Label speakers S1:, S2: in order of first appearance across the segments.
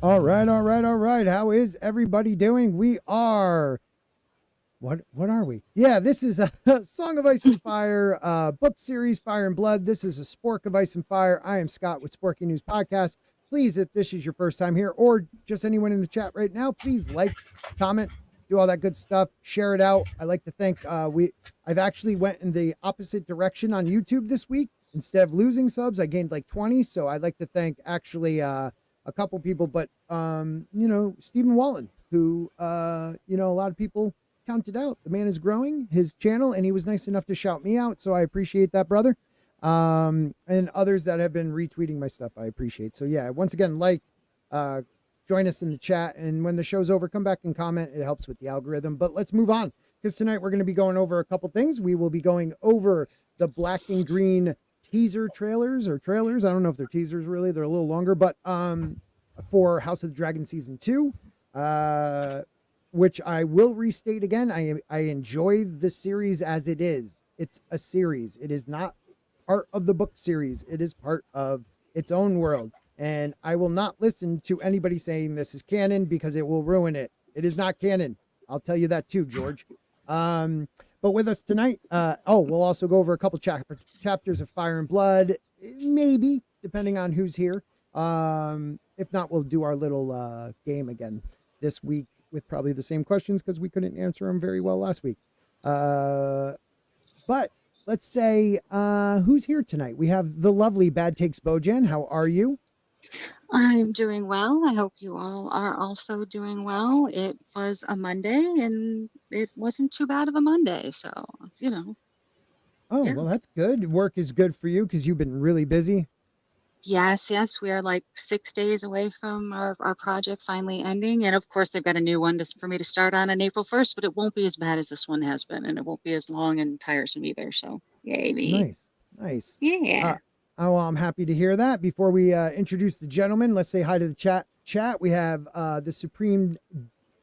S1: All right, all right, all right. How is everybody doing? We are what are we? Yeah, this is a Song of Ice and Fire book series, Fire and Blood. This is a Spork of Ice and Fire. I am Scott with Sporky News Podcast. Please, if this is your first time here, or just anyone in the chat right now, please like, comment, do all that good stuff, share it out. I like to thank I've actually went in the opposite direction on YouTube this week. Instead of losing subs, I gained like 20. So I'd like to thank actually a couple people, but Stephen Wallen, who a lot of people counted out. The man is growing his channel, and he was nice enough to shout me out, so I appreciate that, brother. And others that have been retweeting my stuff, I appreciate. So yeah, once again, join us in the chat, and when the show's over, come back and comment. It helps with the algorithm. But let's move on, because tonight we're going to be going over a couple things. We will be going over the black and green teaser trailers. I don't know if they're teasers really. They're a little longer, but for House of the Dragon season 2, which I will restate again. I enjoy the series as it is. It's a series. It is not part of the book series. It is part of its own world. And I will not listen to anybody saying this is canon, because it will ruin it. It is not canon. I'll tell you that too, George. But with us tonight, we'll also go over a couple chapters of Fire and Blood, maybe, depending on who's here. If not, we'll do our little game again this week with probably the same questions, because we couldn't answer them very well last week. But let's say who's here tonight. We have the lovely Bad Takes Bojan. How are you?
S2: I'm doing well. I hope you all are also doing well. It was a Monday, and it wasn't too bad of a Monday. So,
S1: Oh,
S2: yeah.
S1: Well, that's good. Work is good for you because you've been really busy.
S2: Yes. We are like 6 days away from our project finally ending. And of course, they've got a new one for me to start on April 1st, but it won't be as bad as this one has been, and it won't be as long and tiresome either. So, yay me.
S1: Nice.
S2: Yeah.
S1: I'm happy to hear that. Before we introduce the gentleman, let's say hi to the chat. We have the Supreme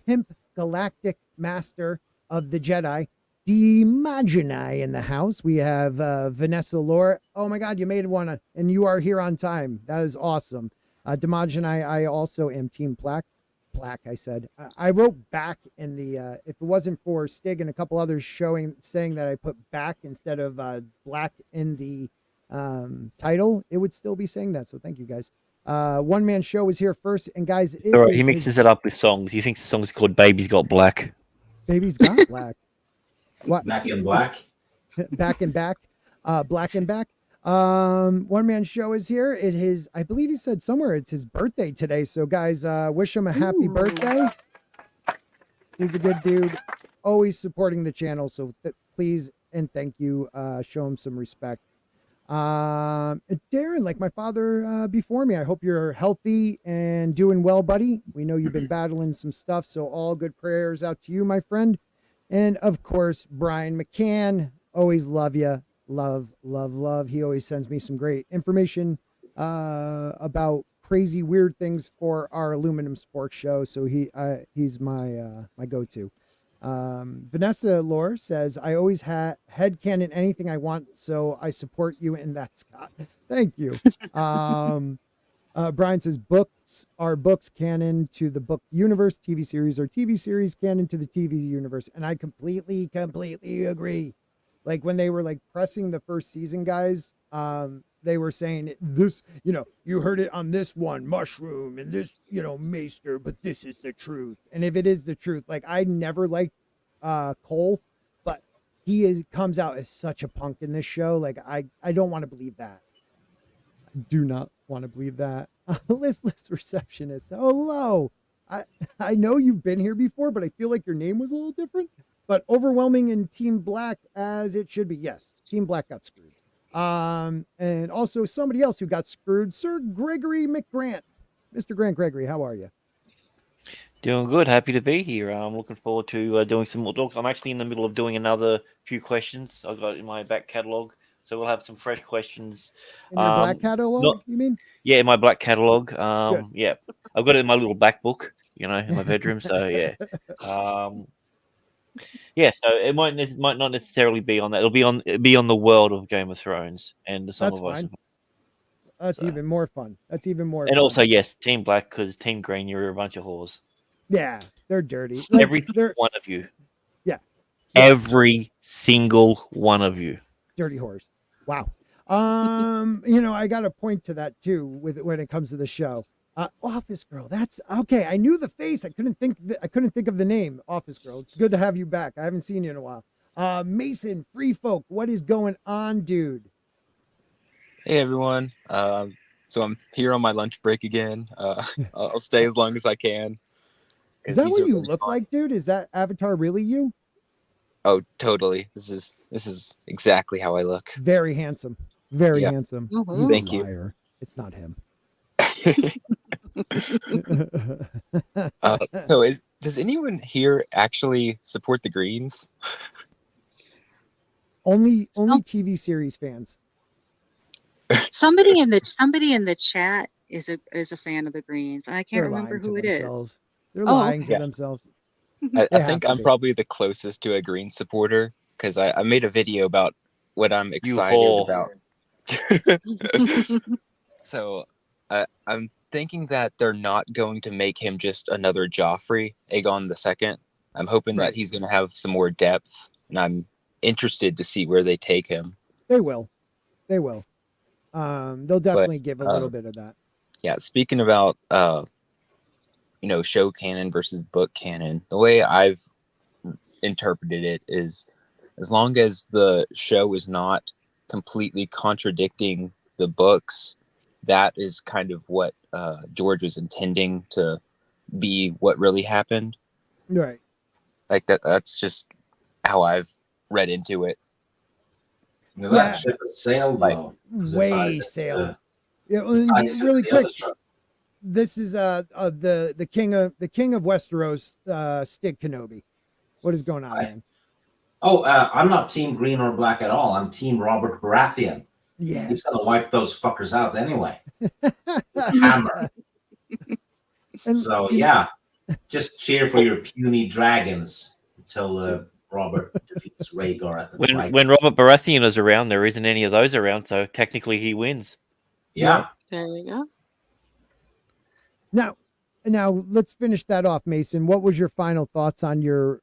S1: Pimp Galactic Master of the Jedi, Demagini, in the house. We have Vanessa Laura. Oh my God, you made one, and you are here on time. That is awesome. Demagini, I also am Team Black. I said. I wrote back in the, if it wasn't for Stig and a couple others saying that I put back instead of black in the title, it would still be saying that. So thank you, guys. One Man Show was here first, and guys,
S3: he mixes it up with songs. He thinks the song's called "Baby's Got Black."
S1: Baby's Got Black. What?
S4: Back in Black.
S1: Back and back. Black and back. One Man Show is here. It is, I believe he said somewhere it's his birthday today. So guys, wish him a happy birthday. He's a good dude, always supporting the channel. So please and thank you. Show him some respect. Darren, like my father before me, I hope you're healthy and doing well, buddy. We know you've been battling some stuff, so all good prayers out to you, my friend. And of course, Brian McCann, always love you. Love. He always sends me some great information about crazy, weird things for our aluminum sports show. So he's my go-to. Vanessa Lore says, I always headcanon anything I want, so I support you in that, Scott. Thank you. Brian says, books are books canon to the book universe, TV series or TV series canon to the TV universe. And I completely agree. Like when they were like pressing the first season, guys, they were saying this, you heard it on this one, Mushroom, and this, Maester, but this is the truth. And if it is the truth, like I never liked Cole, but he comes out as such a punk in this show. Like I don't want to believe that. I do not want to believe that. Listless receptionist. Hello. I know you've been here before, but I feel like your name was a little different. But overwhelming in Team Black as it should be. Yes, Team Black got screwed. And also somebody else who got screwed, Sir Gregory McGrant. Mr. Grant Gregory, how are you?
S3: Doing good. Happy to be here. I'm looking forward to doing some more talk. I'm actually in the middle of doing another few questions I got in my back catalogue. So we'll have some fresh questions.
S1: In your black catalog, you mean?
S3: Yeah, in my black catalogue. Yeah, I've got it in my little back book, in my bedroom. So yeah. Yeah, so it might not necessarily be on that. It'll be on the world of Game of Thrones and the Song of Ice.
S1: That's
S4: So.
S1: even more fun. That's even more
S3: And
S1: fun.
S3: also, yes, Team Black, because Team Green, you're a bunch of whores.
S1: Yeah, they're dirty. Like
S3: Every
S1: they're
S3: one of you.
S1: Yeah.
S3: Every single one of you.
S1: dirty whores. Wow. I got to point to that too with when it comes to the show. Office Girl. That's okay. I knew the face. I couldn't think of the name. Office Girl. It's good to have you back. I haven't seen you in a while. Mason, Free Folk. What is going on, dude?
S5: Hey everyone. So I'm here on my lunch break again. I'll stay as long as I can.
S1: Is
S5: 'Cause
S1: that
S5: these
S1: what
S5: are
S1: you
S5: really
S1: look
S5: fun.
S1: like, dude? Is that avatar really you?
S5: Oh, totally. This is exactly how I look.
S1: Very handsome. Very
S5: Yeah.
S1: handsome.
S2: Mhm.
S1: He's
S5: Thank
S1: a
S5: you.
S1: liar. It's not him.
S5: So does anyone here actually support the Greens?
S1: only
S2: Some-
S1: TV series fans.
S2: Somebody in the chat is a fan of the Greens, and I can't
S1: They're
S2: remember
S1: lying to
S2: who it is.
S1: themselves. They're
S2: Oh,
S1: lying to
S5: Yeah.
S1: themselves.
S5: I
S1: They have
S5: think
S1: to
S5: I'm
S1: be.
S5: probably the closest to a Green supporter because I made a video about what I'm excited
S3: whore.
S5: about. So I'm thinking that they're not going to make him just another Joffrey, Aegon II. I'm hoping
S1: Right.
S5: that he's going to have some more depth, and I'm interested to see where they take him.
S1: They will. They will. They'll definitely give a little bit of that.
S5: Yeah, speaking about show canon versus book canon, the way I've interpreted it is as long as the show is not completely contradicting the books, that is kind of what George was intending to be what really happened.
S1: Right.
S5: Like that's just how I've read into it.
S6: Now
S1: Yeah.
S6: that ship has sailed
S5: Like,
S6: though. 'cause it
S1: Way
S6: ties into-
S1: sailed. Yeah,
S6: it ties into
S1: really
S6: the
S1: quick.
S6: other stuff.
S1: This is the king of Westeros, Stig Kenobi. What is going on, man?
S6: Oh, I'm not team green or black at all. I'm team Robert Baratheon.
S1: Yes.
S6: He's gonna wipe those fuckers out anyway. Hammer.
S1: And,
S6: So yeah, just cheer for your puny dragons until Robert defeats Rhaegar at the
S3: When Robert Baratheon is around, there isn't any of those around, so technically he wins.
S6: Yeah.
S2: there you go.
S1: Now let's finish that off, Mason. What was your final thoughts on your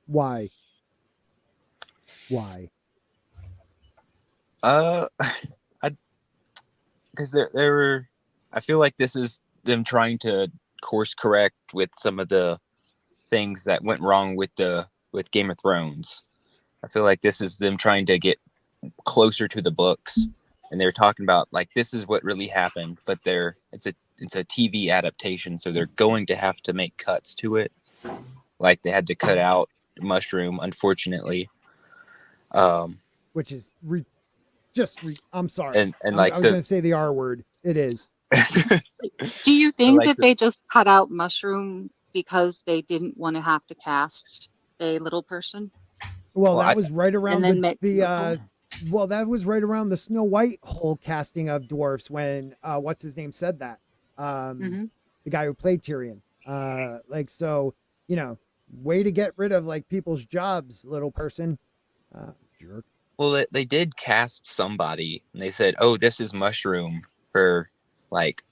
S1: why? Why?
S5: Because there I feel like this is them trying to course correct with some of the things that went wrong with Game of Thrones. I feel like this is them trying to get closer to the books, and they're talking about like this is what really happened, but it's a TV adaptation, so they're going to have to make cuts to it. Like they had to cut out Mushroom, unfortunately.
S1: Which is I'm sorry.
S5: And
S1: I
S5: like
S1: was going to say the R word. It is.
S2: Do you think
S5: like
S2: that they just cut out Mushroom because they didn't want to have to cast a little person?
S1: Well,
S5: Well,
S1: that was right around
S2: And then
S1: that was right around the Snow White whole casting of dwarfs when what's his name said that.
S2: Mhm.
S1: The guy who played Tyrion. Way to get rid of like people's jobs, little person. Jerk.
S5: Well, they did cast somebody, and they said, "Oh, this is Mushroom," for like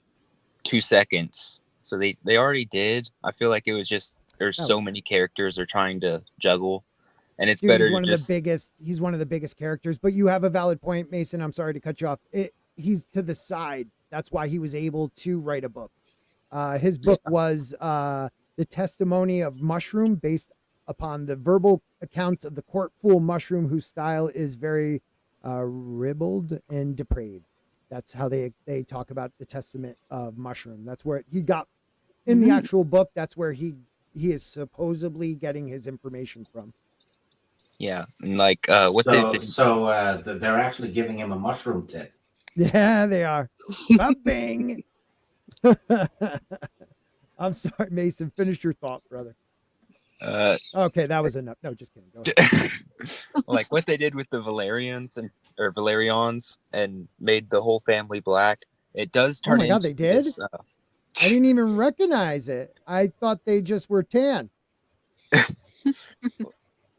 S5: 2 seconds. So they already did. I feel like it was just there's so many characters they're trying to juggle, and it's
S1: Dude,
S5: better
S1: he's
S5: to
S1: one
S5: just.
S1: He's one of the biggest characters. But you have a valid point, Mason. I'm sorry to cut you off. He's to the side. That's why he was able to write a book. His book was the testimony of Mushroom, based upon the verbal accounts of the court fool Mushroom, whose style is very ribald and depraved. That's how they talk about the testament of Mushroom. That's where he got in the actual book. That's where he is supposedly getting his information from.
S5: Yeah, and like what they did.
S6: So they're actually giving him a mushroom tip.
S1: Yeah, they are. Bing. I'm sorry, Mason. Finish your thought, brother. Okay, that was enough. No, just kidding. Go ahead.
S5: Like what they did with the Valerians or Valerians and made the whole family black. It does turn.
S1: Oh my God, they did?
S5: This,
S1: I didn't even recognize it. I thought they just were tan.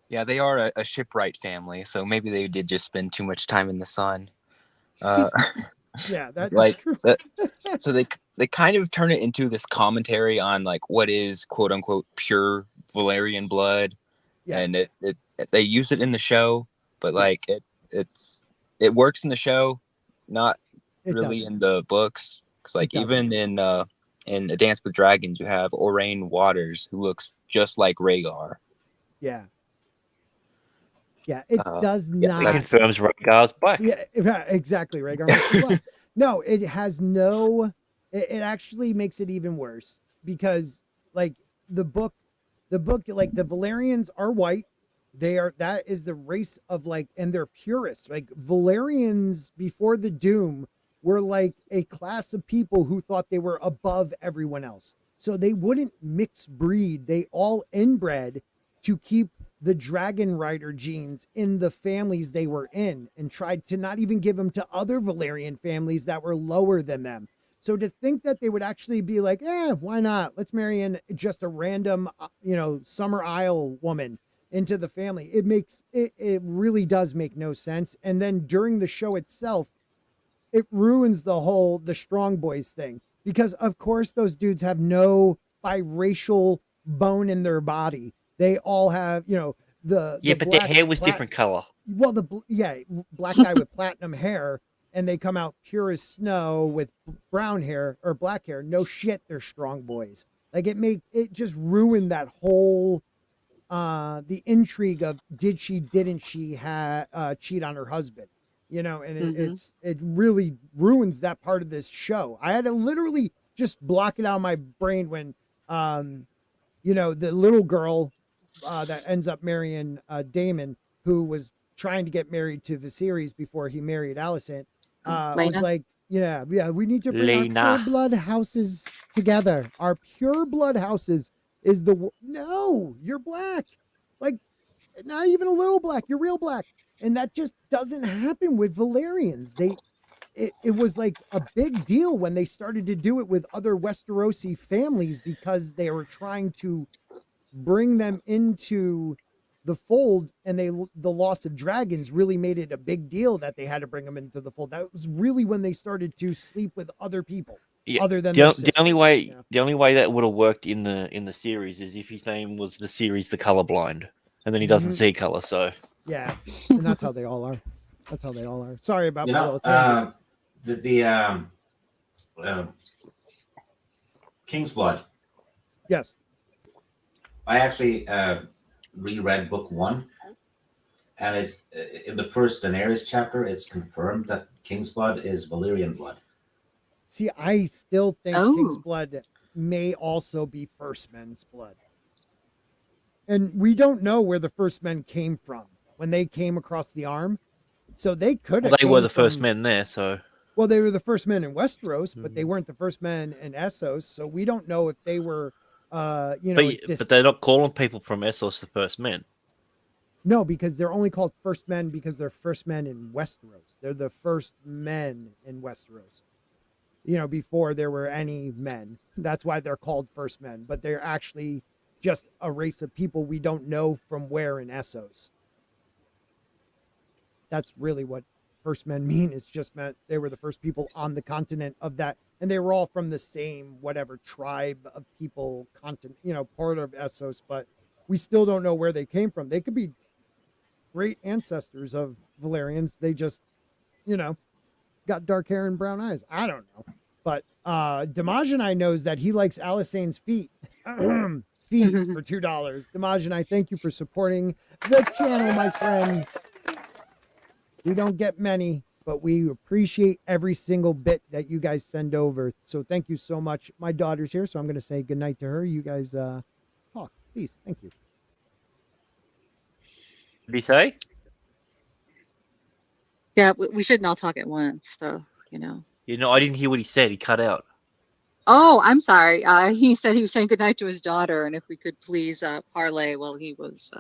S5: Yeah, they are a shipwright family, so maybe they did just spend too much time in the sun.
S1: Yeah, that's
S5: Like,
S1: true.
S5: So they kind of turn it into this commentary on like what is quote unquote pure Valerian blood,
S1: Yeah.
S5: and it they use it in the show, but like it works in the show, not
S1: It
S5: really
S1: doesn't.
S5: in the books. Because like
S1: doesn't.
S5: even in A Dance with Dragons, you have Orain Waters who looks just like Rhaegar.
S1: Yeah. Yeah, it does
S5: yeah,
S3: It
S1: not.
S3: confirms Rhaegar's black.
S1: Yeah, exactly. Rhaegar must be black. No, it has no. It actually makes it even worse because, like the book, like the Valerians are white. That is the race of like, and they're purists. Like Valerians before the Doom were like a class of people who thought they were above everyone else. So they wouldn't mix breed. They all inbred to keep the dragon rider genes in the families they were in and tried to not even give them to other Valerian families that were lower than them. So to think that they would actually be like, why not? Let's marry in just a random, Summer Isle woman into the family. It really does make no sense. And then during the show itself, it ruins the strong boys thing because of course those dudes have no biracial bone in their body. They all have, the
S3: But their hair was different color.
S1: Well, black guy with platinum hair, and they come out pure as snow with brown hair or black hair. No shit, they're strong boys. Like it just ruined that whole the intrigue of didn't she cheat on her husband, and it really ruins that part of this show. I had to literally just block it out of my brain when the little girl that ends up marrying Damon, who was trying to get married to Viserys before he married Alicent, was like, we need to bring our pure blood houses together. Our pure blood houses is no, you're black. Like, not even a little black. You're real black. And that just doesn't happen with Valerians. It was like a big deal when they started to do it with other Westerosi families because they were trying to bring them into the fold, and the loss of dragons really made it a big deal that they had to bring them into the fold. That was really when they started to sleep with other people other than their sisters,
S3: the only way that would have worked in the series is if his name was Viserys the Colorblind, and then he doesn't see color. So
S1: yeah, and that's how they all are. That's how they all are. Sorry about my little tangent.
S6: The King's Blood.
S1: Yes.
S6: I actually reread book 1, and it's in the first Daenerys chapter. It's confirmed that King's Blood is Valyrian blood.
S1: See, I still think King's Blood may also be First Men's blood, and we don't know where the First Men came from when they came across the Arm. So they could have.
S3: They were the first men there. So
S1: they were the first men in Westeros, but they weren't the first men in Essos. So we don't know if they were. But
S3: they're not calling people from Essos the first men.
S1: No, because they're only called first men because they're first men in Westeros. They're the first men in Westeros. Before there were any men. That's why they're called first men. But they're actually just a race of people we don't know from where in Essos. That's really what first men mean. It's just meant they were the first people on the continent of that. And they were all from the same, whatever, tribe of people, continent, part of Essos. But we still don't know where they came from. They could be great ancestors of Valerians. They just, got dark hair and brown eyes. I don't know. But Damajanai knows that he likes Alisane's feet. Feet for $2. Damajanai, thank you for supporting the channel, my friend. We don't get many, but we appreciate every single bit that you guys send over. So thank you so much. My daughter's here, so I'm going to say goodnight to her. You guys talk, please. Thank you.
S3: What did he say?
S2: Yeah, we shouldn't all talk at once, though,
S3: I didn't hear what he said. He cut out.
S2: Oh, I'm sorry. He said he was saying goodnight to his daughter, and if we could please parlay while he was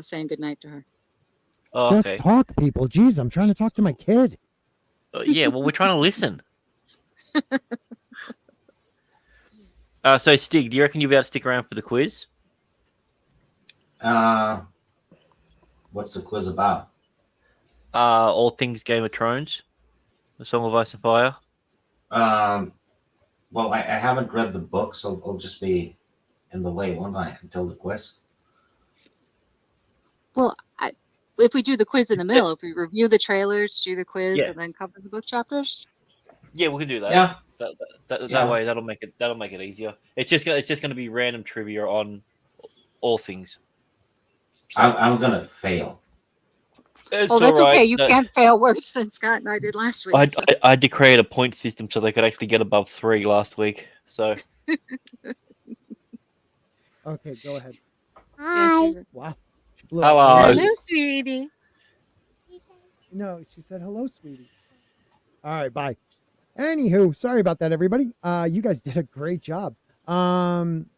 S2: saying goodnight to her.
S3: Oh,
S1: Just
S3: okay.
S1: talk, people. Jeez, I'm trying to talk to my kid.
S3: Yeah, well, we're trying to listen. So, Stig, do you reckon you'll be able to stick around for the quiz?
S6: What's the quiz about?
S3: All things Game of Thrones. The Song of Ice and Fire.
S6: Well, I haven't read the book, so I'll just be in the way, won't I, until the quiz?
S2: Well, if we do the quiz in the middle, if we review the trailers, do the quiz,
S3: Yeah.
S2: and then cover the book chapters.
S3: Yeah, we can do that.
S6: Yeah.
S3: That
S6: Yeah.
S3: way that'll make it easier. It's just gonna be random trivia on all things. So,
S6: I'm gonna fail.
S3: it's
S2: Oh, that's
S3: alright.
S2: okay. You can't fail worse than Scott and I did last week. So.
S3: I had to create a point system so they could actually get above 3 last week. So
S1: Okay, go ahead.
S2: Yes,
S1: Wow. She blew up.
S3: Hello.
S2: hello, sweetie.
S1: No, she said hello, sweetie. All right, bye. Anywho, sorry about that, everybody. You guys did a great job.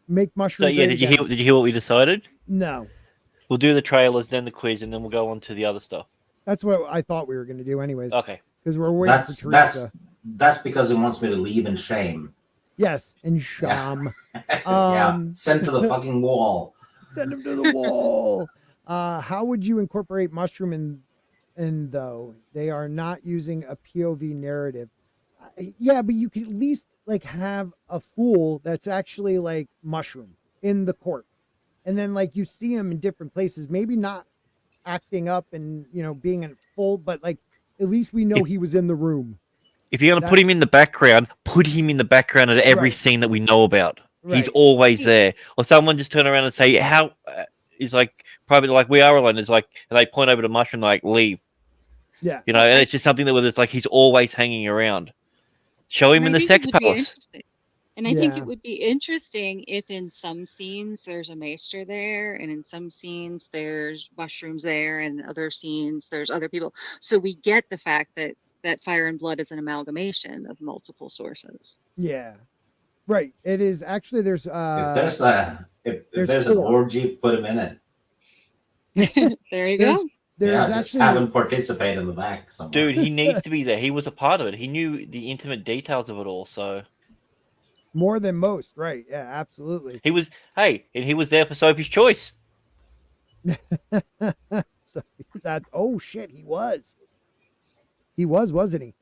S1: Make mushroom.
S3: so yeah,
S1: great
S3: did you
S1: again.
S3: hear what we decided?
S1: No,
S3: We'll do the trailers, then the quiz, and then we'll go on to the other stuff.
S1: that's what I thought we were going to do, anyways.
S3: Okay.
S1: Because we're waiting for Teresa.
S6: That's because he wants me to leave in shame.
S1: Yes, and Sham.
S6: Yeah, sent to the fucking wall.
S1: Send him to the wall. How would you incorporate mushroom in though they are not using a POV narrative? Yeah, but you could at least like have a fool that's actually like mushroom in the court, and then like you see him in different places, maybe not acting up and being in full, but like at least we know he was in the room.
S3: If you're gonna put him in the background, put him in the background at every
S1: Right.
S3: scene that we know about. He's
S1: Right.
S3: always there. Or someone just turn around and say, "How?" He's like probably like we are alone. It's like, and they point over to Mushroom like leave.
S1: Yeah.
S3: And it's just something that it's like he's always hanging around. Show him in the sex palace.
S2: And I think
S1: Yeah.
S2: it would be interesting if in some scenes there's a maester there, and in some scenes there's mushrooms there, and other scenes there's other people. So we get the fact that Fire and Blood is an amalgamation of multiple sources.
S1: Yeah. Right. It is actually there's
S6: If there's if there's an
S1: 4.
S6: orgy, put him in it.
S2: There you
S1: There's-
S2: go.
S1: There's
S6: Just
S1: actually
S6: have him participate in the back somewhere.
S3: Dude, he needs to be there. He was a part of it. He knew the intimate details of it all. So
S1: more than most. Right. Yeah, absolutely.
S3: he was and he was there for Sophie's Choice.
S1: So that oh shit, he was, wasn't he?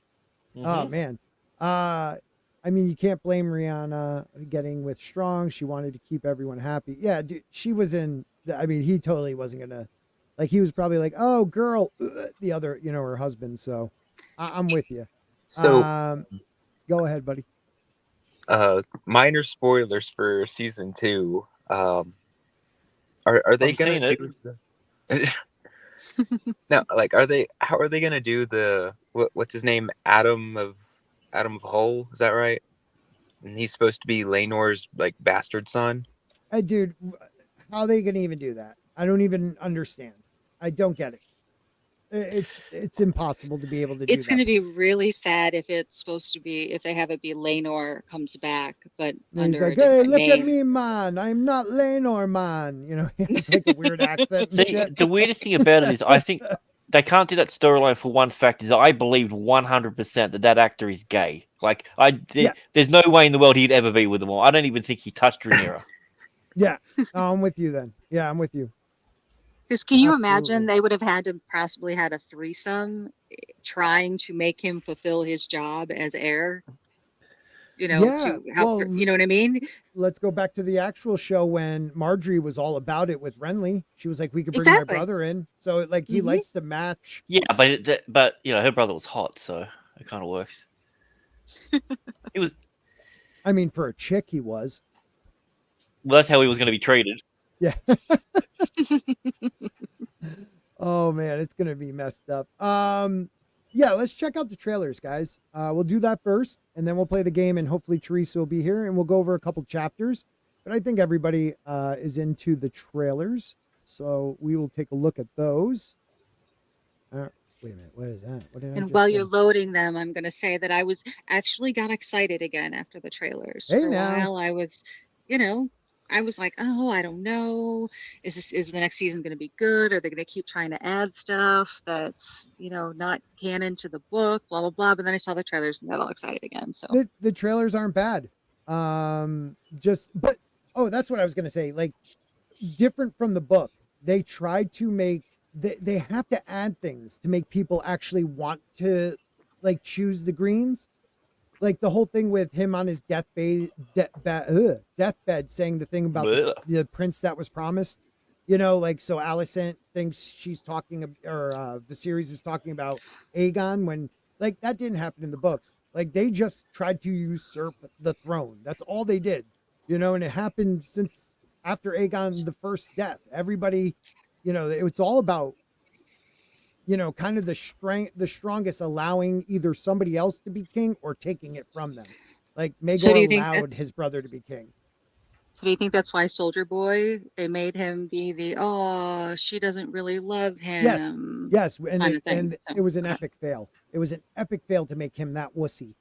S1: Oh
S3: Mhm.
S1: man. I mean, you can't blame Rihanna getting with Strong. She wanted to keep everyone happy. Yeah, dude, she was in. I mean, he totally wasn't gonna. Like, he was probably like, "Oh, girl," the other, her husband. So, I'm with you.
S5: So,
S1: Go ahead, buddy.
S5: minor spoilers for season 2. Are they
S3: I've
S5: gonna
S3: seen it.
S5: do no, like, how are they gonna do the what's his name, Adam of Hull, is that right? And he's supposed to be Laenor's like bastard son.
S1: Hey, dude, how are they gonna even do that? I don't even understand. I don't get it. It's impossible to be able to do
S2: It's
S1: that.
S2: going to be really sad if it's supposed to be, if they have it be Laenor comes back, but
S1: And he's
S2: under
S1: like,
S2: a
S1: "Hey,
S2: different
S1: look at
S2: name.
S1: me, man. I'm not Laenor, man." It's like a weird accent and
S3: See,
S1: shit.
S3: the weirdest thing about it is I think they can't do that storyline for one fact is I believed 100% that actor is gay. Like
S1: Yeah.
S3: there's no way in the world he'd ever be with them all. I don't even think he touched Rhaenyra.
S1: Yeah, I'm with you then. Yeah, I'm with you.
S2: Because can you
S1: Absolutely.
S2: imagine they would have had to possibly had a threesome trying to make him fulfill his job as heir?
S1: Yeah,
S2: To help,
S1: well,
S2: you know what I mean?
S1: Let's go back to the actual show when Marjorie was all about it with Renly. She was like, "We could bring
S2: Exactly.
S1: my brother in." So like he
S2: Mhm.
S1: likes to match.
S3: Yeah, but her brother was hot, so it kind of works. He was.
S1: I mean, for a chick, he was.
S3: Well, that's how he was going to be treated.
S1: Yeah. Oh man, it's gonna be messed up. Yeah, let's check out the trailers, guys. We'll do that first, and then we'll play the game, and hopefully Teresa will be here, and we'll go over a couple chapters. But I think everybody is into the trailers, so we will take a look at those. Wait a minute, what is that? What did I
S2: And
S1: just
S2: while
S1: say?
S2: you're loading them, I'm going to say that I was actually got excited again after the trailers.
S1: Hey,
S2: For a
S1: now.
S2: while, I was, I was like, oh, I don't know. Is the next season going to be good? Are they going to keep trying to add stuff that's, not canon to the book, blah, blah, blah. But then I saw the trailers and got all excited again. So
S1: The trailers aren't bad. That's what I was gonna say. Like, different from the book, they tried to make they have to add things to make people actually want to like choose the greens. Like the whole thing with him on his deathbed saying the thing about
S3: Blech.
S1: the prince that was promised. You know, like so Alicent thinks she's talking or Viserys is talking about Aegon when like that didn't happen in the books. Like they just tried to usurp the throne. That's all they did. You know, and it happened since after Aegon the first death. Everybody, you know, it's all about, you know, kind of the strongest allowing either somebody else to be king or taking it from them. Like
S2: So do
S1: Maegor
S2: you think
S1: allowed his brother to be king.
S2: So do you think that's why Soldier Boy, they made him be oh, she doesn't really love
S1: Yes,
S2: him
S1: yes, and
S2: kind of thing?
S1: and
S2: So,
S1: it was an
S2: okay.
S1: epic fail. It was an epic fail to make him that wussy.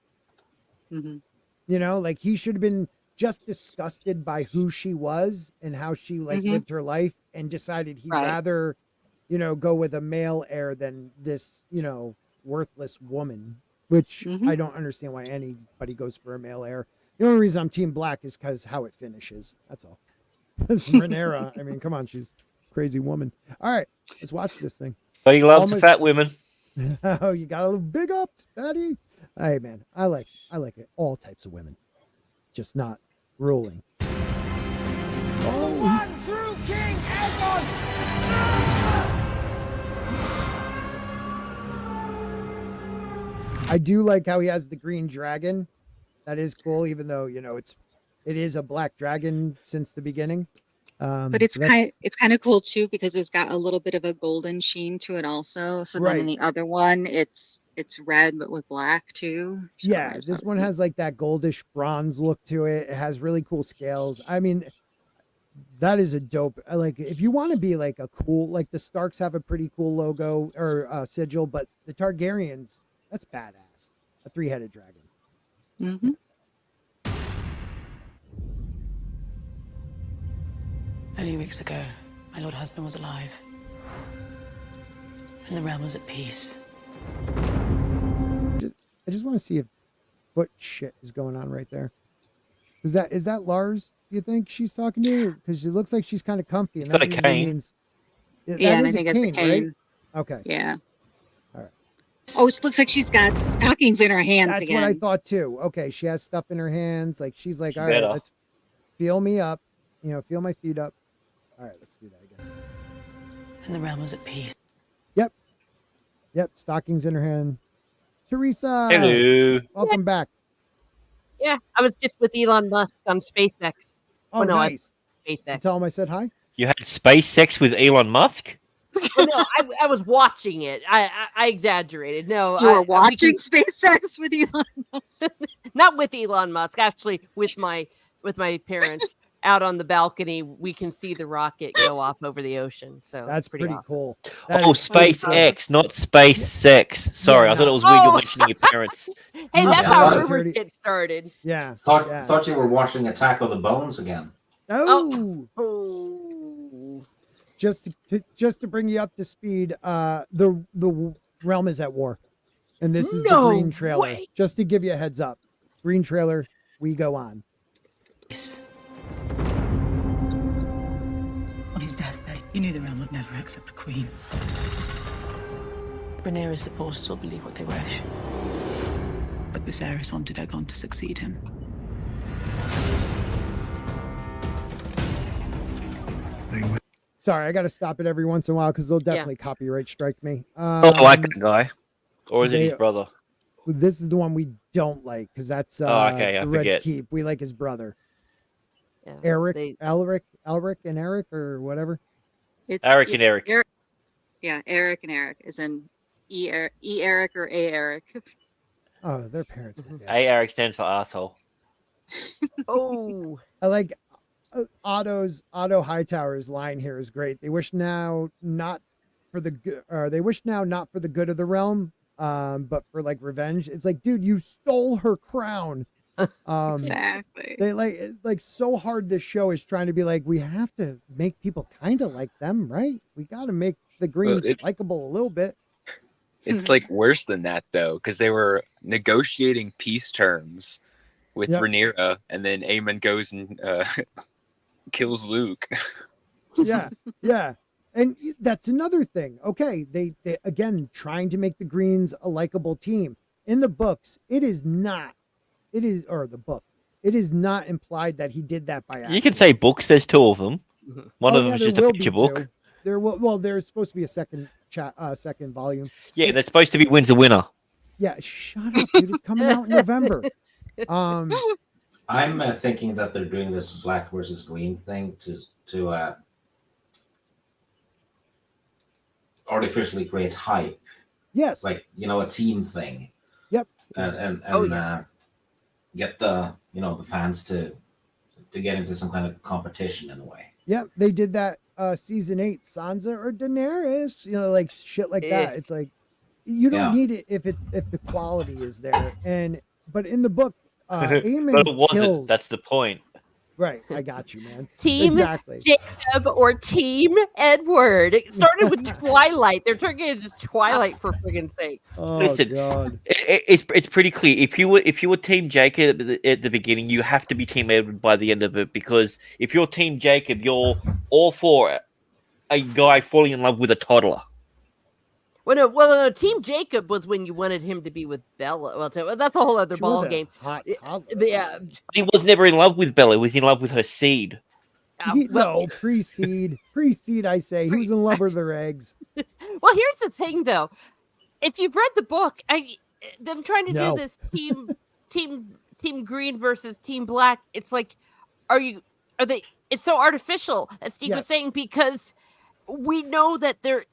S2: Mhm.
S1: You know, like he should have been just disgusted by who she was and how she like
S2: Mhm.
S1: lived her life and decided he'd
S2: Right.
S1: rather, you know, go with a male heir than this, you know, worthless woman, which
S2: Mhm.
S1: I don't understand why anybody goes for a male heir. The only reason I'm team black is because how it finishes. That's all. Because Rhaenyra, I mean, come on, she's a crazy woman. All right, let's watch this thing.
S3: So you love
S1: All
S3: the
S1: my-
S3: fat women.
S1: Oh, you got a big up, fatty. Hey man, I like it. All types of women, just not ruling. Oh, he's-
S4: True King Aegon!
S1: I do like how he has the green dragon. That is cool, even though you know it is a black dragon since the beginning.
S2: But it's kind of cool too because it's got a little bit of a golden sheen to it also. So then in
S1: Right.
S2: the other one, it's red but with black too. So
S1: Yeah,
S2: there's
S1: this
S2: other
S1: one
S2: things.
S1: has like that goldish bronze look to it. It has really cool scales. I mean, that is a dope. Like if you want to be like a cool, like the Starks have a pretty cool logo or sigil, but the Targaryens, that's badass. A 3-headed dragon.
S2: Mhm.
S7: Only weeks ago, my lord husband was alive. And the realm was at peace.
S1: I just want to see if what shit is going on right there. Is that Lars? You think she's talking to? Because she looks like she's kind of comfy, and
S3: He's got
S1: that
S3: a
S1: usually
S3: cane.
S1: means that
S2: Yeah, and I
S1: is a
S2: think it's a
S1: cane, right?
S2: cane.
S1: Okay,
S2: Yeah.
S1: all right.
S2: Oh, it looks like she's got stockings in her hands
S1: That's
S2: again.
S1: what I thought too. Okay, she has stuff in her hands. Like she's like,
S3: She
S1: all right,
S3: better.
S1: let's feel me up. You know, feel my feet up. All right, let's do that again.
S7: And the realm was at peace.
S1: Yep, stockings in her hand. Teresa,
S3: Hello.
S1: welcome back.
S8: Yeah, I was just with Elon Musk on SpaceX.
S1: Oh,
S8: no,
S1: nice. You
S8: SpaceX.
S1: tell him I said hi.
S3: You had space sex with Elon Musk?
S8: Well, no, I was watching it. I exaggerated. No,
S2: You were
S8: we can-
S2: watching SpaceX with Elon Musk.
S8: not with Elon Musk. Actually, with my parents out on the balcony, we can see the rocket go off over the ocean. So
S1: That's
S8: it's pretty awesome.
S1: cool. That
S3: Oh,
S1: is pretty cool.
S3: SpaceX, not space sex. Sorry,
S1: Yeah,
S3: I thought
S1: no.
S3: it was weird you're
S8: Oh!
S3: mentioning your parents.
S8: Hey,
S1: You
S8: that's
S1: got
S8: how
S1: it.
S8: rumors
S1: Already-
S8: get started.
S1: Yeah.
S6: Thought
S1: yeah.
S6: thought you were watching Attack of the Bones again.
S1: Oh,
S8: Oh.
S1: just to bring you up to speed, the realm is at war, and this is the
S8: No
S1: green trailer.
S8: way.
S1: Just to give you a heads up, green trailer. We go on.
S7: On his deathbed, he knew the realm would never accept a queen. Rhaenyra's supporters will believe what they wish. But Viserys wanted Aegon to succeed him.
S1: Sorry, I got to stop it every once in a while because they'll definitely copyright strike me.
S3: Oh, I like that guy. Or is it his
S1: they-
S3: brother?
S1: This is the one we don't like because that's
S3: okay, I
S1: the Red
S3: forget.
S1: Keep. We like his brother,
S8: Yeah,
S1: Eric,
S8: they-
S1: Elric, and Eric or whatever.
S2: It's
S3: Eric and Eric.
S2: Yeah, Eric and Eric is in E Eric or A Eric.
S1: Oh, their parents were dead.
S3: A Eric stands for asshole.
S8: Oh.
S1: I like Otto Hightower's line here is great. They wish now not for the good, or they wish now not for the good of the realm, but for like revenge. It's like, dude, you stole her crown.
S2: Exactly.
S1: They like so hard. This show is trying to be like, we have to make people kind of like them, right? We got to make the Greens likable a little bit.
S5: It's like worse than that though, because they were negotiating peace terms with
S1: Yep.
S5: Rhaenyra, and then Aemon goes and kills Luke.
S1: Yeah, yeah. And that's another thing. Okay, they again trying to make the Greens a likable team. in the books, it is not. It is, or the book. It is not implied that he did that by accident.
S3: You can say books. There's 2 of them. One of them is
S1: there
S3: just a
S1: will be
S3: picture book.
S1: two. There will. Well, there's supposed to be a second second volume.
S3: Yeah, that's supposed to be Wins a Winner.
S1: Yeah, shut up, dude. It's coming out in November.
S6: I'm thinking that they're doing this black versus green thing to artificially create hype,
S1: Yes.
S6: like a team thing.
S1: Yep.
S6: And get the the fans to get into some kind of competition in a way.
S1: Yep. They did that season 8, Sansa or Daenerys. Like shit like that. It's like you don't need it if the quality is there. But in the book, Aemon
S3: But it wasn't.
S1: kills.
S3: That's the point.
S1: Right. I got you, man.
S8: Team
S1: Exactly.
S8: Jacob or Team Edward. It started with Twilight. They're turning it into Twilight for friggin' sake.
S1: Oh
S3: Listen,
S1: God.
S3: It's pretty clear. If you were Team Jacob at the beginning, you have to be Team Edward by the end of it, because if you're Team Jacob, you're all for a guy falling in love with a toddler.
S8: Well, no, Team Jacob was when you wanted him to be with Bella. Well, that's a whole other
S1: She was
S8: ball
S1: a
S8: game.
S1: hot toddler.
S8: But yeah,
S3: He was never in love with Bella. He was in love with her seed.
S1: No, pre-seed. Pre-seed, I say. He was in love with their eggs.
S8: Well, here's the thing, though. If you've read the book, them trying to
S1: No.
S8: do this team green versus team black. It's like, are they? It's so artificial, as Steve was
S1: Yes.
S8: saying, because we know that they're.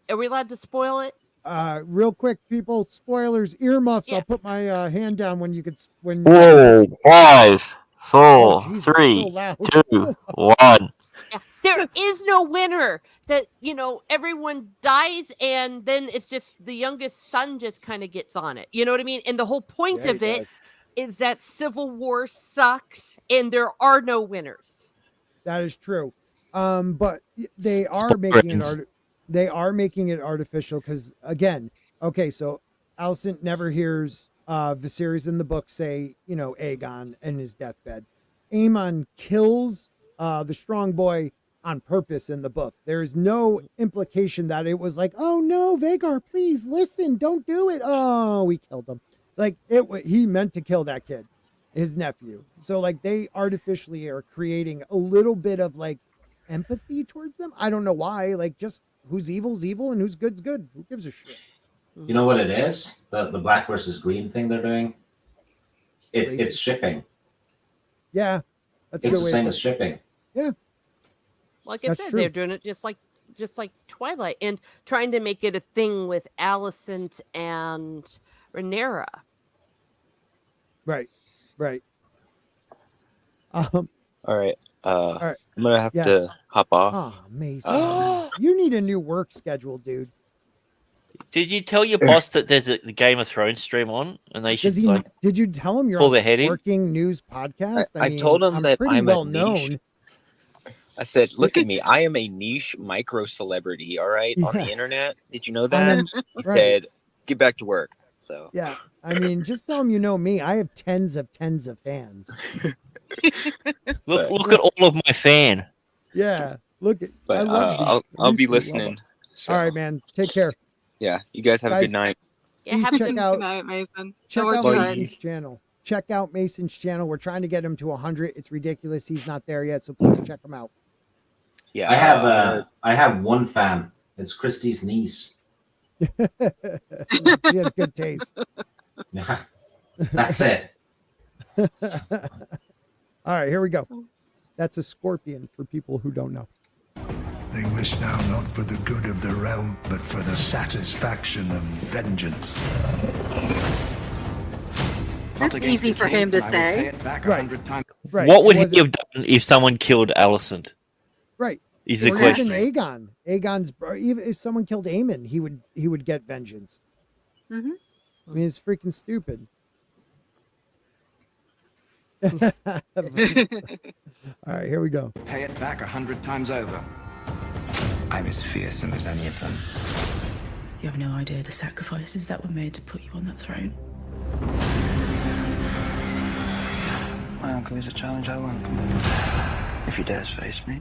S8: Are we allowed to spoil it?
S1: Real quick, people, spoilers, earmuffs.
S8: Yeah.
S1: I'll put my hand down when you could. When
S3: 5, 4,
S1: Oh, Jesus, so loud.
S3: 1.
S8: Yeah. There is no winner. That everyone dies, and then it's just the youngest son just kind of gets on it. You know what I mean? And the whole point
S1: Yeah,
S8: of
S1: he
S8: it
S1: does.
S8: is that Civil War sucks, and there are no winners.
S1: That is true. But they are making it they are making it artificial because, again, okay, so Alicent never hears Viserys in the book say, Aegon in his deathbed. Aemon kills the strong boy on purpose in the book. There is no implication that it was like, oh no, Vhagar, please listen, don't do it. Oh, we killed him. Like he meant to kill that kid, his nephew. So like they artificially are creating a little bit of like empathy towards them. I don't know why. Like just who's evil's evil and who's good's good. Who gives a shit?
S6: You know what it is? The black versus green thing they're doing. It's shipping.
S1: Yeah, that's a
S6: It's
S1: good
S6: the
S1: way.
S6: same as shipping.
S1: Yeah,
S8: Like I
S1: That's
S8: said,
S1: true.
S8: they're doing it just like Twilight, and trying to make it a thing with Alicent and Rhaenyra.
S1: right.
S5: All right.
S1: right.
S5: I'm gonna have
S1: Yeah.
S5: to hop off.
S1: Oh, Mason, you need a new work schedule, dude.
S3: Did you tell your boss that there's a Game of Thrones stream on, and they should
S1: Does he? Did you tell him you're
S3: pull
S1: on
S3: their head in?
S1: Working News podcast?
S5: I told him that
S1: pretty
S5: I'm
S1: well
S5: a niche.
S1: known.
S5: I said, "Look at me. I am a niche micro celebrity. All right, on
S1: Yeah.
S5: the internet. Did you know that?"
S1: And
S5: He
S1: right.
S5: said, "Get back to work." So
S1: Yeah, I mean, just tell him you know me. I have tens of fans.
S3: Look at all of my fan.
S1: Yeah, look at. I
S5: But
S1: love these. I
S5: I'll be
S1: used to love
S5: listening.
S1: them.
S5: So,
S1: All right, man. Take care.
S5: Yeah, you guys have a
S1: Guys,
S5: good night.
S8: Yeah,
S1: Please
S8: have a
S1: check
S8: good
S1: out-
S2: Good night, Mason.
S1: Check
S2: Don't
S1: out
S2: work
S5: Bye.
S2: hard.
S1: Mason's channel. Check out Mason's channel. We're trying to get him to 100. It's ridiculous. He's not there yet, so please check him out.
S5: Yeah,
S6: I have one fan. It's Christie's niece.
S1: She has good taste.
S6: Yeah, that's it.
S1: All right, here we go. That's a scorpion for people who don't know.
S4: They wish now not for the good of the realm, but for the satisfaction of vengeance.
S2: That's easy for him to say.
S1: Right. Right.
S3: What
S1: it
S3: would he
S1: wasn't-
S3: have done if someone killed Alicent?
S1: Right.
S3: Is the
S1: Or
S3: question.
S1: even Aegon. Aegon's even if someone killed Aemon, he would get vengeance.
S2: Mhm.
S1: I mean, it's freaking stupid. All right, here we go.
S9: Pay it back 100 times over. I'm as fearsome as any of them.
S7: You have no idea the sacrifices that were made to put you on that throne.
S10: My uncle is a challenge I welcome. If he dares face me.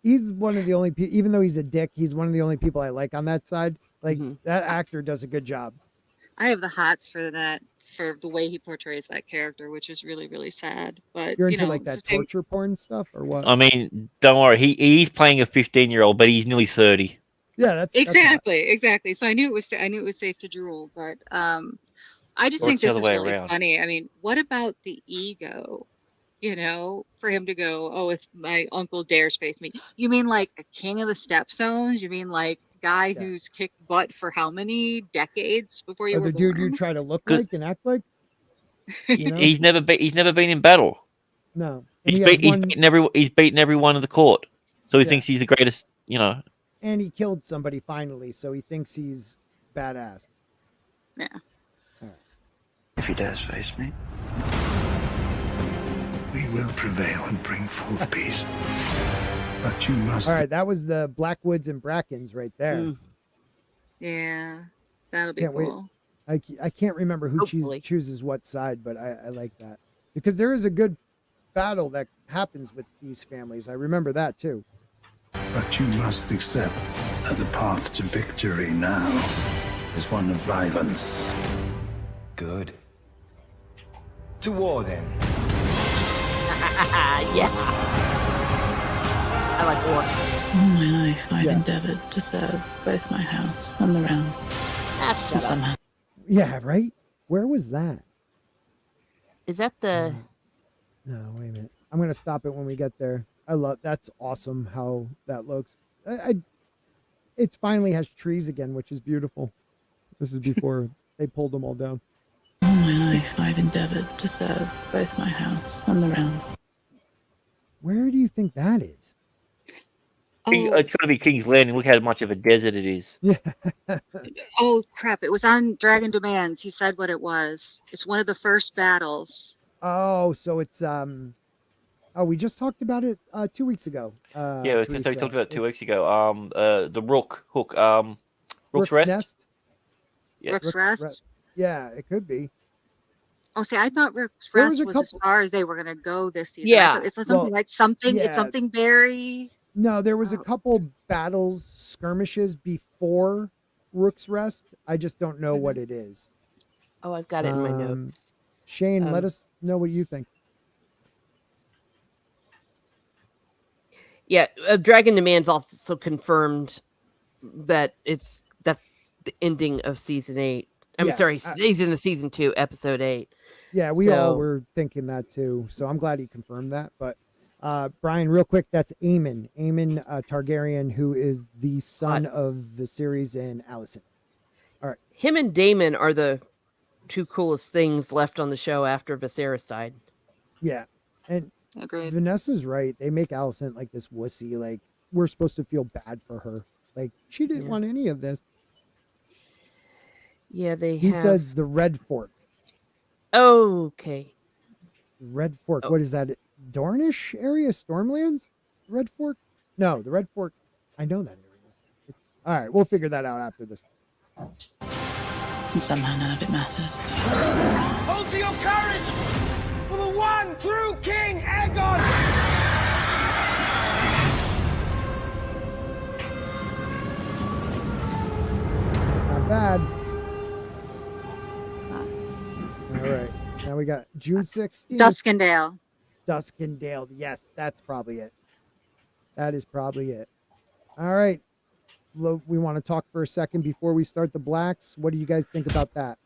S1: He's one of the only people, even though he's a dick, he's one of the only people I like on that side. Like
S8: Mhm.
S1: that actor does a good job.
S2: I have the hots for that, for the way he portrays that character, which is really, really sad. But
S1: You're
S2: you
S1: into
S2: know,
S1: like
S2: it's the
S1: that
S2: same.
S1: torture porn stuff or what?
S3: I mean, don't worry. He's playing a 15-year-old, but he's nearly 30.
S1: Yeah, that's hot.
S2: Exactly. So I knew it was safe to drool, but I just
S3: Or
S2: think
S3: it's the
S2: this
S3: other
S2: is
S3: way
S2: really
S3: around.
S2: funny. I mean, what about the ego? You know, for him to go, oh, if my uncle dares face me. You mean like a king of the stepstones? You mean like guy
S1: Yeah.
S2: who's kicked butt for how many decades before you
S1: Or
S2: were
S1: the dude you
S2: born?
S1: try to look
S3: 'Cause-
S1: like and act like? You know?
S3: He's never been in battle.
S1: No. And he has one,
S3: He's beaten everyone in the court. So he
S1: Yeah.
S3: thinks he's the greatest,
S1: and he killed somebody finally, so he thinks he's badass.
S2: Yeah.
S10: If he dares face me.
S4: We will prevail and bring forth peace. But you must.
S1: All right, that was the Blackwoods and Brackens right there.
S8: Mm.
S2: Yeah. That'll be
S1: Can't wait.
S2: cool.
S1: I can't remember who
S8: Hopefully.
S1: chooses what side, but I like that. Because there is a good battle that happens with these families. I remember that too.
S4: But you must accept that the path to victory now is one of violence.
S9: Good. To war, then.
S8: Yeah. I like war.
S7: All my life, I've
S1: Yeah.
S7: endeavoured to serve both my house and the realm.
S8: Ah,
S7: And
S8: shut up.
S7: somehow,
S1: Yeah, right? Where was that?
S8: Is that the?
S1: No, wait a minute. I'm going to stop it when we get there. That's awesome how that looks. It finally has trees again, which is beautiful. This is before they pulled them all down.
S7: all my life, I've endeavoured to serve both my house and the realm.
S1: Where do you think that is?
S2: Oh,
S3: It's got to be King's Landing. Look how much of a desert it is.
S1: Yeah.
S2: oh crap. It was on Dragon Demands. He said what it was. It's one of the first battles.
S1: Oh, so it's we just talked about it 2 weeks ago.
S3: Yeah, we
S1: Teresa.
S3: talked about it 2 weeks ago. The Hook, Rook's
S1: Rook's
S3: Rest.
S1: Nest.
S3: Yeah.
S2: Rook's Rest.
S1: Yeah, it could be.
S2: Oh, see, I thought Rook's
S1: There was
S2: Rest
S1: a
S2: was as
S1: couple-
S2: far as they were gonna go this season.
S8: Yeah.
S2: I thought it's something
S1: Well,
S2: like something.
S1: yeah.
S2: It's something berry.
S1: No, there was a
S2: Oh.
S1: couple battles, skirmishes before Rook's Rest. I just don't know what it is.
S8: Oh, I've got it in my
S1: Um,
S8: notes.
S1: Shane, let
S8: Um,
S1: us know what you think.
S8: Yeah, Dragon Demands also confirmed that that's the ending of season 8. I'm
S1: Yeah,
S8: sorry, season 2, episode 8.
S1: Yeah, we all
S8: So-
S1: were thinking that too. So I'm glad he confirmed that. But Brian, real quick, that's Aemon Targaryen, who is the son of Viserys and Alicent.
S8: Him and Daemon are the two coolest things left on the show after Viserys died.
S1: Yeah, and
S2: Agreed.
S1: Vanessa's right. They make Alicent like this wussy. Like we're supposed to feel bad for her. Like she didn't
S8: Yeah.
S1: want any of this.
S8: Yeah, they
S1: He
S8: have.
S1: said the Red Fork.
S8: Okay.
S1: Red Fork.
S8: Oh.
S1: What is that? Dornish area? Stormlands? Red Fork? No, the Red Fork. I know that area. It's all right. We'll figure that out after this.
S7: And somehow none of it matters.
S11: Hold to your courage for the one true King Aegon!
S1: Not bad. All right. Now we got June 16th.
S2: Duskendale.
S1: Duskendale. Yes, that's probably it. That is probably it. All right. We want to talk for a second before we start the blacks. What do you guys think about that?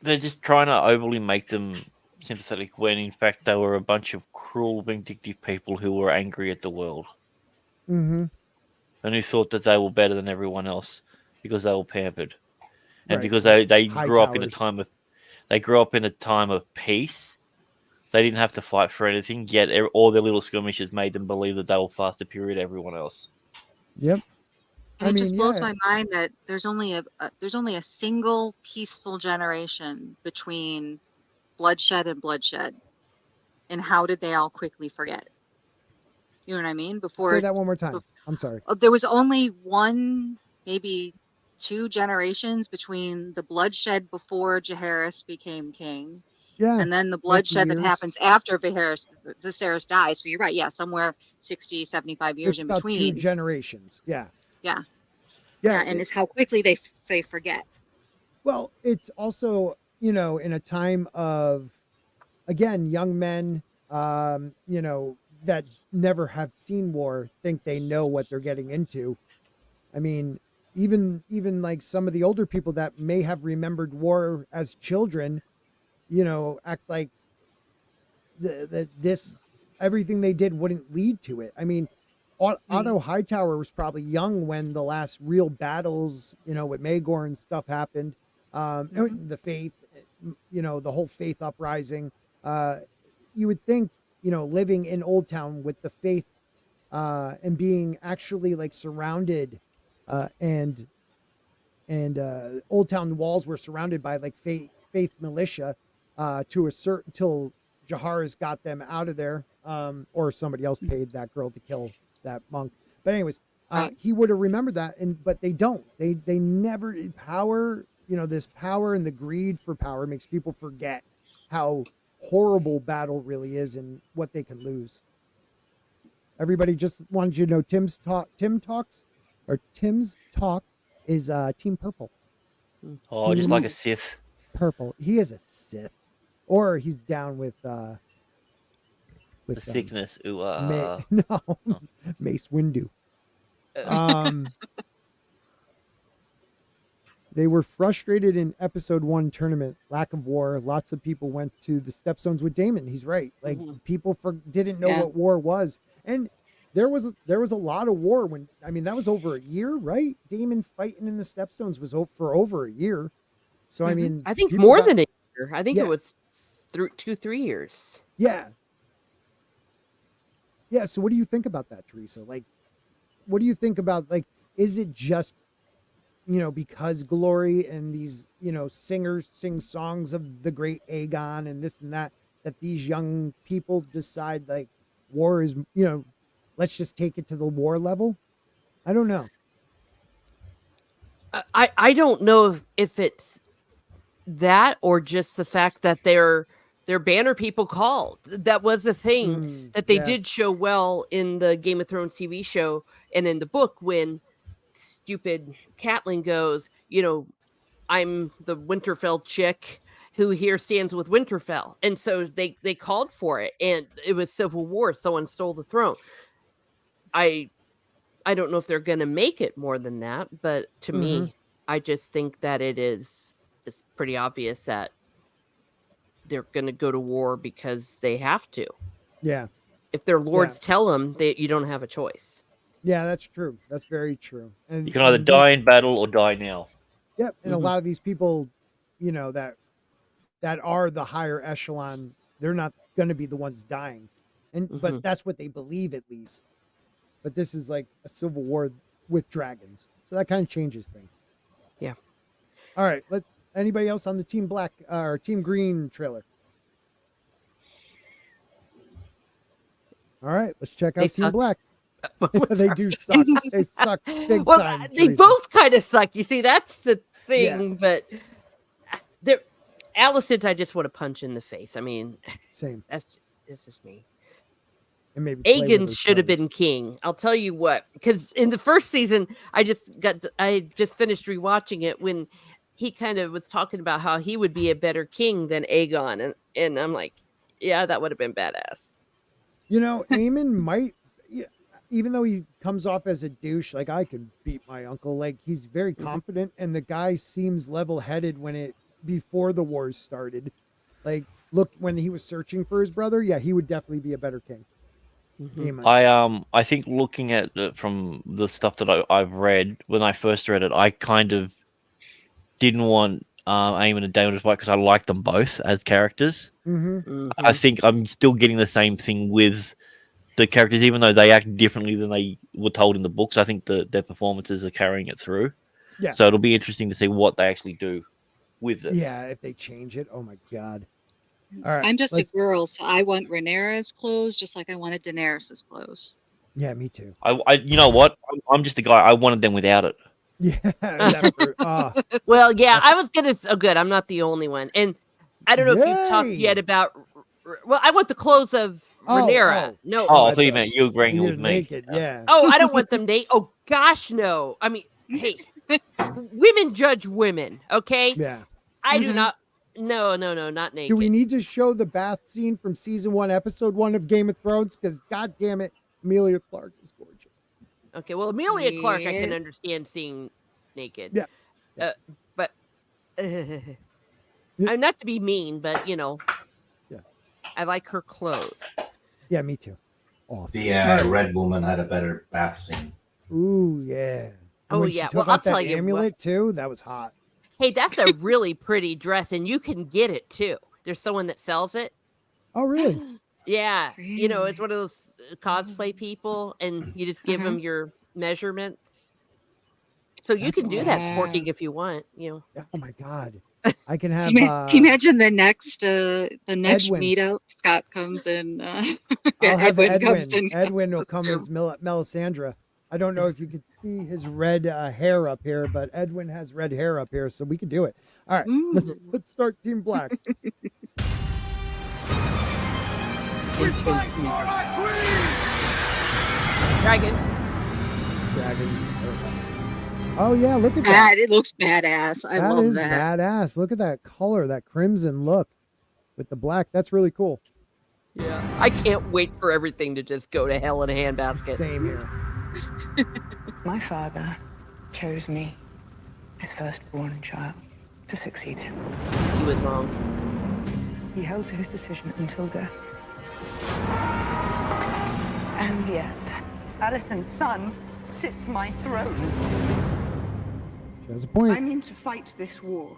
S3: They're just trying to overly make them sympathetic when, in fact, they were a bunch of cruel, vindictive people who were angry at the world
S1: Mm-hmm.
S3: and who thought that they were better than everyone else because they were pampered, and
S1: Right.
S3: because they
S1: High
S3: grew up in a
S1: towers.
S3: time of peace. They didn't have to fight for anything. Yet all their little skirmishes made them believe that they were far superior to everyone else.
S1: Yep.
S2: And it just blows
S1: yeah.
S2: my mind that there's only a single peaceful generation between bloodshed and bloodshed. And how did they all quickly forget? You know what I mean?
S1: Say that one more time. I'm sorry.
S2: There was only one, maybe 2 generations between the bloodshed before Jaehaerys became king,
S1: Yeah.
S2: and then the bloodshed that
S1: years.
S2: happens after Viserys dies. So you're right. Yeah, somewhere 60, 75 years
S1: It's
S2: in
S1: about 2
S2: between.
S1: generations. Yeah.
S2: Yeah.
S1: Yeah.
S2: And it's how quickly they forget.
S1: Well, it's also, you know, in a time of, again, young men, you know, that never have seen war think they know what they're getting into. I mean, even like some of the older people that may have remembered war as children, you know, act like this everything they did wouldn't lead to it. I mean, Otto Hightower was probably young when the last real battles, you know, with Magor and stuff happened. The faith, you know, the whole faith uprising. You would think, you know, living in Old Town with the faith and being actually like surrounded and Old Town walls were surrounded by like faith militia to a certain till Jaharis got them out of there, or somebody else paid that girl to kill that monk. But anyways, he would have remembered that, but they don't. They never power. You know, this power and the greed for power makes people forget how horrible battle really is and what they can lose. Everybody just wanted you to know Tim's talk is Team Purple.
S3: Oh, just like a Sith.
S1: Purple. He is a Sith. Or he's down with
S3: The sickness. Ooh,
S1: no, Mace Windu. They were frustrated in episode 1 tournament, lack of war. Lots of people went to the Stepstones with Daemon. He's right. Like people didn't know what war was. And there was a lot of war when, I mean, that was over a year, right? Daemon fighting in the Stepstones was for over a year. So, I mean,
S8: I think more than a year. I think it was 2-3 years.
S1: Yeah. Yeah. So what do you think about that, Teresa? Like, what do you think about, like, is it just, you know, because Glory and these, you know, singers sing songs of the great Aegon and this and that these young people decide like war is, you know, let's just take it to the war level? I don't know.
S8: I don't know if it's that or just the fact that their banner people called. That was a thing that they did show well in the Game of Thrones TV show and in the book when stupid Catelyn goes, you know, I'm the Winterfell chick who here stands with Winterfell. And so they called for it and it was civil war. Someone stole the throne. I don't know if they're going to make it more than that, but to me, I just think that it's pretty obvious that they're going to go to war because they have to.
S1: Yeah.
S8: If their lords tell them that you don't have a choice.
S1: Yeah, that's true. That's very true. And
S3: you can either die in battle or die now.
S1: Yep. And a lot of these people, you know, that are the higher echelon, they're not going to be the ones dying. But that's what they believe at least. But this is like a civil war with dragons. So that kind of changes things.
S8: Yeah.
S1: All right. Anybody else on the Team Black or Team Green trailer? All right. Let's check out Team Black. They do suck. They suck big time.
S8: They both kind of suck. You see, that's the thing. But Alicent, I just want to punch in the face. I mean,
S1: same.
S8: This is me.
S1: And maybe
S8: Aegon should have been king. I'll tell you what, because in the first season, I just finished rewatching it when he kind of was talking about how he would be a better king than Aegon, and I'm like, yeah, that would have been badass.
S1: You know, Aemon might, even though he comes off as a douche, like I could beat my uncle. Like he's very confident, and the guy seems level-headed before the wars started. Like, look, when he was searching for his brother, yeah, he would definitely be a better king.
S3: I think looking at it from the stuff that I've read, when I first read it, I kind of didn't want Aemon and Daemon to fight because I like them both as characters. I think I'm still getting the same thing with the characters, even though they act differently than they were told in the books. I think their performances are carrying it through.
S1: Yeah.
S3: So it'll be interesting to see what they actually do with it.
S1: Yeah, if they change it. Oh my God. All right.
S2: I'm just a girl, so I want Rhaenyra's clothes just like I wanted Daenerys's clothes.
S1: Yeah, me too.
S3: I you know what? I'm just a guy. I wanted them without it.
S1: Yeah.
S8: Well, yeah, I was gonna. Oh, good. I'm not the only one, and I don't know if you've talked yet about. Well, I want the clothes of Rhaenyra. No.
S3: Oh, I thought you meant you agreeing with me.
S1: Naked, yeah.
S8: Oh, I don't want them naked. Oh gosh, no. I mean, hey, Women judge women, okay?
S1: Yeah.
S8: I do not. No, not naked.
S1: Do we need to show the bath scene from season 1, episode 1 of Game of Thrones? Because god damn it, Amelia Clark is gorgeous.
S8: Okay, well, Amelia Clark, I can
S2: Yeah.
S8: understand seeing naked.
S1: Yeah.
S8: But I'm not to be mean, but you know,
S1: Yeah.
S8: I like her clothes.
S1: Yeah, me too. Off.
S6: The red woman had a better bath scene.
S1: Ooh, yeah. And
S8: Oh,
S1: when
S8: yeah.
S1: she
S8: Well,
S1: took
S8: I'll
S1: out that
S8: tell you what.
S1: amulet too, that was hot.
S8: Hey, that's a really pretty dress, and you can get it too. There's someone that sells it.
S1: Oh, really?
S8: Yeah, you know, it's one of those cosplay people, and you just give them your measurements. So you
S1: That's
S8: can do that
S2: awesome.
S8: sporking if you want. You know.
S1: Yeah, oh my god. I can have
S2: Can you imagine the next
S1: Edwin.
S2: meetup? Scott comes in.
S1: I'll have
S2: Edwin comes
S1: Edwin.
S2: in.
S1: Edwin will come as Melisandre. I don't know if you could see his red hair up here, but Edwin has red hair up here, so we can do it. All right, let's start Team Black.
S8: Dragon.
S1: Dragons are awesome. Oh yeah, look at that.
S2: That it looks badass. I
S1: That
S2: love
S1: is
S2: that.
S1: badass. Look at that color, that crimson look with the black. That's really cool.
S8: Yeah, I can't wait for everything to just go to hell in a handbasket.
S1: Same here.
S7: My father chose me, his firstborn child, to succeed him.
S8: He was wrong.
S7: He held to his decision until death. And yet, Alicent's son sits my throne.
S1: She has a point.
S7: I mean to fight this war.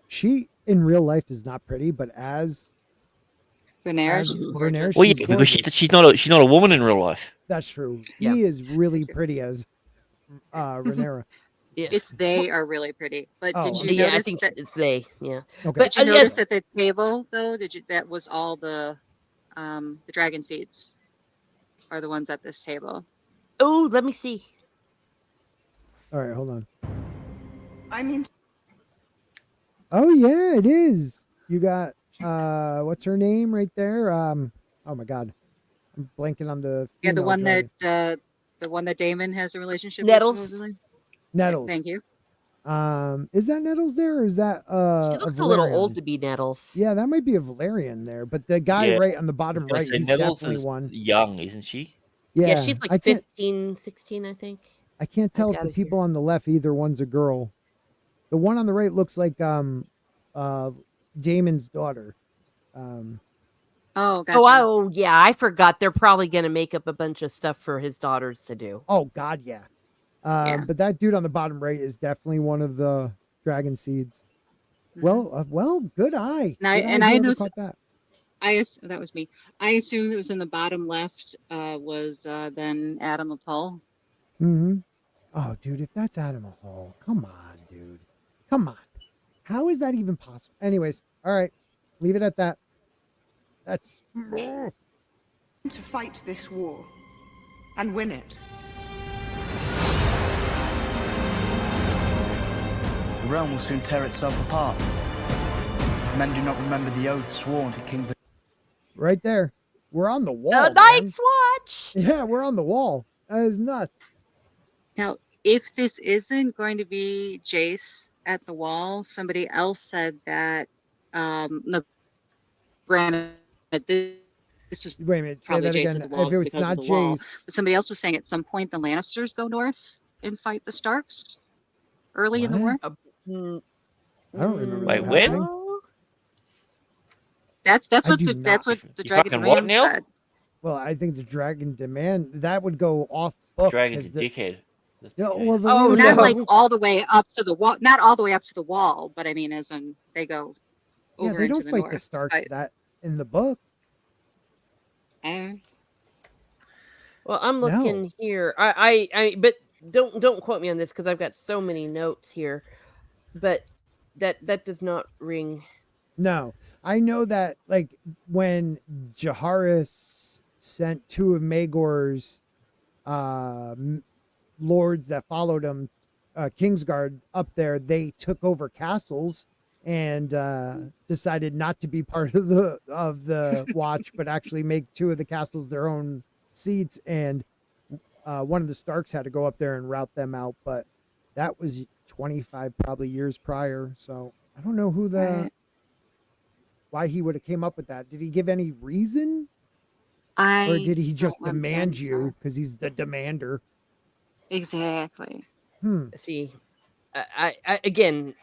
S1: She in real life is not pretty, but as
S2: Rhaenyra,
S1: Rhaenyra,
S3: Well, yeah,
S1: she's
S3: because
S1: gorgeous.
S3: she's not a woman in real life.
S1: That's true.
S8: Yeah.
S1: He is really pretty as Rhaenyra.
S8: Yeah.
S2: it's they are really pretty. But
S1: Oh,
S2: did you
S1: okay.
S8: Yeah, I
S2: notice
S8: think
S2: that?
S8: it's they. Yeah.
S1: Okay.
S8: But
S2: Did you
S8: yes,
S2: notice at the table though? That was all the dragon seeds are the ones at this table.
S8: oh, let me see.
S1: All right, hold on.
S7: I mean,
S1: Oh yeah, it is. You got what's her name right there? Oh my god. I'm blanking on the
S2: Yeah, the
S1: female
S2: one
S1: dragon.
S2: that the one that Damon has a relationship
S8: Nettles.
S2: with. supposedly.
S1: Nettles.
S2: Thank you.
S1: Is that Nettles there or is that
S8: She looks a little
S1: Valerian?
S8: old to be Nettles.
S1: Yeah, that might be a Valerian there, but the guy
S3: Yeah,
S1: right on the bottom
S3: I was gonna
S1: right,
S3: say,
S1: he's
S3: Nettles
S1: definitely
S3: is
S1: one.
S3: young, isn't she?
S8: Yeah, she's like
S1: I can't
S8: 15, 16, I think.
S1: I can't tell if
S8: outta
S1: the people on the left either one's a girl. The one on the right looks like Damon's daughter.
S2: Oh, gotcha.
S8: Oh, yeah, I forgot. They're probably going to make up a bunch of stuff for his daughters to do.
S1: Oh God, yeah.
S2: Yeah.
S1: But that dude on the bottom right is definitely one of the dragon seeds. Well, good eye.
S2: And I-
S1: Good
S2: and
S1: eye,
S2: I
S1: whoever
S2: know
S1: caught that.
S2: That was me. I assumed it was in the bottom left. Was then Adam Apol.
S1: Mm-hmm. Oh, dude, if that's Adam Hall, come on, dude. Come on. How is that even possible? Anyways, all right. Leave it at that. That's
S7: to fight this war and win it.
S10: The realm will soon tear itself apart. If men do not remember the oath sworn to King
S1: right there. We're on the wall.
S8: The
S1: man.
S8: Night's Watch!
S1: Yeah, we're on the wall. That is nuts.
S2: Now, if this isn't going to be Jace at the wall, somebody else said that. No, granted, this was
S1: Wait a minute. Say
S2: probably
S1: that
S2: Jace
S1: again.
S2: at the wall
S1: If it's
S2: because
S1: not
S2: of the wall.
S1: Jace.
S2: But somebody else was saying at some point the Lannisters go north and fight the Starks early in the war.
S1: What? I don't remember
S3: Wait,
S1: that
S3: when?
S1: happening.
S2: That's
S1: I
S2: what
S1: do
S2: that's
S1: not.
S2: what the
S3: You
S2: Dragon
S3: fucking what
S2: Demand
S3: now?
S2: said.
S1: Well, I think the Dragon Demand that would go off book.
S3: Dragon's
S1: as
S3: a dickhead. That's
S1: Yeah,
S3: okay.
S1: well, the
S8: Oh,
S1: Lannisters-
S2: Not
S8: no.
S2: like all the way up to the wall. Not all the way up to the wall, but I mean, as in they go over
S1: yeah, they
S2: into
S1: don't
S2: the
S1: fight
S2: north.
S1: the Starks
S2: But,
S1: that in the book.
S8: Well, I'm
S1: No.
S8: looking here. But don't quote me on this because I've got so many notes here. But that does not ring.
S1: No, I know that like when Jaharis sent two of Maegor's lords that followed him, Kingsguard up there, they took over castles and decided not to be part of the watch, but actually make two of the castles their own seats. And one of the Starks had to go up there and rout them out. But that was 25 probably years prior. So I don't know who
S2: Right.
S1: why he would have came up with that. Did he give any reason, or
S2: I
S1: did he
S2: don't
S1: just
S2: remember the
S1: demand you
S2: answer.
S1: because he's the demander?
S2: Exactly.
S8: See, again,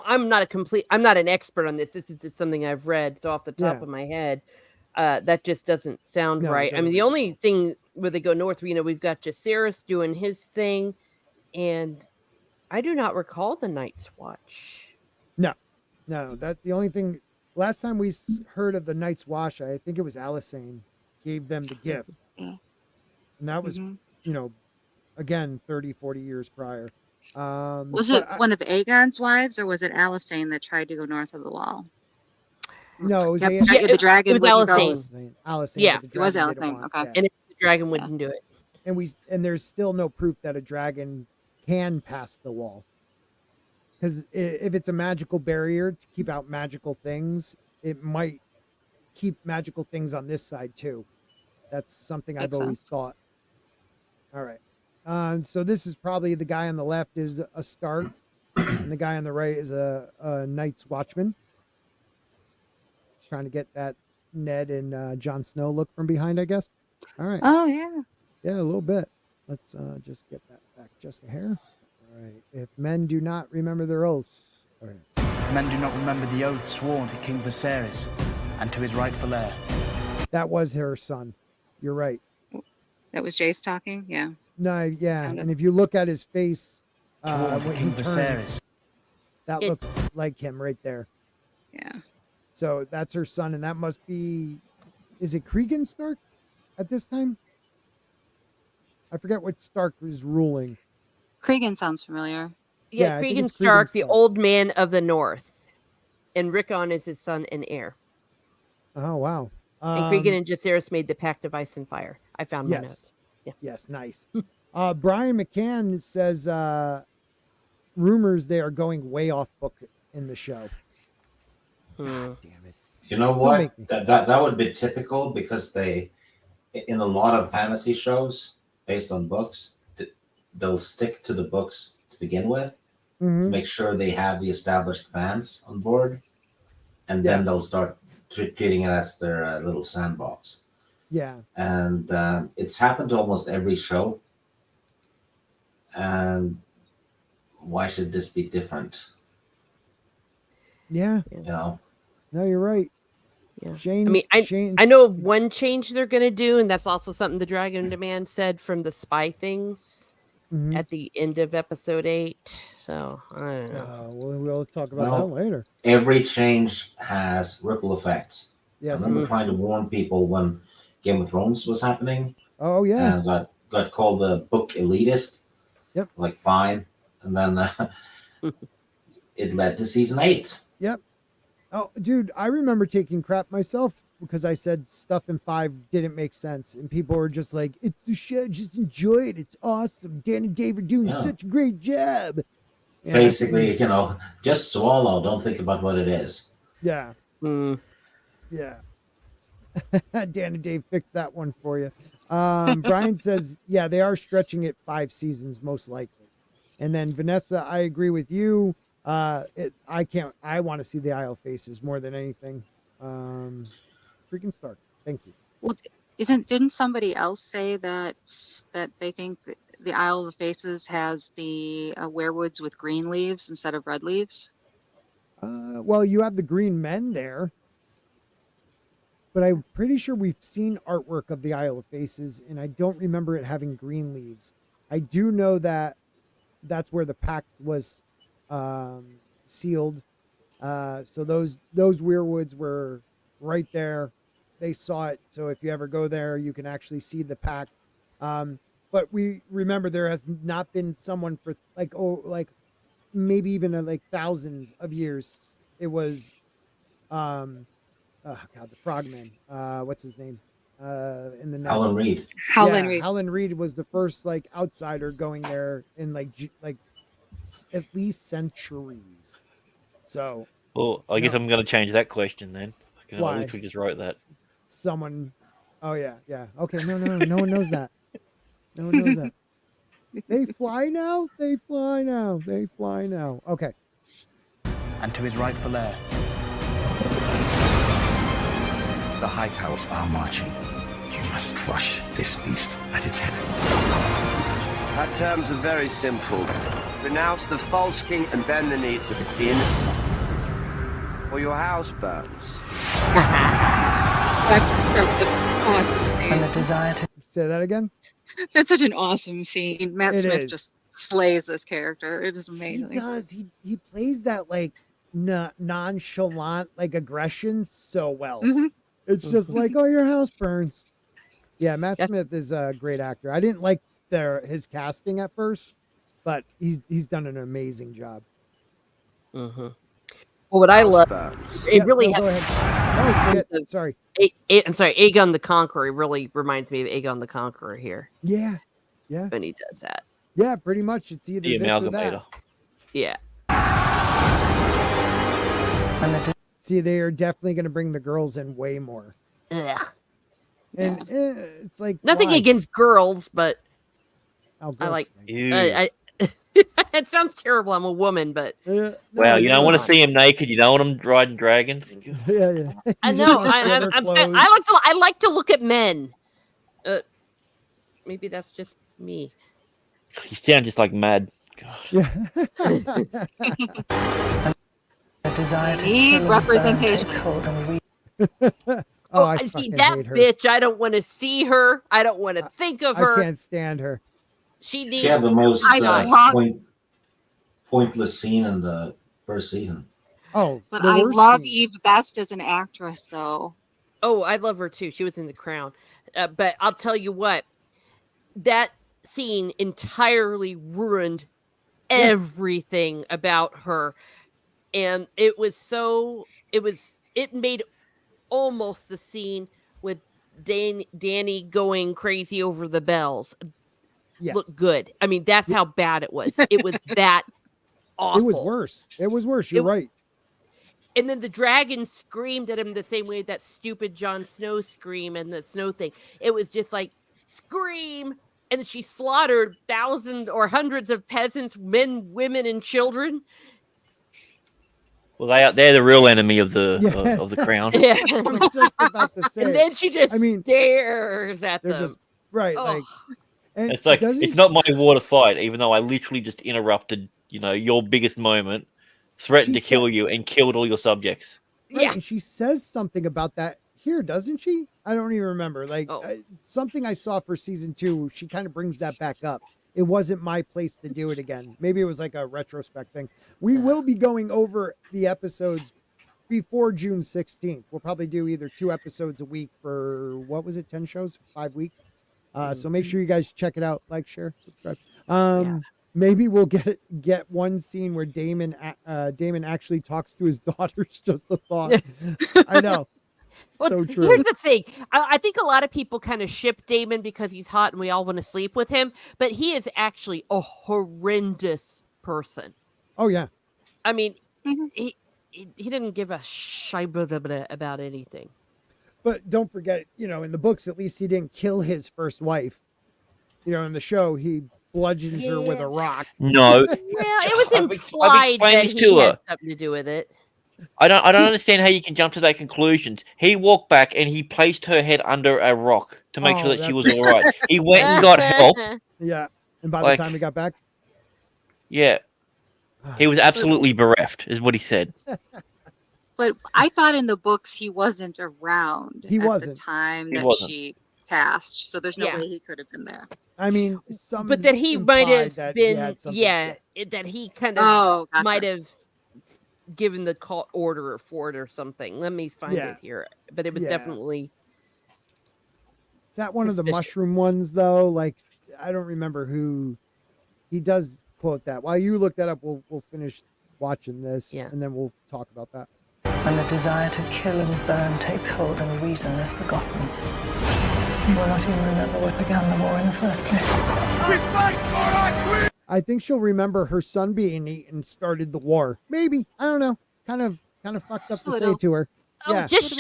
S8: I'm not an expert on this. This is just something I've read. So off the top
S1: Yeah.
S8: of my head, that just doesn't sound
S1: No, it
S8: right. I
S1: doesn't
S8: mean, the
S1: ring a
S8: only thing where they go north, we've got Jacaerys doing his thing, and I do not recall the Night's Watch.
S1: No, that the only thing. Last time we heard of the Night's Watch, I think it was Alysanne gave them the gift,
S2: Yeah.
S1: and that was,
S2: Mhm.
S1: Again, 30, 40 years prior.
S2: Was
S1: But
S2: it one of Aegon's wives, or was it Alysanne that tried to go north of the wall?
S1: no, it was
S8: Yep.
S1: a,
S8: Yeah,
S2: The
S8: it
S2: dragon
S8: was
S2: wouldn't go.
S8: Alysanne.
S1: Alysanne,
S8: Yeah.
S1: but the
S2: It was
S1: dragon didn't
S2: Alysanne.
S1: want.
S2: Okay.
S1: Yeah.
S8: And if the dragon
S2: Yeah.
S8: wouldn't do it.
S1: And there's still no proof that a dragon can pass the wall, because if it's a magical barrier to keep out magical things, it might keep magical things on this side too. That's something I've
S2: Makes
S1: always
S2: sense.
S1: thought. All right. So this is probably the guy on the left is a Stark, and the guy on the right is a Night's Watchman. Trying to get that Ned and Jon Snow look from behind, I guess. All right.
S2: Oh yeah.
S1: Yeah, a little bit. Let's just get that back just a hair. All right. If men do not remember their oaths. All right.
S12: If men do not remember the oath sworn to King Viserys and to his rightful heir.
S1: That was her son. You're right.
S2: That was Jace talking. Yeah.
S1: No, yeah.
S2: Sounded-
S1: And if you look at his face,
S12: Sworn to
S1: when he
S12: King
S1: turns,
S12: Viserys.
S1: that looks like him right there.
S2: Yeah.
S1: So that's her son, and that must be, is it Cregan Stark at this time? I forget what Stark was ruling.
S2: Cregan sounds familiar.
S1: Yeah,
S8: Yeah,
S1: I think
S8: Cregan
S1: it's Cregan
S8: Stark, the
S1: Stark.
S8: old man of the North. And Rickon is his son and heir.
S1: Oh, wow.
S8: And Cregan and Jacaerys made the Pact of Ice and Fire. I found my
S1: yes.
S8: notes. Yeah.
S1: Yes, nice. Brian McCann says rumors they are going way off book in the show. God damn it.
S6: You know
S1: Don't
S6: what?
S1: make me.
S6: That would be typical because they, in a lot of fantasy shows based on books, they'll stick to the books to begin with, to
S1: Mhm.
S6: make sure they have the established fans on board, and then they'll start treating it as their little sandbox.
S1: Yeah.
S6: And it's happened to almost every show. And why should this be different?
S1: Yeah.
S6: You know?
S1: No, you're right.
S8: Yeah.
S1: Shane.
S8: I mean,
S1: Shane.
S8: I know of one change they're going to do, and that's also something the Dragon Demand said from the spy things
S1: Mhm.
S8: at the end of episode 8. So, I don't know.
S1: We'll talk about
S6: Well,
S1: that later.
S6: every change has ripple effects.
S1: Yes.
S6: I remember trying to warn people when Game of Thrones was happening.
S1: Oh, yeah.
S6: And got called the book elitist.
S1: Yep.
S6: Like, fine. And then it led to season 8.
S1: Yep. Oh, dude, I remember taking crap myself because I said stuff in 5 didn't make sense. And people were just like, it's the show. Just enjoy it. It's awesome. Dan and Dave are doing
S6: Yeah.
S1: such a great job. Yeah.
S6: Basically, just swallow. Don't think about what it is.
S1: Yeah.
S8: Mm.
S1: Yeah. Dan and Dave fixed that one for you. Brian says, yeah, they are stretching it 5 seasons, most likely. And then Vanessa, I agree with you. I want to see the Isle Faces more than anything. Freaking Stark. Thank you.
S2: Well, didn't somebody else say that they think that the Isle of the Faces has the werewoods with green leaves instead of red leaves?
S1: Well, you have the green men there, but I'm pretty sure we've seen artwork of the Isle of Faces, and I don't remember it having green leaves. I do know that that's where the pact was sealed. So those weirwoods were right there. They saw it. So if you ever go there, you can actually see the pact. But we remember there has not been someone for maybe even like thousands of years. It was, the frogman. What's his name? In the
S6: Howland Reed.
S2: Howland Reed.
S1: Howland Reed was the first outsider going there in at least centuries. So.
S3: Well, I guess I'm going to change that question then. I
S1: Why?
S3: literally just wrote that.
S1: Someone. Oh yeah. Okay. No one knows that. No one knows that. They fly now? They fly now. They fly now. Okay.
S12: And to his rightful heir.
S4: The High Cows are marching. You must crush this beast at its head.
S13: Our terms are very simple. Renounce the false king and bend the knee to the king, or your house burns.
S2: That's awesome scene.
S10: And the desire to
S1: Say that again?
S2: That's such an awesome scene. Matt
S1: It
S2: Smith
S1: is.
S2: just slays this character. It is
S1: He
S2: amazing.
S1: does. He plays that like nonchalant like aggression so well.
S2: Mhm.
S1: It's just like, oh, your house burns. Yeah, Matt Smith is a great actor. I didn't like his casting at first, but he's done an amazing job.
S8: Well, what I love, it really
S1: go
S8: has.
S1: ahead. Oh, shit. Sorry.
S8: I'm sorry, Aegon the Conqueror really reminds me of Aegon the Conqueror here.
S1: Yeah. Yeah.
S8: When he does that.
S1: Yeah, pretty much. It's either
S3: The
S1: this or that.
S3: amalgamator.
S8: Yeah.
S1: See, they are definitely going to bring the girls in way more.
S8: Yeah.
S1: And it's like
S8: Nothing
S1: why?
S8: against girls, but
S1: Oh,
S8: I
S1: girls
S8: like.
S1: stink.
S8: I it sounds terrible. I'm a woman, but
S3: Well, you don't want to see him naked. You don't want him riding dragons.
S1: Yeah.
S8: I
S1: You just
S8: know.
S1: wanna steal their clothes.
S8: I like to look at men. Maybe that's just me.
S3: You sound just like mad.
S1: Yeah.
S10: a desire to
S2: Need
S10: kill and
S2: representation.
S10: burn takes hold and we
S1: Oh, I
S8: see
S1: fucking
S8: that
S1: hate her.
S8: bitch. I don't want to see her. I don't want to think of her.
S1: I can't stand her.
S8: She needs.
S6: She had the most
S2: I love-
S6: pointless scene in the first season.
S1: Oh,
S2: But
S1: the
S2: I
S1: worst
S2: love
S1: scene.
S2: Eve best as an actress, though.
S8: Oh, I love her too. She was in The Crown. But I'll tell you what, that scene entirely ruined everything about her. And it made almost the scene with Danny going crazy over the bells
S1: Yes.
S8: look good. I mean, that's how bad it was. It was that awful.
S1: It was worse. It was worse. You're right.
S8: And then the dragon screamed at him the same way that stupid Jon Snow scream and the snow thing. It was just like, scream. And she slaughtered thousands or hundreds of peasants, men, women, and children.
S3: Well, they're the real enemy of the of the crown.
S8: Yeah.
S1: I was just about to say.
S8: And then she just
S1: I mean,
S8: stares at
S1: they're
S8: them.
S1: just right.
S8: Oh.
S1: Like, and
S3: It's like
S1: doesn't
S3: it's not my war to fight, even though I literally just interrupted, your biggest moment, threatened
S1: She
S3: to kill
S1: said-
S3: you, and killed all your subjects.
S1: right,
S8: Yeah.
S1: and she says something about that here, doesn't she? I don't even remember. Like something I saw for season 2, she kind of brings that back up. It wasn't my place to do it again. Maybe it was like a retrospect thing. We will be going over the episodes before June 16th. We'll probably do either 2 episodes a week for, what was it, 10 shows, 5 weeks. So make sure you guys check it out, like, share, subscribe. Maybe we'll get one scene where Damon actually talks to his daughters. Just a thought. I know.
S8: Well,
S1: So true.
S8: Here's the thing. I think a lot of people kind of ship Damon because he's hot and we all want to sleep with him, but he is actually a horrendous person.
S1: Oh yeah.
S8: I mean, he didn't give a shiba about anything.
S1: But don't forget, in the books, at least he didn't kill his first wife. In the show, he bludgeoned her with a rock.
S3: No,
S8: Yeah, it was
S3: I've
S8: implied
S3: explained
S8: that
S3: this
S8: he
S3: to
S8: had
S3: her.
S8: something to do with it.
S3: I don't understand how you can jump to that conclusion. He walked back and he placed her head under a rock to make sure that she was all right. He went and got help.
S1: Yeah. And by
S3: Like-
S1: the time he got back,
S3: Yeah. He was absolutely bereft, is what he said.
S2: But I thought in the books he wasn't around
S1: He
S2: at
S1: wasn't.
S2: the time
S3: He
S2: that
S3: wasn't.
S2: she passed. So there's no
S8: Yeah.
S2: way he could have been there.
S1: I mean, some
S8: But that he might
S1: implied
S8: have
S1: that he
S8: been,
S1: had something-
S8: that he kind of
S2: Oh, gotcha.
S8: might have given the call order for it or something. Let me find
S1: Yeah.
S8: it here. But it was
S1: Yeah.
S8: definitely
S1: Is that one of the
S8: suspicious.
S1: mushroom ones though? Like, I don't remember who he does quote that. While you look that up, we'll finish watching this, and then we'll talk about that.
S10: When the desire to kill and burn takes hold and reason is forgotten, you will not even remember what began the war in the first place.
S1: I think she'll remember her son being eaten started the war. Maybe, I don't know. Kind of fucked up to say
S8: Little.
S1: to her.
S8: Oh, just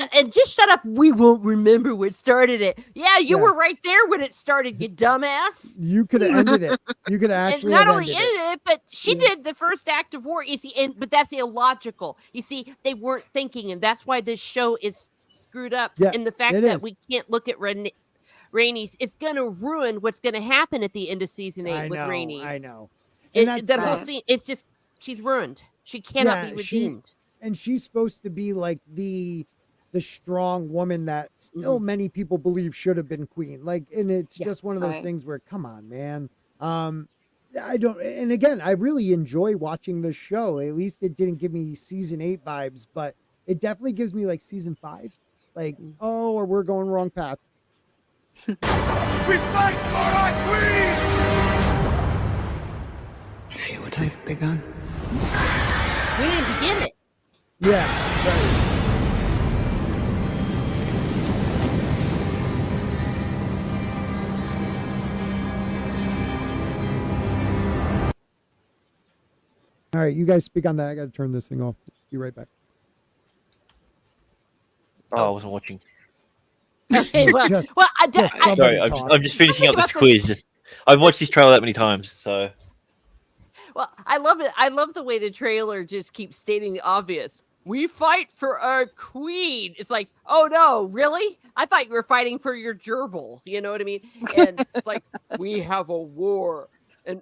S8: shut up. We won't remember what started it. Yeah, you were right there when it started, you dumbass.
S1: You could have ended it. You could have actually
S8: and not
S1: have
S8: only
S1: ended
S8: ended it, but she did the first act of war. You see, but that's illogical. You see, they weren't thinking, and that's why this show is screwed up.
S1: Yeah,
S8: and the fact
S1: it
S8: that
S1: is.
S8: we can't look at Rainey's, it's going to ruin what's going to happen at the end of season 8 with Rainey's.
S1: I know. And that's
S8: that whole scene. It's just she's ruined. She cannot be redeemed.
S1: And she's supposed to be like the strong woman that still many people believe should have been queen. Like, and it's just one of those things where, come on, man. I don't, and again, I really enjoy watching this show. At least it didn't give me season 8 vibes, but it definitely gives me like season 5. Like, or we're going wrong path.
S11: We fight for our queen!
S7: I feel what I've begun.
S8: We didn't begin it.
S1: Yeah, right. All right, you guys speak on that. I got to turn this thing off. Be right back.
S3: Oh, I wasn't watching.
S8: Okay, well,
S3: Sorry, I'm just finishing up this quiz. I've watched this trailer that many times, so.
S8: Well, I love it. I love the way the trailer just keeps stating the obvious. We fight for our queen. It's like, oh no, really? I thought you were fighting for your gerbil. You know what I mean? And it's like, we have a war. And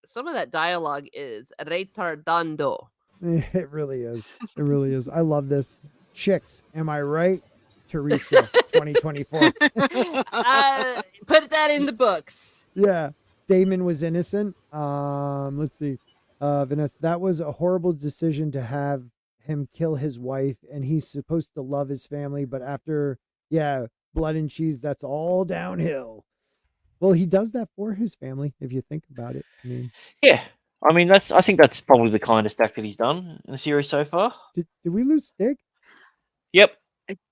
S8: some of that dialogue is retardando.
S1: It really is. It really is. I love this. Chicks, am I right? Teresa, 2024.
S8: Put that in the books.
S1: Yeah. Damon was innocent. Let's see. Vanessa, that was a horrible decision to have him kill his wife, and he's supposed to love his family, but after, blood and cheese, that's all downhill. Well, he does that for his family, if you think about it. I mean,
S3: yeah. I mean, I think that's probably the kindest act that he's done in the series so far.
S1: Did we lose Stig?
S3: Yep.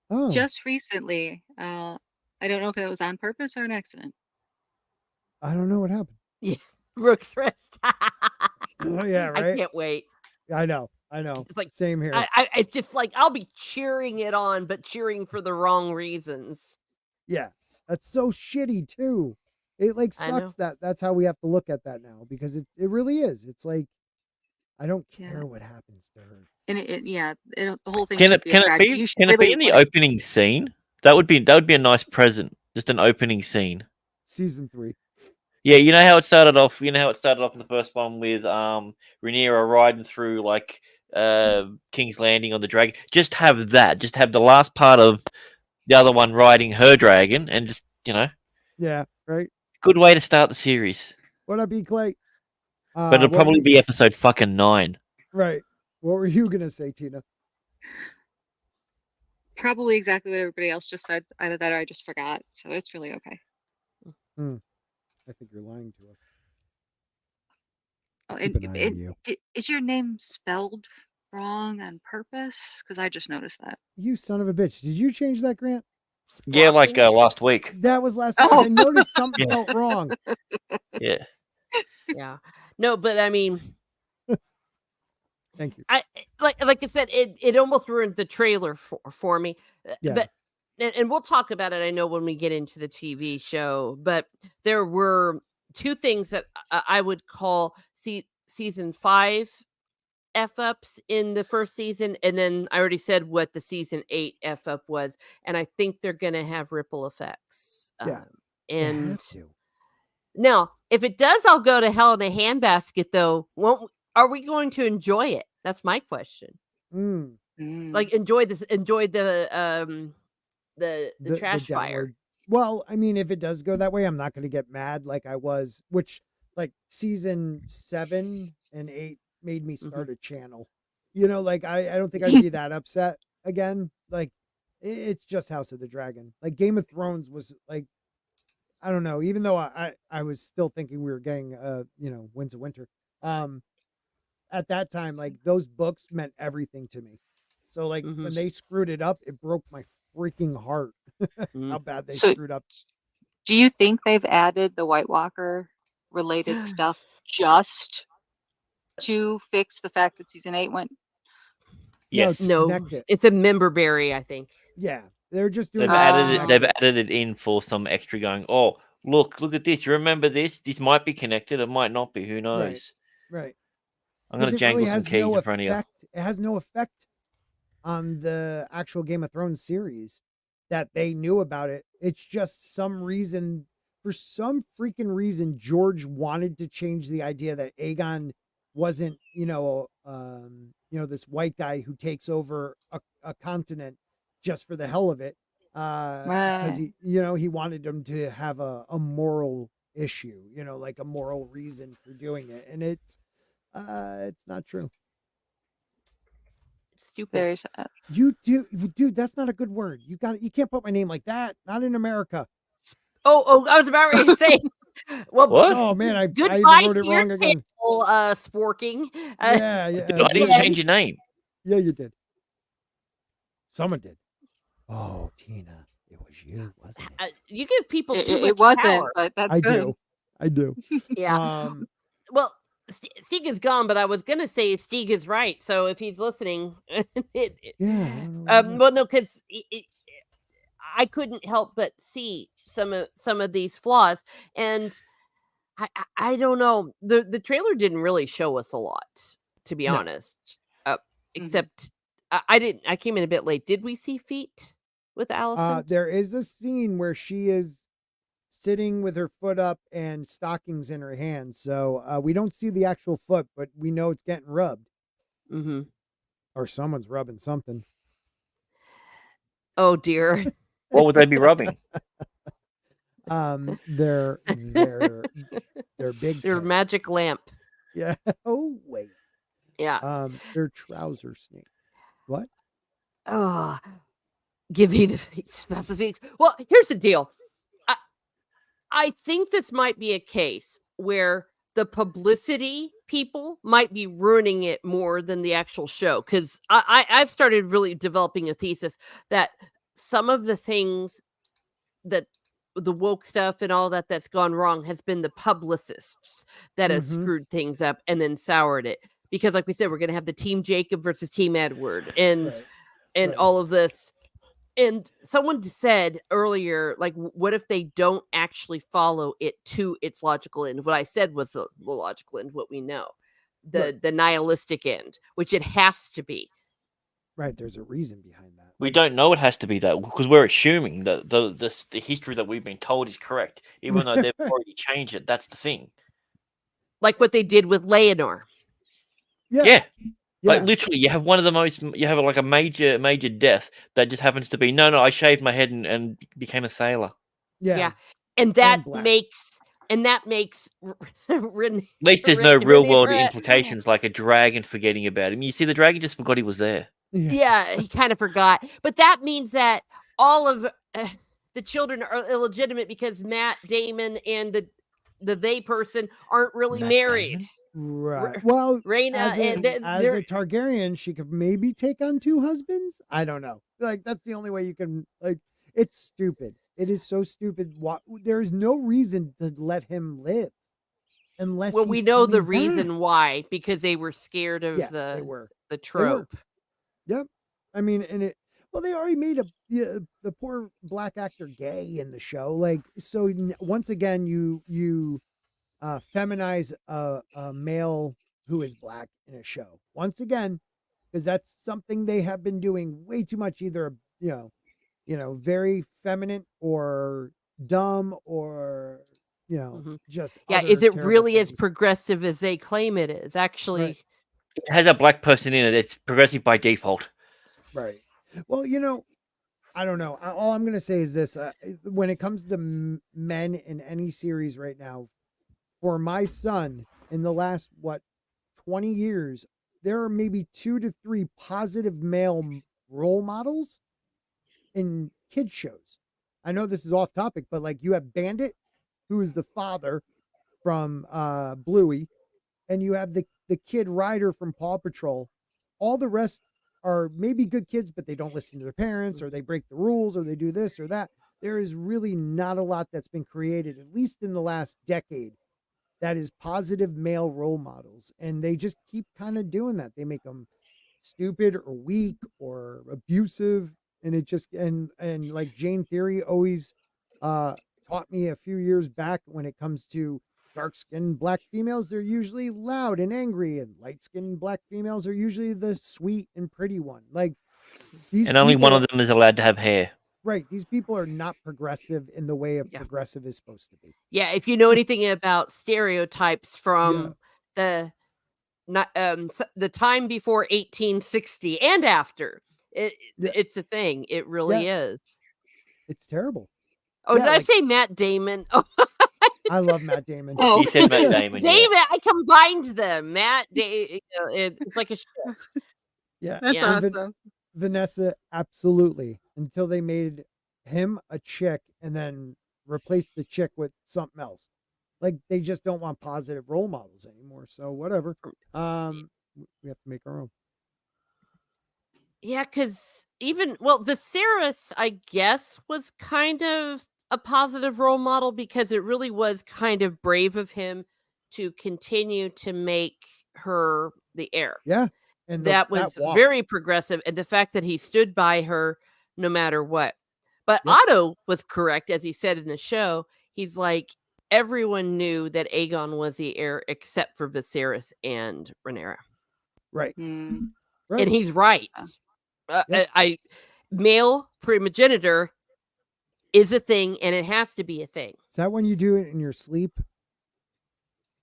S1: Oh.
S2: Just recently. I don't know if it was on purpose or an accident.
S1: I don't know what happened.
S8: Yeah, Rook's rest.
S1: Oh yeah, right.
S8: I can't wait.
S1: I know. It's
S8: like
S1: same here.
S8: It's just like I'll be cheering it on, but cheering for the wrong reasons.
S1: Yeah, that's so shitty too. It like sucks that's how we have to look at that now, because it really is. It's like I don't care what happens to her.
S2: And the whole thing.
S3: Can it be in the opening scene? That would be a nice present. Just an opening scene.
S1: Season 3.
S3: Yeah, you know how it started off. You know how it started off in the first one with Rhaenyra riding through like King's Landing on the dragon. Just have that. Just have the last part of the other one riding her dragon, and just
S1: Yeah, right.
S3: Good way to start the series.
S1: What up, E. Clay?
S3: But it'll probably be episode fucking 9.
S1: Right. What were you gonna say, Tina?
S2: Probably exactly what everybody else just said. Either that or I just forgot. So it's really okay.
S1: I think you're lying to us.
S2: Oh,
S1: Keep an eye on you.
S2: Is your name spelled wrong on purpose? Because I just noticed that.
S1: You son of a bitch. Did you change that, Grant?
S3: Yeah, like last week.
S1: That was last week. I noticed something felt wrong.
S3: Yeah.
S8: Yeah. No, but I mean,
S1: thank you.
S8: I like I said, it almost ruined the trailer for me.
S1: Yeah.
S8: But and we'll talk about it, I know, when we get into the TV show, but there were two things that I would call season 5 F-ups in the first season, and then I already said what the season 8 F-up was, and I think they're going to have ripple effects.
S1: Yeah.
S8: And now, if it does, I'll go to hell in a handbasket, though. Are we going to enjoy it? That's my question. Like, enjoy the trash fire.
S1: Well, I mean, if it does go that way, I'm not going to get mad like I was, which like season 7 and 8 made me start a channel. Like I don't think I'd be that upset again. Like it's just House of the Dragon. Like Game of Thrones was like, I don't know, even though I was still thinking we were getting Winds of Winter. At that time, like those books meant everything to me. So like when they screwed it up, it broke my freaking heart. How bad they screwed up.
S2: Do you think they've added the White Walker related stuff just to fix the fact that season 8 went
S3: Yes.
S1: No,
S8: No,
S1: connect it.
S8: it's a member berry, I think.
S1: Yeah, they're just doing
S3: They've
S1: it to
S3: added it.
S1: connect
S3: They've
S1: it.
S3: added it in for some extra. Going, oh, look at this. You remember this? This might be connected. It might not be. Who knows?
S1: Right.
S3: I'm gonna
S1: Because it
S3: jangle
S1: really
S3: some
S1: has
S3: keys
S1: no
S3: in front of you.
S1: effect. It has no effect on the actual Game of Thrones series that they knew about it. It's just some reason, for some freaking reason, George wanted to change the idea that Aegon wasn't, this white guy who takes over a continent just for the hell of it. Because he wanted him to have a moral issue, like a moral reason for doing it. And it's not true.
S8: Stupid.
S2: Very sad.
S1: Dude, that's not a good word. You can't put my name like that. Not in America.
S8: Oh, I was about ready to say. Well,
S3: What?
S1: Oh man, I
S8: goodbye,
S1: even wrote it
S8: dear
S1: wrong again.
S8: tale, Sporking.
S1: Yeah.
S3: I didn't change your name.
S1: Yeah, you did. Someone did. Oh, Tina, it was you, wasn't it?
S8: You give people too much
S2: It wasn't,
S8: power.
S2: but that's
S1: I
S2: good.
S1: do.
S8: Yeah. Well, Stieg is gone, but I was gonna say Stieg is right. So if he's listening, well, no, because I couldn't help but see some of these flaws, and I don't know. The trailer didn't really show us a lot, to be honest. Except I didn't. I came in a bit late. Did we see feet with Allison?
S1: There is a scene where she is sitting with her foot up and stockings in her hand. So we don't see the actual foot, but we know it's getting rubbed.
S8: Mm-hmm.
S1: Or someone's rubbing something.
S8: Oh dear.
S3: What would they be rubbing?
S1: Their big
S8: Their magic lamp.
S1: Yeah. Oh wait.
S8: Yeah.
S1: Their trouser snake. What?
S8: Oh, give me the specifics. Well, here's the deal. I think this might be a case where the publicity people might be ruining it more than the actual show. Because I've started really developing a thesis that some of the things that the woke stuff and all that's gone wrong has been the publicists that has screwed things up and then soured it. Because like we said, we're going to have the Team Jacob versus Team Edward and all of this. And someone said earlier, like, what if they don't actually follow it to its logical end? What I said was the logical end, what we know, the nihilistic end, which it has to be.
S1: Right. There's a reason behind that.
S3: We don't know it has to be that because we're assuming that the history that we've been told is correct, even though they've already changed it. That's the thing.
S8: Like what they did with Leonor.
S3: Yeah. Like literally, you have one of the most. You have like a major death that just happens to be no. I shaved my head and became a sailor.
S8: Yeah. And that makes At
S3: least there's no real world implications like a dragon forgetting about him. You see, the dragon just forgot he was there.
S8: Yeah, he kind of forgot. But that means that all of the children are illegitimate because Matt Damon and the they person aren't really married.
S1: Damon? Right. Well,
S8: Rhaena
S1: as a
S8: and
S1: Targaryen, she could maybe take on 2 husbands. I don't know. Like that's the only way you can. Like it's stupid. It is so stupid. There is no reason to let him live, unless.
S8: Well, we know the
S1: back.
S8: reason why, because they were scared of the trope.
S1: Yep. I mean, and it. Well, they already made the poor black actor gay in the show. Like so. Once again, you feminize a male who is black in a show once again, because that's something they have been doing way too much. Either very feminine or dumb or just
S8: is it really
S1: things.
S8: as progressive as they claim it is? Actually,
S3: it has a black person in it. It's progressive by default.
S1: Right. Well, I don't know. All I'm gonna say is this: when it comes to men in any series right now. For my son, in the last 20 years, there are maybe 2 to 3 positive male role models in kids shows. I know this is off topic, but like you have Bandit, who is the father from Bluey, and you have the kid Ryder from Paw Patrol. All the rest are maybe good kids, but they don't listen to their parents, or they break the rules, or they do this or that. There is really not a lot that's been created, at least in the last decade, that is positive male role models, and they just keep kind of doing that. They make them stupid or weak or abusive. And it just, and like Jane Theory always taught me a few years back, when it comes to dark-skinned black females, they're usually loud and angry, and light-skinned black females are usually the sweet and pretty one. Like, these
S3: And only one
S1: people
S3: of them is allowed to have hair.
S1: right, these people are not progressive in the way a progressive is supposed to be.
S8: Yeah, if you know anything about stereotypes from the time before 1860 and after, it's a thing. It really is.
S1: It's terrible.
S8: Oh,
S1: Yeah,
S8: did I
S1: like-
S8: say Matt Damon? Oh,
S1: I love Matt Damon.
S8: oh.
S3: You said Matt Damon. yeah.
S8: Damon, I combined them. It's like a shift.
S1: Yeah,
S2: That's
S1: and
S2: awesome.
S1: Vanessa, absolutely. Until they made him a chick and then replaced the chick with something else. Like, they just don't want positive role models anymore. So whatever. We have to make our own.
S8: Yeah, because Viserys, I guess, was kind of a positive role model, because it really was kind of brave of him to continue to make her the heir.
S1: Yeah. And
S8: That was
S1: walk.
S8: very progressive. And the fact that he stood by her no matter what. But Otto was correct, as he said in the show. He's like, everyone knew that Aegon was the heir except for Viserys and Rhaenyra.
S1: Right.
S8: Right. And he's right. Male primogeniture is a thing, and it has to be a thing.
S1: Is that when you do it in your sleep?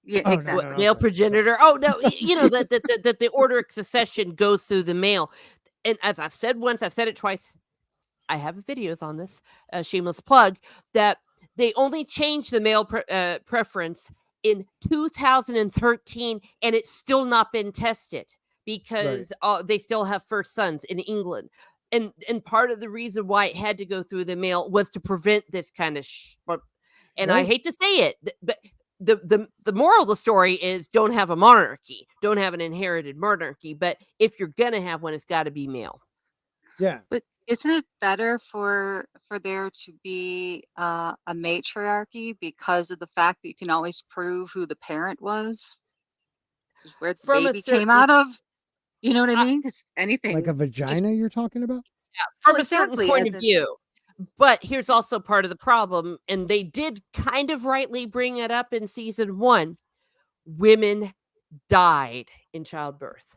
S2: Yeah,
S1: Oh, no,
S2: exactly.
S1: no, no,
S8: Male
S1: sorry,
S8: progenitor. Oh no, you know that the order of succession goes through the male. And as I've said once, I've said it twice. I have videos on this. Shameless plug. That they only changed the male preference in 2013, and it's still not been tested because they still have first sons in England. And part of the reason why it had to go through the male was to prevent this kind of and I hate to say it, but the moral of the story is don't have a monarchy, don't have an inherited monarchy, but if you're gonna have one, it's got to be male.
S1: Yeah.
S2: But isn't it better for there to be a matriarchy because of the fact that you can always prove who the parent was, where the
S8: From a
S2: baby
S8: certain-
S2: came out of? You know what I mean? Because anything
S1: Like a vagina you're talking about?
S8: From
S2: Well,
S8: a certain
S2: exactly,
S8: point
S2: as
S8: of
S2: in-
S8: view. But here's also part of the problem, and they did kind of rightly bring it up in season 1. Women died in childbirth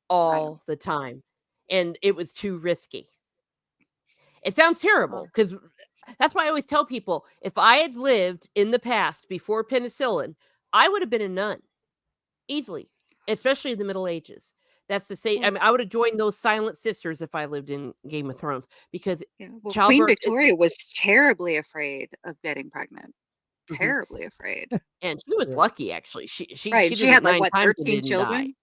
S8: all the time, and it was too risky. It sounds terrible, because that's why I always tell people, if I had lived in the past before penicillin, I would have been a nun easily, especially in the Middle Ages. That's to say, I mean, I would have joined those Silent Sisters if I lived in Game of Thrones, because
S2: Well, Queen
S8: childbirth is
S2: Victoria was terribly afraid of getting pregnant. Terribly afraid.
S8: and she was lucky, actually. She
S2: Right,
S8: did
S2: she
S8: it
S2: had, like,
S8: 9
S2: what,
S8: times and
S2: 13
S8: didn't
S2: children?
S8: die.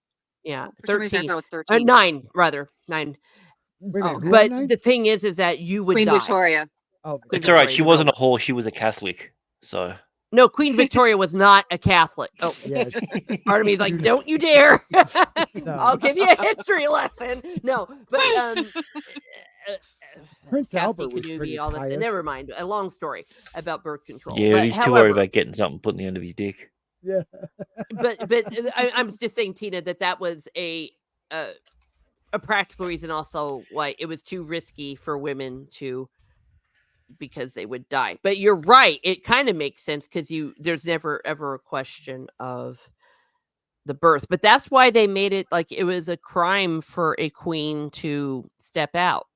S8: Yeah,
S2: For some reason I
S8: 13.
S2: thought it was 13.
S8: 9 rather. 9.
S1: Wait a minute, who
S8: But
S1: had 9?
S8: the thing is that you would
S2: Queen
S8: die.
S2: Victoria.
S1: Oh,
S8: Queen
S3: It's all right.
S8: Victoria,
S3: She
S8: the
S3: wasn't a
S8: real
S3: whore. She was a Catholic. So
S8: No, Queen Victoria was not a Catholic. Oh,
S1: yeah.
S8: part of me is like, don't you dare.
S1: No.
S8: I'll give you a history lesson. No, but
S1: Prince
S8: Cassidy
S1: Albert was
S8: Kenobi,
S1: pretty
S8: all this.
S1: pious.
S8: Never mind. A long story about birth control.
S3: yeah,
S8: but
S3: he's too
S8: however,
S3: worried about getting something put in the end of his dick.
S1: Yeah.
S8: but I'm just saying, Tina, that was a practical reason also why it was too risky for women to, because they would die. But you're right, it kind of makes sense because there's never ever a question of the birth. But that's why they made it like it was a crime for a queen to step out,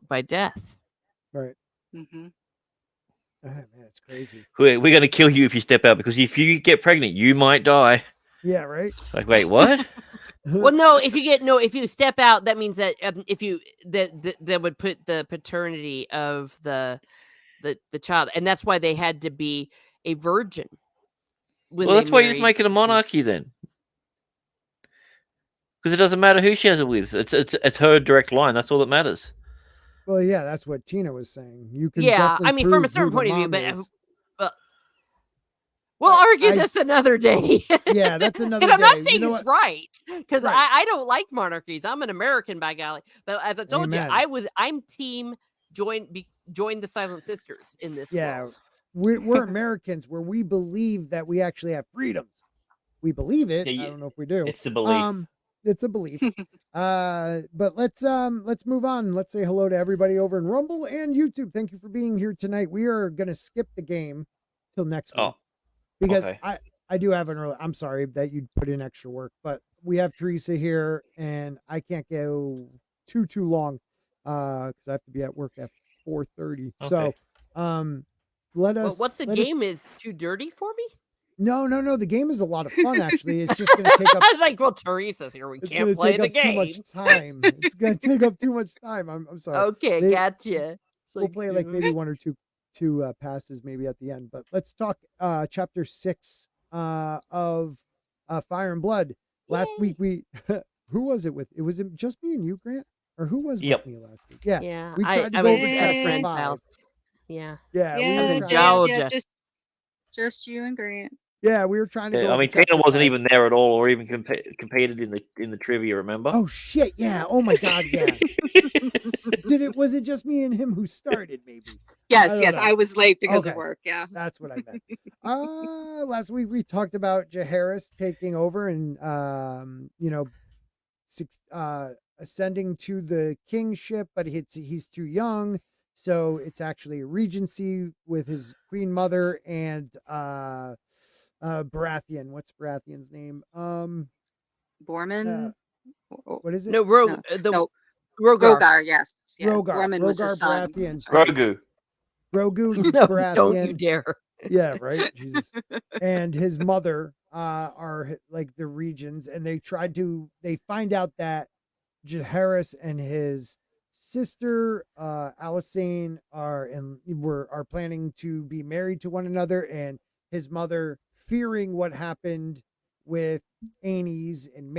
S8: by death.
S1: Right.
S2: Mm-hmm.
S1: Oh, man, it's crazy.
S3: We're going to kill you if you step out, because if you get pregnant, you might die.
S1: Yeah, right.
S3: Like, wait, what?
S8: Well, no, if you step out, that means that if you that would put the paternity of the child, and that's why they had to be a virgin.
S3: Well, that's why you just make it a monarchy then, because it doesn't matter who she has it with. It's her direct line. That's all that matters.
S1: Well, yeah, that's what Tina was saying. You can
S8: Yeah,
S1: definitely
S8: I mean, from a
S1: prove
S8: certain
S1: who the
S8: point of view,
S1: mom
S8: but
S1: is.
S8: we'll argue
S1: I-
S8: this another day.
S1: Yeah, that's another
S8: And I'm not
S1: day.
S8: saying
S1: You know
S8: it's
S1: what?
S8: right, because
S1: Right.
S8: I don't like monarchies. I'm an American, by golly. But as I told
S1: Amen.
S8: you, I'm team join the Silent Sisters in this
S1: Yeah,
S8: world.
S1: we're Americans where we believe that we actually have freedoms. We believe it.
S3: Yeah,
S1: I don't know if we do.
S3: It's the belief.
S1: it's a belief. But let's move on. Let's say hello to everybody over in Rumble and YouTube. Thank you for being here tonight. We are gonna skip the game till next week because
S3: okay.
S1: I do have an early. I'm sorry that you put in extra work, but we have Teresa here, and I can't go too long because I have to be at work at 4:30.
S3: Okay.
S1: So, let us.
S8: What's the
S1: let us-
S8: game is too dirty for me?
S1: No. The game is a lot of fun. Actually, it's just going to take up.
S8: I was like, well, Teresa's here. We
S1: It's
S8: can't
S1: going to
S8: play
S1: take
S8: the
S1: up
S8: game.
S1: too much time. It's going to take up too much time. I'm sorry.
S8: Okay, gotcha.
S1: We'll play like maybe one or two passes maybe at the end. But let's talk chapter 6 of Fire and Blood. Last week we who was it with? It was just me and you, Grant, or who was with me last week? Yeah, we tried to go over
S8: at a
S1: chapter
S8: friend's
S1: 5.
S8: house. Yeah,
S1: Yeah, we were
S2: yeah, just you and Grant.
S1: Yeah, we were trying to go.
S3: I mean,
S1: over
S3: Tina wasn't
S1: 5.
S3: even there at all, or even competed in the trivia. Remember?
S1: Oh shit! Yeah. Oh my god. Yeah. Was it just me and him who started? Maybe.
S2: Yes. I was late because of
S1: Okay.
S2: work. Yeah.
S1: That's what I meant. Last week we talked about Jaehaerys taking over and ascending to the kingship, but he's too young, so it's actually a regency with his queen mother and Baratheon. What's Baratheon's name?
S2: Borman.
S1: What is it?
S8: No, Rogar.
S2: Rogar. Yes. Yeah.
S1: Rogar.
S2: Borman was his son.
S1: Baratheon.
S3: Grogu.
S1: Grogu.
S8: No,
S1: Baratheon.
S8: don't you dare.
S1: Yeah, right. Jesus. And his mother are like the regions, and they find out that Jaehaerys and his sister Alysanne are planning to be married to one another, and his mother, fearing what happened with Aenys and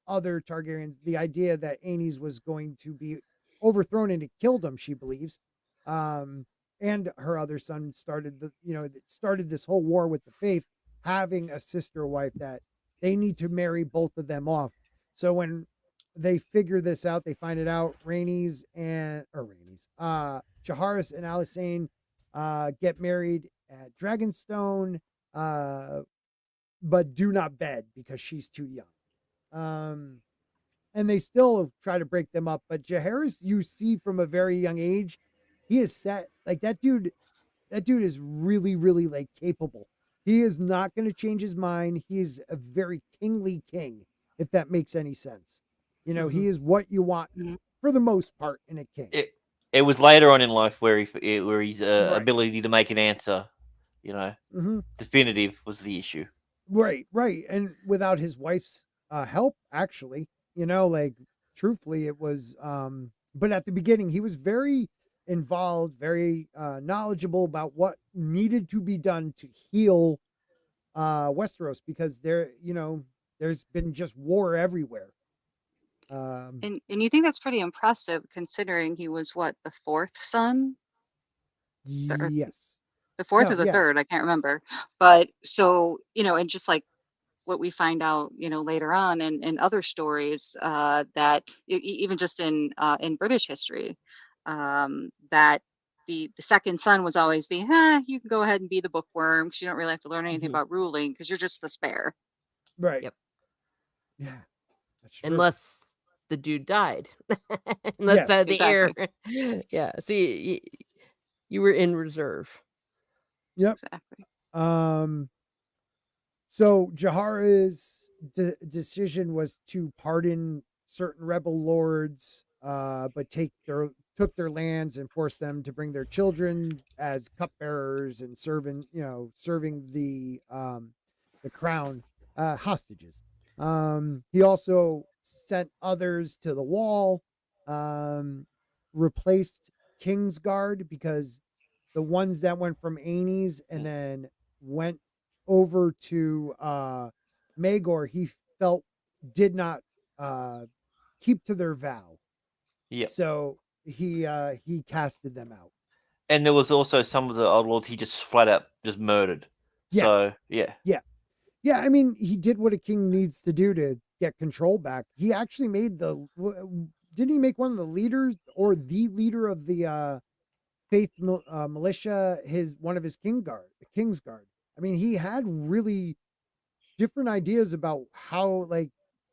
S1: other Targaryens, the idea that Aenys was going to be overthrown and it killed him, she believes. And her other son started this whole war with the faith, having a sister wife that they need to marry both of them off. So when they figure this out, they find it out. Jaehaerys and Alysanne get married at Dragonstone, but do not bed because she's too young. And they still try to break them up. But Jaehaerys, you see from a very young age, he is set. Like that dude is really, really like capable. He is not going to change his mind. He is a very kingly king, if that makes any sense. He is what you want for the most part in a king.
S3: It was later on in life where his
S1: Right.
S3: ability to make an answer, definitive was the issue.
S1: Right. And without his wife's help, actually, truthfully, it was, but at the beginning, he was very involved, very knowledgeable about what needed to be done to heal Westeros, because there's been just war everywhere.
S2: And you think that's pretty impressive considering he was the fourth son?
S1: Yes.
S2: The fourth
S1: No,
S2: or the
S1: yeah.
S2: third, I can't remember. But so, and just like what we find out, later on in other stories, that even just in British history, that the second son was always you can go ahead and be the bookworm because you don't really have to learn anything about ruling because you're just the spare.
S1: Right.
S8: Yep.
S1: Yeah. That's true.
S8: Unless the dude died. Unless
S1: Yes.
S8: the heir. Yeah. So you were in reserve.
S1: Yep.
S2: Exactly.
S1: So Jaehaerys' decision was to pardon certain rebel lords, but took their lands and forced them to bring their children as cupbearers and serving the crown, hostages. He also sent others to the wall, replaced Kingsguard, because the ones that went from Aenys and then went over to Maegor, he felt did not keep to their vow.
S3: Yeah.
S1: So he casted them out.
S3: And there was also some of the old lords he just flat out just murdered.
S1: Yeah.
S3: So yeah.
S1: Yeah, I mean, he did what a king needs to do to get control back. He actually made didn't he make one of the leaders or the leader of the Faith militia one of his Kingsguard? I mean, he had really different ideas about how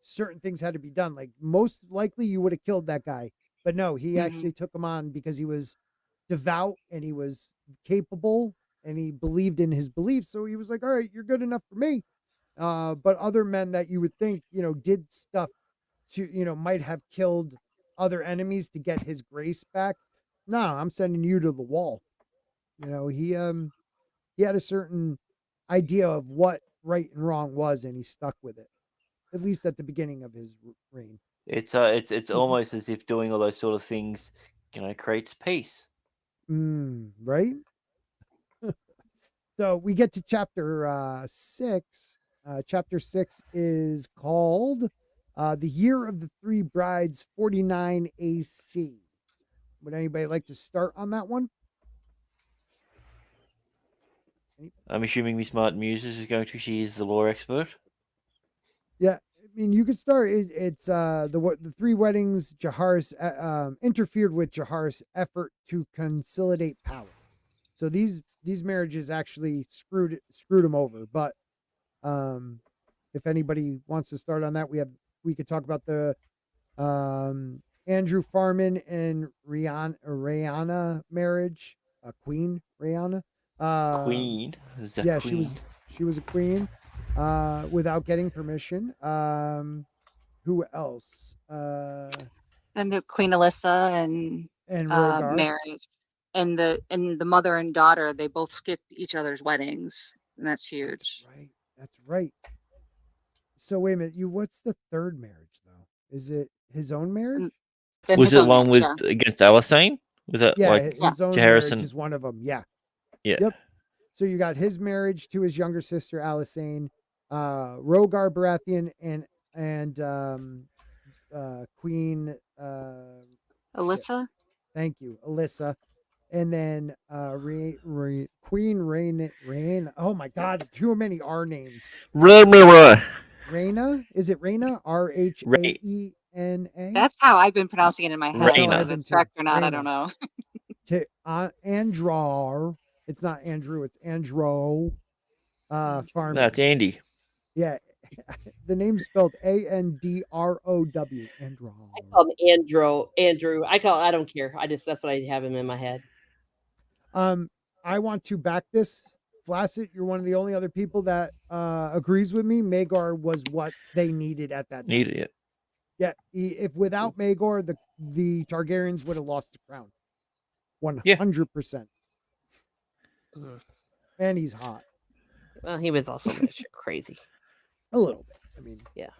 S1: certain things had to be done. Like most likely you would have killed that guy, but no, he actually took him on because he was devout and he was capable and he believed in his beliefs. So he was like, all right, you're good enough for me. But other men that you would think, did stuff to, might have killed other enemies to get his grace back. No, I'm sending you to the wall. He had a certain idea of what right and wrong was, and he stuck with it, at least at the beginning of his reign.
S3: It's almost as if doing all those sort of things, creates peace.
S1: Right? So we get to chapter 6. Chapter 6 is called The Year of the Three Brides, 49 AC. Would anybody like to start on that one?
S3: I'm assuming Miss Martin Muses is going to. She is the lore expert.
S1: Yeah, I mean, you could start. It's the three weddings. Jaharis interfered with Jaharis' effort to consolidate power. So these marriages actually screwed him over. But if anybody wants to start on that, we could talk about the Andrew Farman and Rihanna marriage. Queen Rihanna.
S3: Queen.
S1: Yeah,
S3: queen.
S1: she was a queen without getting permission. Who else?
S2: And the Queen Alyssa and
S1: Rogar.
S2: Mary, and the mother and daughter, they both skipped each other's weddings, and that's huge.
S1: That's right. So wait a minute, what's the third marriage though? Is it his own marriage?
S3: Was it one with against Alisane? Was that
S1: his own
S3: Harrison?
S1: marriage is one of them. Yeah.
S3: Yeah.
S1: Yep. So you got his marriage to his younger sister Alisane, Rogar Baratheon, and Queen
S2: Alyssa.
S1: Thank you, Alyssa, and then Queen Rain. Oh my God, too many R names. Raina, is it Raina? Raena.
S2: That's how I've been pronouncing it in my head.
S3: Raina.
S2: Whether it's correct or not, I don't know.
S1: To Andrar. It's not Andrew, it's Andro. Farm.
S3: That's Andy.
S1: Yeah. The name's spelled Androw. Andro.
S8: I call him Andrew. I don't care. That's what I have him in my head.
S1: I want to back this. Flaccid, you're one of the only other people that agrees with me. Maegor was what they needed at that time.
S3: Needed it.
S1: Yeah. If without Maegor, the Targaryens would have lost the crown. 100%. And he's hot.
S8: Well, he was also crazy.
S1: A little bit. I mean,
S8: yeah.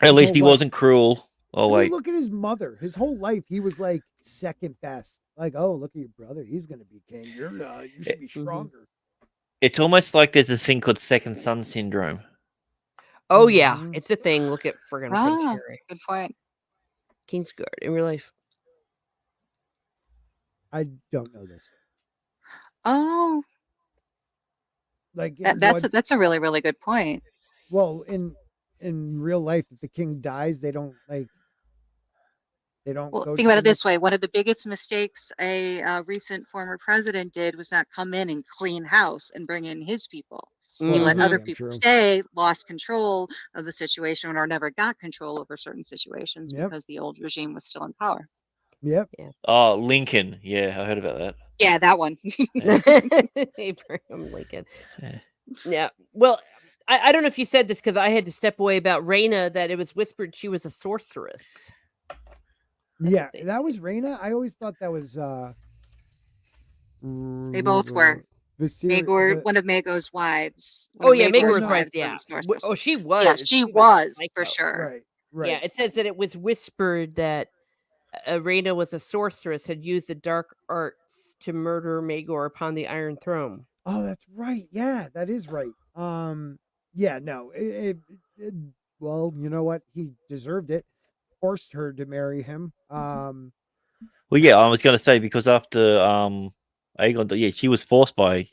S3: At least he wasn't cruel. Oh, wait.
S1: Look at his mother. His whole life, he was like second best. Like, oh, look at your brother. He's going to be king. You're not. You should be stronger.
S3: It's almost like there's a thing called second son syndrome.
S8: Oh, yeah. It's a thing. Look at friggin' Prince Harry.
S2: Good point.
S8: Kingsguard in real life.
S1: I don't know this.
S2: Oh.
S1: Like
S2: that's a really, really good point.
S1: Well, in real life, if the king dies, they don't.
S2: Well, think about it this way: one of the biggest mistakes a recent former president did was not come in and clean house and bring in his people. He let other people stay, lost control of the situation, or never got control over certain situations because the old regime was still in power.
S1: Yep.
S8: Yeah.
S3: Oh, Lincoln. Yeah, I heard about that.
S2: Yeah, that one.
S8: Abraham Lincoln. Yeah. Well, I don't know if you said this because I had to step away about Raina, that it was whispered she was a sorceress.
S1: Yeah, that was Raina. I always thought that was
S2: they both were. Maegor, one of Maegor's wives.
S8: Maegor's wives. Yeah. Oh, she was.
S2: Yeah, she was for sure.
S1: Right.
S8: Yeah, it says that it was whispered that Raina was a sorceress, had used the dark arts to murder Maegor upon the Iron Throne.
S1: Oh, that's right. Yeah, that is right. Yeah, no. Well, you know what? He deserved it. Forced her to marry him.
S3: Well, yeah, I was going to say, because after Aegon, she was forced by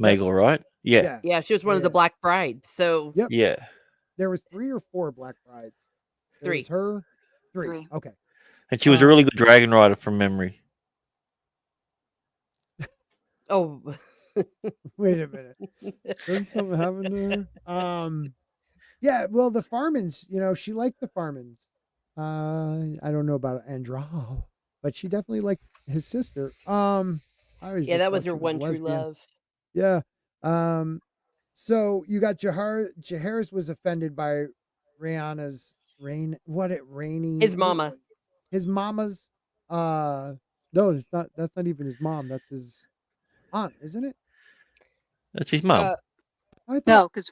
S3: Maegor, right? Yeah.
S8: Yeah, she was one of the Black Brides. So
S3: yeah,
S1: there was 3 or 4 Black Brides. There
S8: 3.
S1: Was her 3. Okay.
S3: And she was a really good dragon rider from memory.
S8: Oh,
S1: wait a minute. Did something happen to her? Yeah, well, the Farmans, she liked the Farmans. I don't know about Andral, but she definitely liked his sister. I always
S8: Yeah,
S1: just
S8: that
S1: thought
S8: was
S1: she
S8: her
S1: was
S8: one true
S1: lesbian.
S8: love.
S1: Yeah. So you got Jaharis was offended by Rihanna's Rainy
S8: His mama.
S1: his mama's no, that's not even his mom, that's his aunt, isn't it?
S3: That's his mum.
S1: I thought
S2: No, because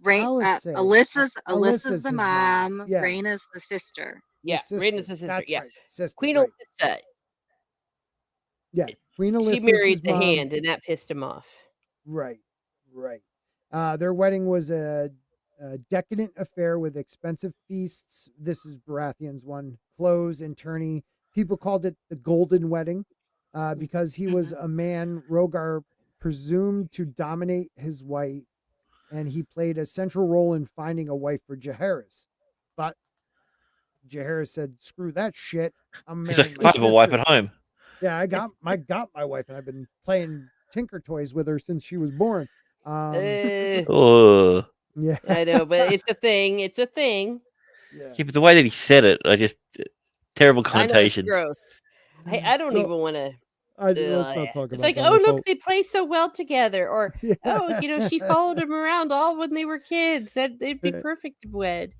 S1: Alyssa's
S2: Alyssa's the
S1: his mom.
S2: mom.
S1: Yeah.
S2: Raina's the sister.
S8: Yeah,
S1: sister.
S8: Raina's his sister.
S1: That's
S8: Yeah,
S1: right. Sister.
S8: Queen
S1: Right.
S8: Alyssa.
S1: Yeah. Queen Alyssa's
S8: She married
S1: his
S8: the
S1: mom.
S8: hand, and that pissed him off.
S1: Right. Their wedding was a decadent affair with expensive feasts. This is Baratheon's one. Clothes and tourney. People called it the Golden Wedding because he was a man Rogar presumed to dominate his wife, and he played a central role in finding a wife for Jaharis. But Jaharis said, "Screw that shit. I'm
S3: He's
S1: marrying
S3: like,
S1: my
S3: I have
S1: sister."
S3: a wife at home.
S1: Yeah, I got my wife, and I've been playing Tinker Toys with her since she was born.
S3: Oh.
S1: Yeah,
S8: I know, but it's a thing. It's a thing.
S1: Yeah.
S3: Yeah, but the way that he said it, terrible
S8: I know it's
S3: connotations.
S8: gross. Hey, I don't
S1: So,
S8: even want to.
S1: let's not talk
S8: It's
S1: about
S8: like,
S1: that.
S8: oh
S1: I
S8: look,
S1: felt-
S8: they play so well together, or oh, she followed him around all when they were kids. That they'd be perfect to wed.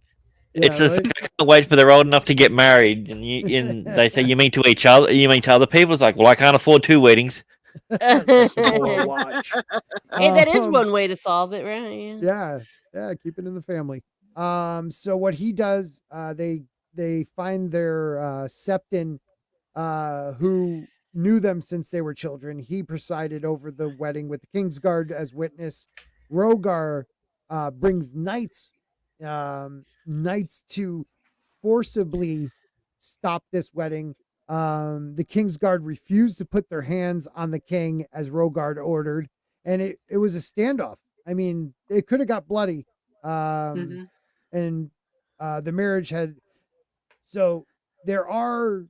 S3: It's
S1: Yeah,
S3: a
S1: right?
S3: thing, I can't wait for they're old enough to get married, and they say you mean to each other, you mean to other people. It's like, well, I can't afford 2 weddings.
S1: Boa watch.
S8: Hey, that is one way to solve it, right?
S1: Yeah, keep it in the family. So what he does, they find their septon, who knew them since they were children. He presided over the wedding with the Kingsguard as witness. Rogar brings knights to forcibly stop this wedding. The Kingsguard refused to put their hands on the king as Rogar ordered, and it was a standoff. I mean, it could have got bloody. And the marriage had. So there are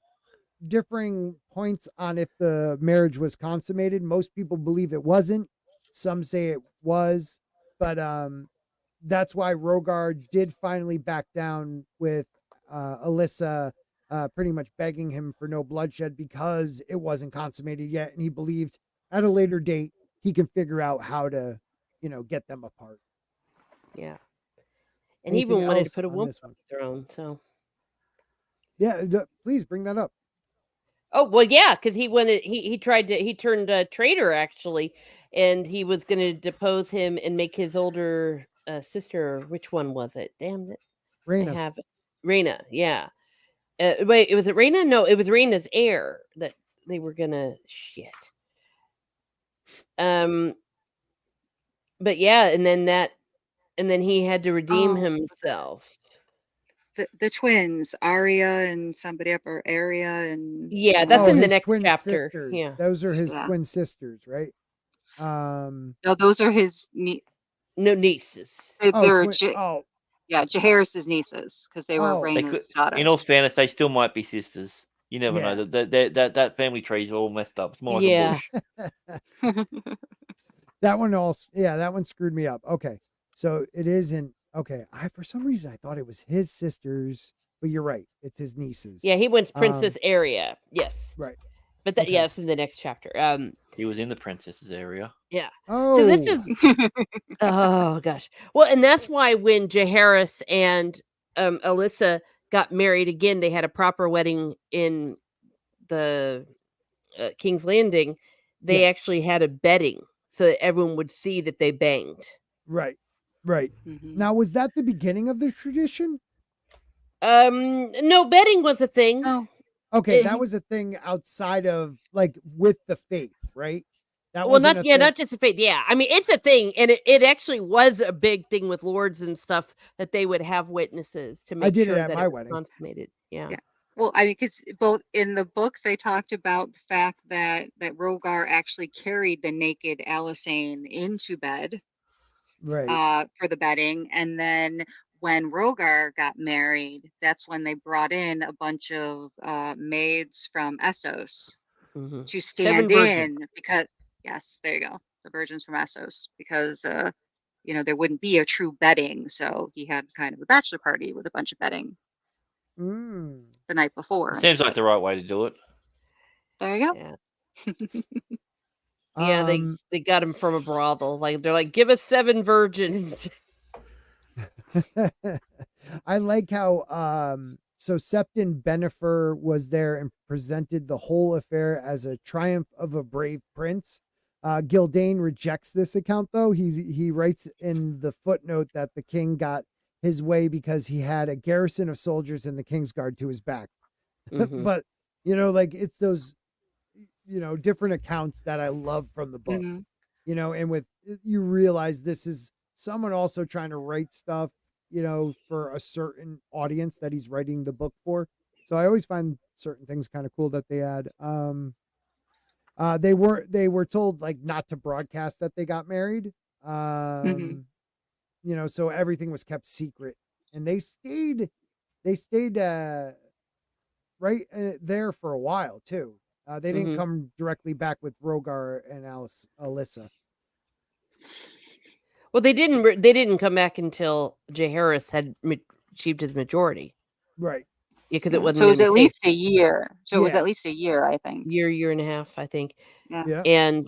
S1: differing points on if the marriage was consummated. Most people believe it wasn't. Some say it was, but that's why Rogar did finally back down with Alyssa, pretty much begging him for no bloodshed because it wasn't consummated yet, and he believed at a later date he can figure out how to, get them apart.
S8: Yeah, and he
S1: Anything
S8: even wanted to
S1: else
S8: put a
S1: on
S8: woman
S1: this one?
S8: on the throne. So,
S1: Yeah, please bring that up.
S8: oh well, yeah, because he wanted he tried to he turned traitor actually, and he was going to depose him and make his older sister. Which one was it? Damn it,
S1: Raina.
S8: I have Raina. Yeah. Wait, was it Raina? No, it was Raina's heir that they were gonna shit. But yeah, and then he had to redeem himself.
S2: The twins, Arya and somebody up or Arya and
S8: Yeah, that's in the
S1: his
S8: next
S1: twin
S8: chapter.
S1: sisters.
S8: Yeah,
S1: Those are his twin sisters, right?
S2: No, those are his
S8: no nieces.
S2: Yeah, Jaharis's nieces because they were Raina's daughters.
S3: In all fairness, they still might be sisters. You never
S1: Yeah.
S3: know. That family tree is all messed up. It's more like
S8: Yeah.
S3: a bush.
S1: That one screwed me up. Okay. So it isn't okay. For some reason I thought it was his sisters, but you're right. It's his nieces.
S8: Yeah, he wins Princess area. Yes.
S1: Right.
S8: But that it's in the next chapter.
S3: He was in the princess's area.
S8: Yeah.
S1: Oh.
S8: So this is oh gosh. Well, and that's why when Jaharis and Alyssa got married again, they had a proper wedding in the King's Landing. They actually had a bedding so that everyone would see that they banged.
S1: Right. Now, was that the beginning of the tradition?
S8: No, bedding was a thing.
S2: Oh.
S1: Okay, that was a thing outside of with the faith, right? That
S8: well, not just the faith. Yeah, I mean it's a thing, and it actually was a big thing with lords and stuff that they would have witnesses to make sure that
S1: my
S8: it was
S1: wedding.
S8: consummated. Yeah.
S2: Well, I mean, because both in the book they talked about the fact that Rogar actually carried the naked Alysanne into bed,
S1: right,
S2: for the bedding, and then when Rogar got married, that's when they brought in a bunch of maids from Essos to stand in because yes, there you go, the virgins from Essos because there wouldn't be a true bedding. So he had kind of a bachelor party with a bunch of bedding the night before.
S3: Seems like the right way to do it.
S2: There you go.
S8: Yeah. They got him from a brothel. Like they're like, give us 7 virgins.
S1: I like how so Septon Benifer was there and presented the whole affair as a triumph of a brave prince. Gildane rejects this account, though. He writes in the footnote that the king got his way because he had a garrison of soldiers in the King's Guard to his back. But like it's those different accounts that I love from the book. And with you realize this is someone also trying to write stuff for a certain audience that he's writing the book for. So I always find certain things kind of cool that they add. They were told like not to broadcast that they got married. So everything was kept secret, and they stayed right there for a while too. They didn't come directly back with Rogar and Alyssa.
S8: Well, they didn't come back until Jaehaerys had achieved his majority.
S1: Right.
S8: Yeah, because it wasn't.
S2: So it was at least a year. So it was at least a year, I think.
S8: Year and a half, I think.
S2: Yeah.
S8: And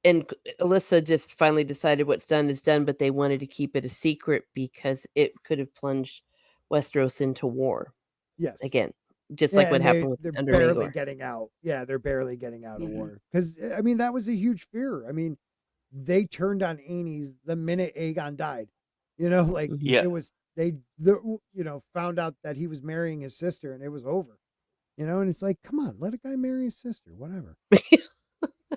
S8: and Alyssa just finally decided what's done is done, but they wanted to keep it a secret because it could have plunged Westeros into war.
S1: Yes.
S8: Again, just like what happened with
S1: they're
S8: under
S1: barely
S8: Maegor.
S1: getting out. Yeah, they're barely getting out of war. Because I mean, that was a huge fear. I mean, they turned on Aenys the minute Aegon died. It was they found out that he was marrying his sister, and it was over. And it's like, come on, let a guy marry his sister, whatever.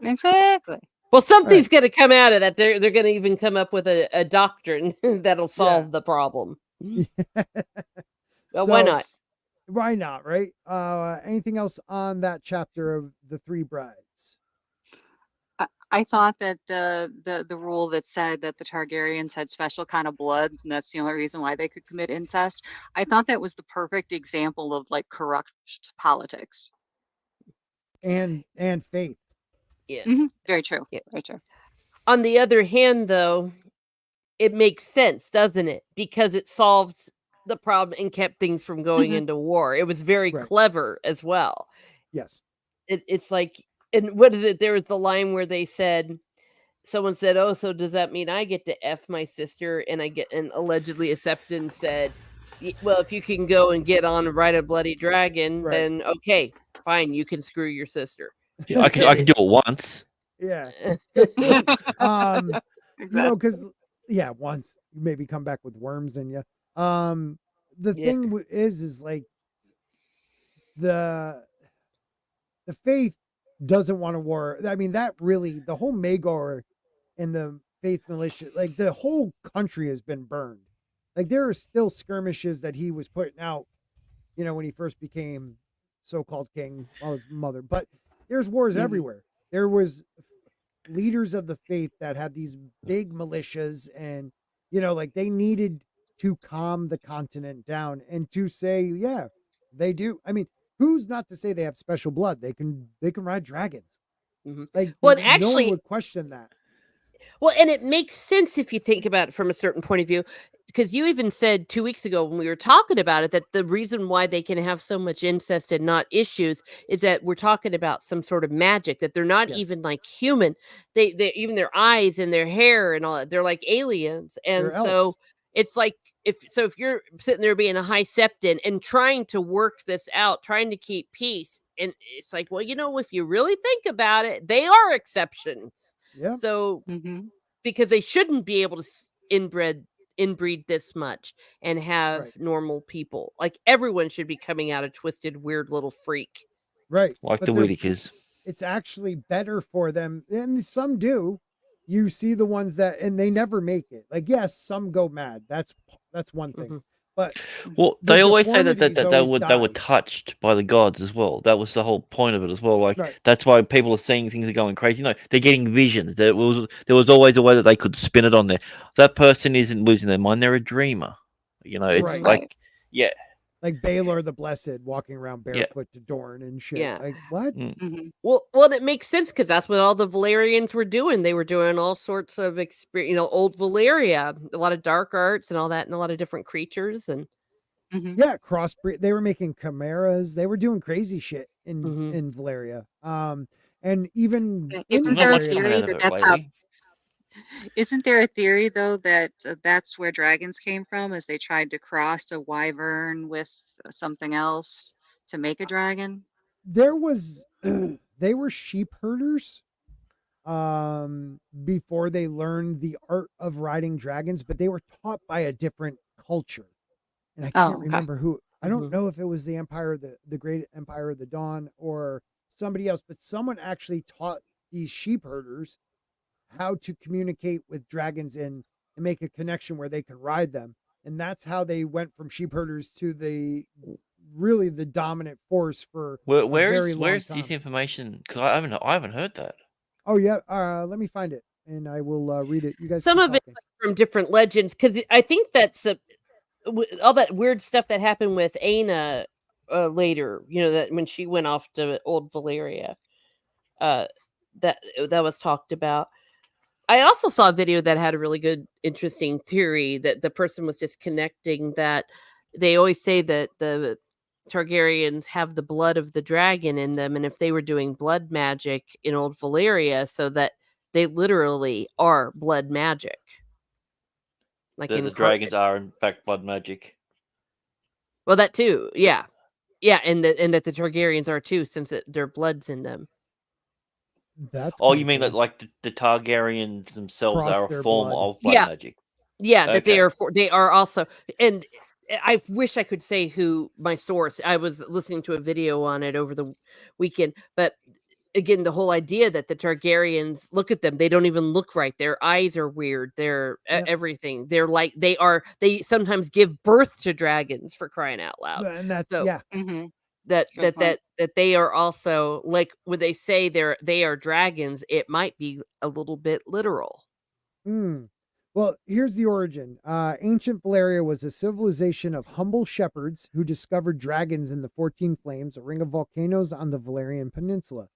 S2: Exactly.
S8: Well, something's going to come out of that. They're going to even come up with a doctrine that'll solve the problem. Well, why not?
S1: Why not, right? Anything else on that chapter of the 3 brides?
S2: I thought that the rule that said that the Targaryens had special kind of blood, and that's the only reason why they could commit incest. I thought that was the perfect example of like corrupt politics
S1: and faith.
S8: Yeah,
S2: very true.
S8: Yeah.
S2: Very true.
S8: On the other hand, though, it makes sense, doesn't it? Because it solved the problem and kept things from going into war. It was very clever as well.
S1: Yes.
S8: It's like, and what is it? There was the line where someone said, "Oh, so does that mean I get to F my sister?" And allegedly a Septon said, "Well, if you can go and get on and ride a bloody dragon, then okay, fine, you can screw your sister."
S3: Yeah, I can do it once.
S1: Yeah. Because once you maybe come back with worms in you. The thing is like the faith doesn't want a war. I mean, that really the whole Maegor and the faith militia, like the whole country has been burned. Like there are still skirmishes that he was putting out, when he first became so-called king, while his mother. But there's wars everywhere. There was leaders of the faith that had these big militias, and like they needed to calm the continent down and to say, yeah, they do. I mean, who's not to say they have special blood? They can ride dragons. Like,
S8: well,
S1: no
S8: actually,
S1: one would question that.
S8: Well, and it makes sense if you think about it from a certain point of view, because you even said 2 weeks ago when we were talking about it that the reason why they can have so much incest and not issues is that we're talking about some sort of magic, that they're not even like human. They even their eyes and their hair and all that, they're like aliens. And
S1: They're
S8: so
S1: elves.
S8: it's like if you're sitting there being a high Septon and trying to work this out, trying to keep peace, and it's like, well, if you really think about it, they are exceptions.
S1: Yeah.
S8: So because they shouldn't be able to inbreed this much and have normal people. Like everyone should be coming out a twisted, weird little freak.
S1: Right.
S3: Like
S1: But
S3: the Whittakers.
S1: It's actually better for them. And some do. You see the ones that, and they never make it. Like, yes, some go mad. That's one thing. But
S3: they always say that
S1: deformities
S3: they were
S1: die.
S3: touched by the gods as well. That was the whole point of it as well. Like that's why people are seeing things are going crazy. They're getting visions. There was always a way that they could spin it on there. That person isn't losing their mind. They're a dreamer. It's like, yeah.
S1: Like Baelor the Blessed walking around
S3: Yeah.
S1: barefoot to Dorne and shit.
S8: Yeah.
S1: Like what?
S2: Mhm.
S8: Well, it makes sense because that's what all the Valerians were doing. They were doing all sorts of old Valeria, a lot of dark arts and all that, and a lot of different creatures. And
S2: Mhm.
S1: Yeah, crossbreed. They were making chimeras. They were doing crazy shit
S8: Mhm.
S1: in Valeria. And even in
S2: Isn't
S3: Not
S2: there a
S3: much
S1: Valeria,
S3: coming
S2: theory
S3: out of
S2: that
S3: it
S2: that's how?
S3: lately.
S2: Isn't there a theory though that that's where dragons came from, as they tried to cross a wyvern with something else to make a dragon?
S1: there was they were sheep herders before they learned the art of riding dragons, but they were taught by a different culture. And I can't
S2: Oh, okay.
S1: remember who. I don't
S8: Mhm.
S1: know if it was the Empire, the Great Empire of the Dawn, or somebody else, but someone actually taught these sheep herders how to communicate with dragons and make a connection where they can ride them. And that's how they went from sheep herders to the dominant force for a very long
S3: Where's
S1: time.
S3: this information? Because I haven't heard that.
S1: Oh yeah, let me find it and I will read it. You guys
S8: some
S1: keep
S8: of it
S1: talking.
S8: from different legends, because I think that's all that weird stuff that happened with Aina later. That when she went off to old Valeria, uh, that was talked about. I also saw a video that had a really good, interesting theory that the person was just connecting that they always say that the Targaryens have the blood of the dragon in them, and if they were doing blood magic in old Valyria, so that they literally are blood magic, like
S3: The
S8: incarnate.
S3: dragons are in fact blood magic.
S8: Well, that too, yeah, and that the Targaryens are too, since their blood's in them.
S1: That's
S3: Oh,
S1: kinda
S3: you mean
S1: cool.
S3: that like the Targaryens themselves
S1: Cross
S3: are a
S1: their
S3: form
S1: blood.
S3: of blood
S8: Yeah,
S3: magic?
S8: yeah, that
S3: Okay.
S8: they are also, and I wish I could say who my source. I was listening to a video on it over the weekend, but again, the whole idea that the Targaryens, look at them, they don't even look right. Their eyes are weird. They're
S1: Yep.
S8: everything. They're like they sometimes give birth to dragons, for crying out loud.
S1: And that's
S8: So
S1: yeah.
S2: Mhm.
S8: that
S2: Good point.
S8: they are also, like, when they say they are dragons, it might be a little bit literal.
S1: Mm. Well, here's the origin. Ancient Valeria was a civilization of humble shepherds who discovered dragons in the 14 Flames, a ring of volcanoes on the Valerian Peninsula.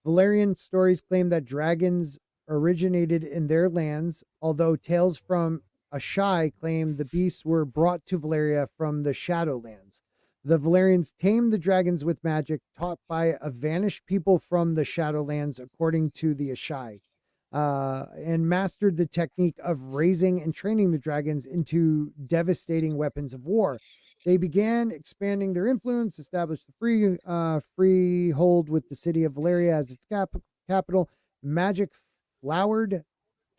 S1: Valerian stories claim that dragons originated in their lands, although tales from Ashai claim the beasts were brought to Valeria from the Shadowlands. The Valerians tamed the dragons with magic taught by a vanished people from the Shadowlands, according to the Ashai, and mastered the technique of raising and training the dragons into devastating weapons of war. They began expanding their influence, established the freehold with the city of Valeria as its capital. Magic flowered,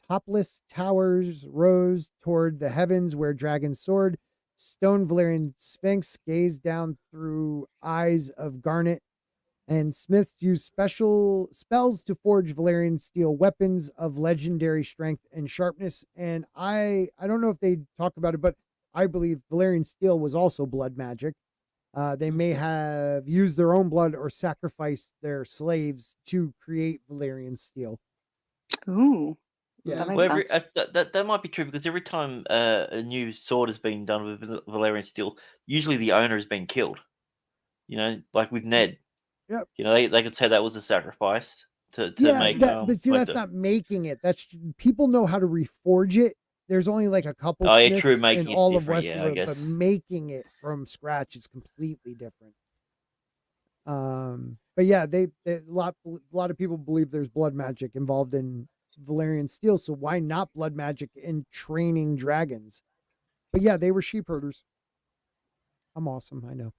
S1: topless towers rose toward the heavens where dragons soared. Stone Valerian Sphinx gazed down through eyes of garnet, and smiths used special spells to forge Valerian steel weapons of legendary strength and sharpness. And I don't know if they talk about it, but I believe Valerian steel was also blood magic. They may have used their own blood or sacrificed their slaves to create Valerian steel.
S2: Ooh,
S1: Yeah.
S2: that makes
S3: Well,
S2: sense.
S3: that might be true because every time a new sword has been done with Valerian steel, usually the owner has been killed. Like with Ned.
S1: Yep.
S3: They could say that was a sacrifice to
S1: Yeah,
S3: make
S1: but see,
S3: like
S1: that's not making it. That's people know how to reforge it. There's only like a couple
S3: Oh, yeah, true.
S1: smiths in
S3: Making it's
S1: all of
S3: different. Yeah, I
S1: Westeros, but
S3: guess.
S1: making it from scratch is completely different. But yeah, a lot of people believe there's blood magic involved in Valerian steel. So why not blood magic in training dragons? But yeah, they were sheep herders. I'm awesome. I know.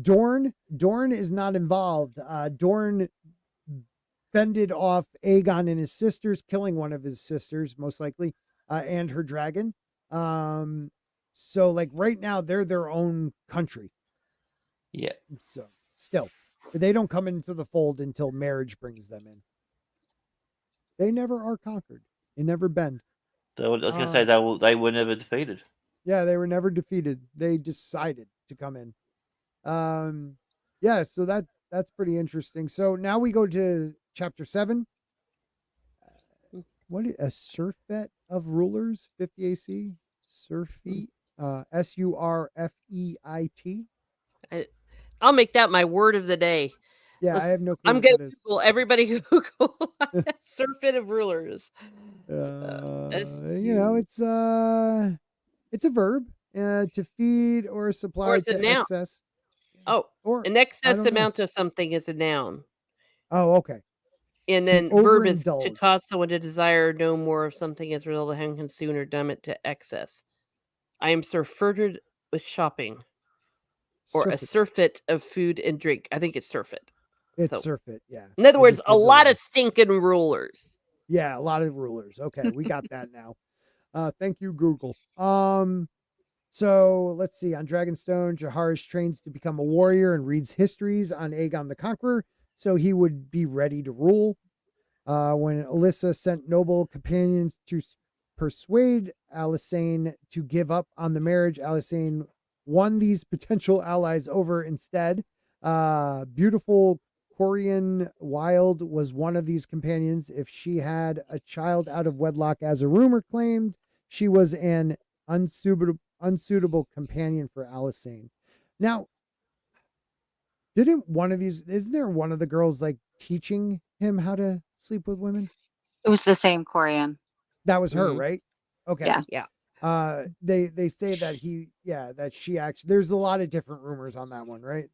S1: Dorne is not involved. Dorne fended off Aegon and his sisters, killing one of his sisters, most likely, and her dragon. So like right now, they're their own country.
S3: Yeah.
S1: So still, they don't come into the fold until marriage brings them in. They never are conquered. They never bend.
S3: So I was gonna say they were never defeated.
S1: Yeah, they were never defeated. They decided to come in. Yeah, so that's pretty interesting. So now we go to chapter 7. What is a surfeit of rulers? 50 AC? Surfeit? Surfeit.
S8: I'll make that my word of the day.
S1: Yeah, I have no clue
S8: I'm
S1: what
S8: gonna
S1: that is.
S8: Google everybody Google surfeit of rulers.
S1: You know, it's a verb to feed or
S8: Or
S1: supply
S8: it's a
S1: to
S8: noun.
S1: excess.
S8: Oh,
S1: Or
S8: an
S1: I
S8: excess
S1: don't know.
S8: amount of something is a noun.
S1: Oh, okay.
S8: And
S1: To
S8: then verb is to
S1: overindulge.
S8: cause someone to desire no more of something as a result of having consumed or dumb it to excess. I am surfeited with shopping. Or a
S1: Surfeit.
S8: surfeit of food and drink. I think it's surfeit.
S1: It's
S8: So,
S1: surfeit, yeah.
S8: in other
S1: I
S8: words,
S1: just
S8: a
S1: did the
S8: lot
S1: word.
S8: of stinking rulers.
S1: Yeah, a lot of rulers. Okay, we got that now. Thank you, Google. So let's see. On Dragonstone, Jaharish trains to become a warrior and reads histories on Aegon the Conqueror, so he would be ready to rule. When Alyssa sent noble companions to persuade Alysanne to give up on the marriage, Alysanne won these potential allies over instead. Beautiful Corian Wild was one of these companions. If she had a child out of wedlock, as a rumor claimed, she was an unsuitable companion for Alysanne. Now, isn't there one of the girls like teaching him how to sleep with women?
S2: It was the same Corian.
S1: That was her, right? Okay.
S2: Yeah.
S1: They say that that she actually, there's a lot of different rumors on that one, right?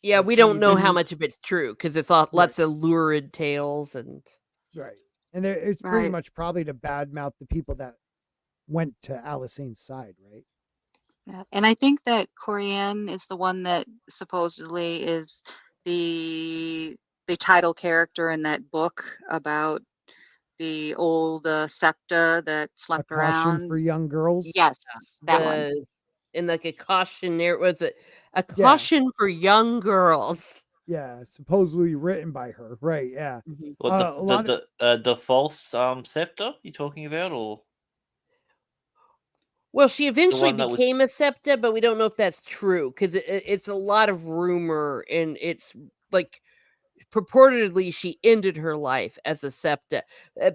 S8: Yeah, we don't know how much of it's true because it's lots of lurid tales and
S1: right. And it's pretty much probably to badmouth the people that went to Alysanne's side, right?
S2: Yeah. And I think that Corian is the one that supposedly is the title character in that book about the old septa that slept
S1: A Caution
S2: around
S1: for Young Girls.
S2: Yes, that one.
S8: In like a cautionary, was it a caution for young girls?
S1: Yeah, supposedly written by her, right? Yeah.
S3: What the false scepter you talking about, or?
S8: Well, she eventually
S3: that was-
S8: became a septa, but we don't know if that's true because it's a lot of rumor, and it's like purportedly she ended her life as a septa.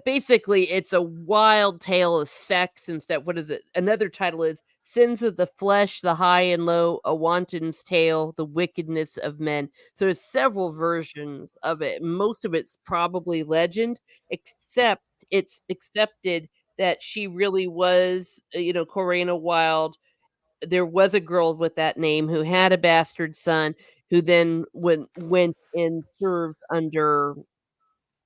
S8: Basically, it's a wild tale of sex and stuff. What is it? Another title is Sins of the Flesh, the High and Low, A Wanton's Tale, The Wickedness of Men. So there's several versions of it. Most of it's probably legend, except it's accepted that she really was, Corina Wilde. There was a girl with that name who had a bastard son who then went and served under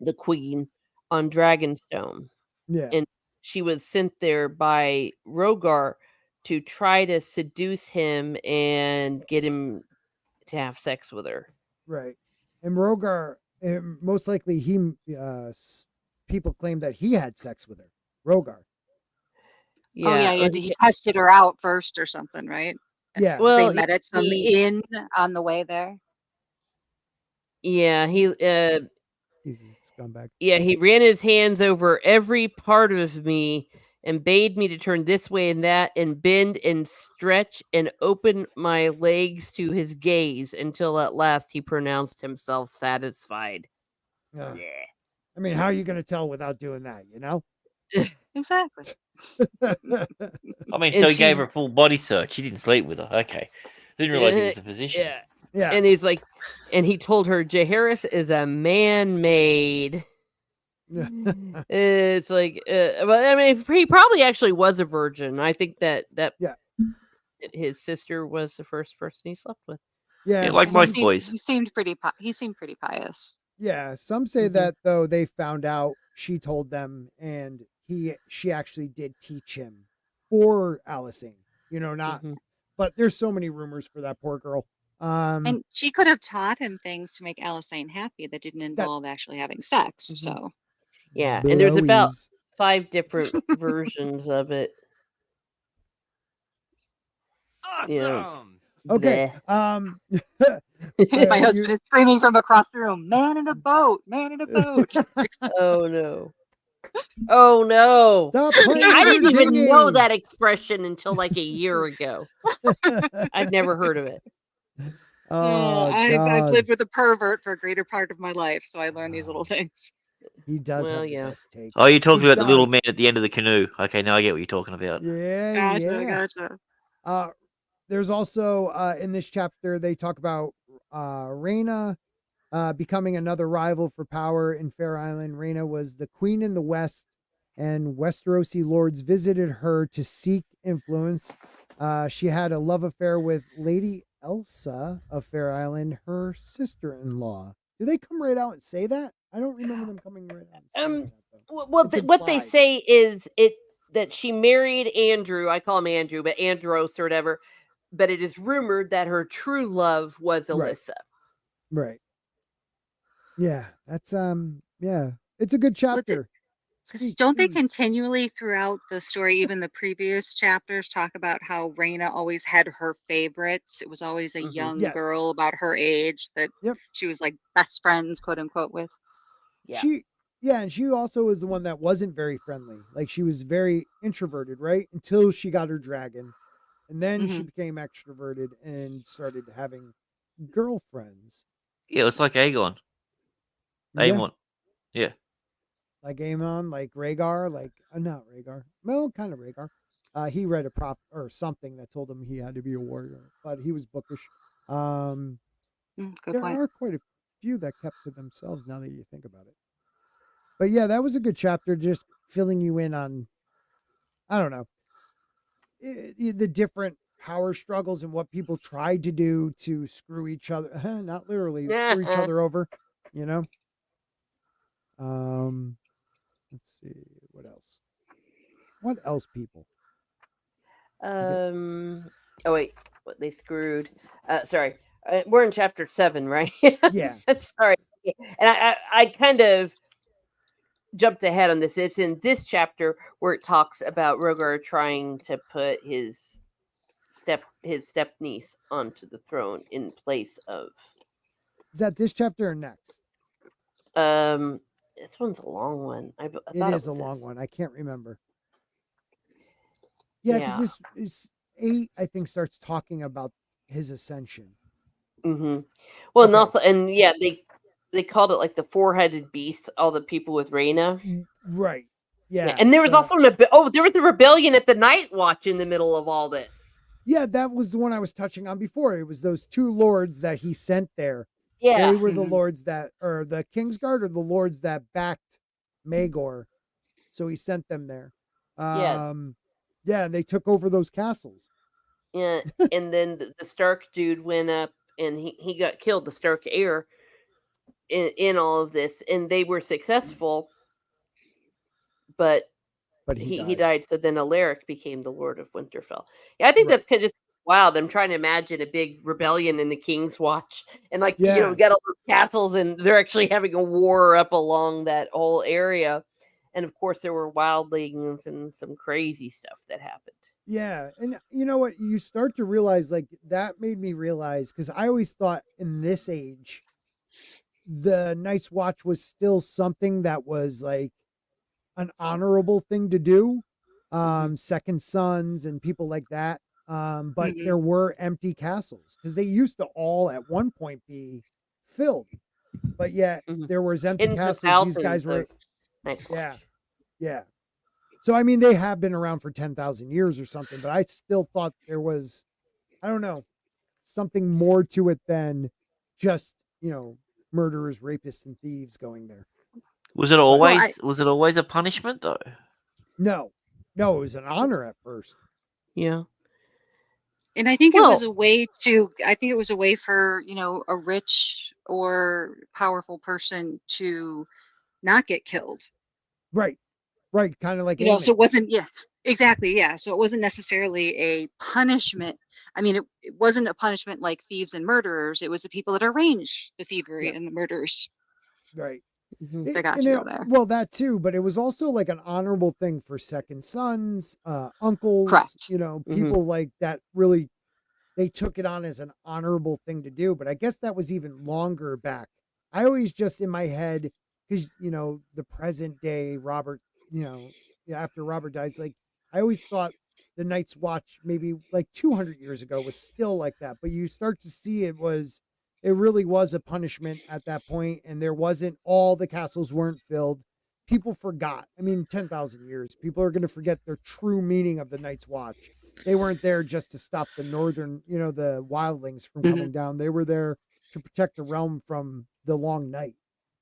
S8: the queen on Dragonstone.
S1: Yeah.
S8: And she was sent there by Rogar to try to seduce him and get him to have sex with her.
S1: Right. And Rogar, most likely people claim that he had sex with her. Rogar.
S2: Yeah. He tested her out first or something, right?
S1: Yeah.
S2: Well, they met at some inn on the way there.
S8: Yeah,
S1: he's a scumbag.
S8: Yeah, he ran his hands over every part of me and bade me to turn this way and that and bend and stretch and open my legs to his gaze until at last he pronounced himself satisfied.
S1: Yeah. I mean, how are you going to tell without doing that, you know?
S2: Exactly.
S3: I mean, so he gave her a full body search. He didn't sleep with her. Okay. Didn't realize he was a physician.
S1: Yeah.
S8: And he's like, and he told her, Jaehaerys is a man-made. It's like, but I mean, he probably actually was a virgin. I think that his sister was the first person he slept with.
S1: Yeah,
S3: like most boys.
S2: He seemed pretty pious.
S1: Yeah, some say that though they found out she told them, and she actually did teach him for Alysanne. Not. But there's so many rumors for that poor girl.
S2: And she could have taught him things to make Alysanne happy that didn't involve actually having sex. So.
S8: Yeah, and there's about 5 different versions of it.
S5: Awesome.
S1: Okay.
S2: My husband is screaming from across the room, "Man in a boat! Man in a boat!"
S8: Oh no. Oh no. See, I didn't even know that expression until like a year ago. I've never heard of it.
S2: I've lived with a pervert for a greater part of my life, so I learned these little things.
S1: He does have the best takes.
S3: Oh, you're talking about the little man at the end of the canoe. Okay, now I get what you're talking about.
S1: Yeah,
S2: Gotcha.
S1: There's also in this chapter they talk about Rhaena becoming another rival for power in Fair Island. Rhaena was the queen in the West, and Westerosi lords visited her to seek influence. She had a love affair with Lady Elsa of Fair Island, her sister-in-law. Do they come right out and say that? I don't remember them coming right out and saying that. Though.
S8: Well,
S1: It's
S8: what they
S1: implied.
S8: say is that she married Andrew. I call him Andrew, but Andros or whatever. But it is rumored that her true love was Alyssa.
S1: Right. Yeah, that's yeah. It's a good chapter.
S2: Because don't they continually throughout the story, even the previous chapters, talk about how Rhaena always had her favorites? It was always a young
S1: Yes.
S2: girl about her age that she was like best friends, quote unquote, with.
S1: And she also was the one that wasn't very friendly. Like she was very introverted, right? Until she got her dragon. And then she became extroverted and started having girlfriends.
S3: Yeah, it's like Aegon. Aemon. Yeah.
S1: Like Aemon, like Rhaegar, like not Rhaegar. Well, kind of Rhaegar. He read a prop or something that told him he had to be a warrior, but he was bookish.
S2: Good
S1: there
S2: point.
S1: are quite a few that kept to themselves now that you think about it. But yeah, that was a good chapter, just filling you in on, I don't know, the different power struggles and what people tried to do to screw each other, not literally, screw each other over, you know? Let's see, what else? What else, people?
S8: Oh wait, what they screwed. Sorry. We're in chapter 7, right?
S1: Yeah.
S8: Sorry. And I kind of jumped ahead on this. It's in this chapter where it talks about Rogar trying to put his step niece onto the throne in place of.
S1: Is that this chapter or next?
S8: This one's a long one. I
S1: It
S8: thought
S1: is
S8: it was
S1: a long
S8: this.
S1: one. I can't remember. Yeah, because this is 8. I think starts talking about his ascension.
S8: Mm-hmm. Well, and also, and yeah, they called it like the 4-headed beast. All the people with Rhaena,
S1: right? Yeah,
S8: and there was also there was a rebellion at the Night Watch in the middle of all this.
S1: Yeah, that was the one I was touching on before. It was those 2 lords that he sent there.
S8: Yeah,
S1: they were the lords that, or the Kingsguard, or the lords that backed Maegor. So he sent them there. Yeah, and they took over those castles.
S8: Yeah, and then the Stark dude went up and he got killed, the Stark heir, in all of this, and they were successful, but he died. So then Alaric became the Lord of Winterfell. Yeah, I think that's kind of just wild. I'm trying to imagine a big rebellion in the King's Watch, and we got all those castles, and they're actually having a war up along that whole area. And of course, there were wildlings and some crazy stuff that happened.
S1: Yeah. And you know what? You start to realize, like, that made me realize, because I always thought in this age, the Night's Watch was still something that was like an honorable thing to do. Second Sons and people like that. But there were empty castles because they used to all at one point be filled. But yet there was empty castles. These guys were. Yeah. So, I mean, they have been around for 10,000 years or something, but I still thought there was, I don't know, something more to it than just, murderers, rapists, and thieves going there.
S3: Was it always a punishment though?
S1: No, it was an honor at first.
S8: Yeah.
S2: And I think it was a way for, a rich or powerful person to not get killed.
S1: Right. Kind of like,
S2: so it wasn't, exactly. Yeah. So it wasn't necessarily a punishment. I mean, it wasn't a punishment like thieves and murderers. It was the people that arranged the thievery and the murders.
S1: Right.
S2: They got to go there.
S1: Well, that too, but it was also like an honorable thing for Second Sons, uncles,
S2: correct.
S1: People like that really, they took it on as an honorable thing to do. But I guess that was even longer back. I always just in my head, because, the present day Robert, after Robert dies, like I always thought the Night's Watch maybe like 200 years ago was still like that. But you start to see it really was a punishment at that point, and there wasn't, all the castles weren't filled. People forgot. I mean, 10,000 years, people are going to forget the true meaning of the Night's Watch. they weren't there just to stop the northern, the wildlings from coming down. They were there to protect the realm from the long night,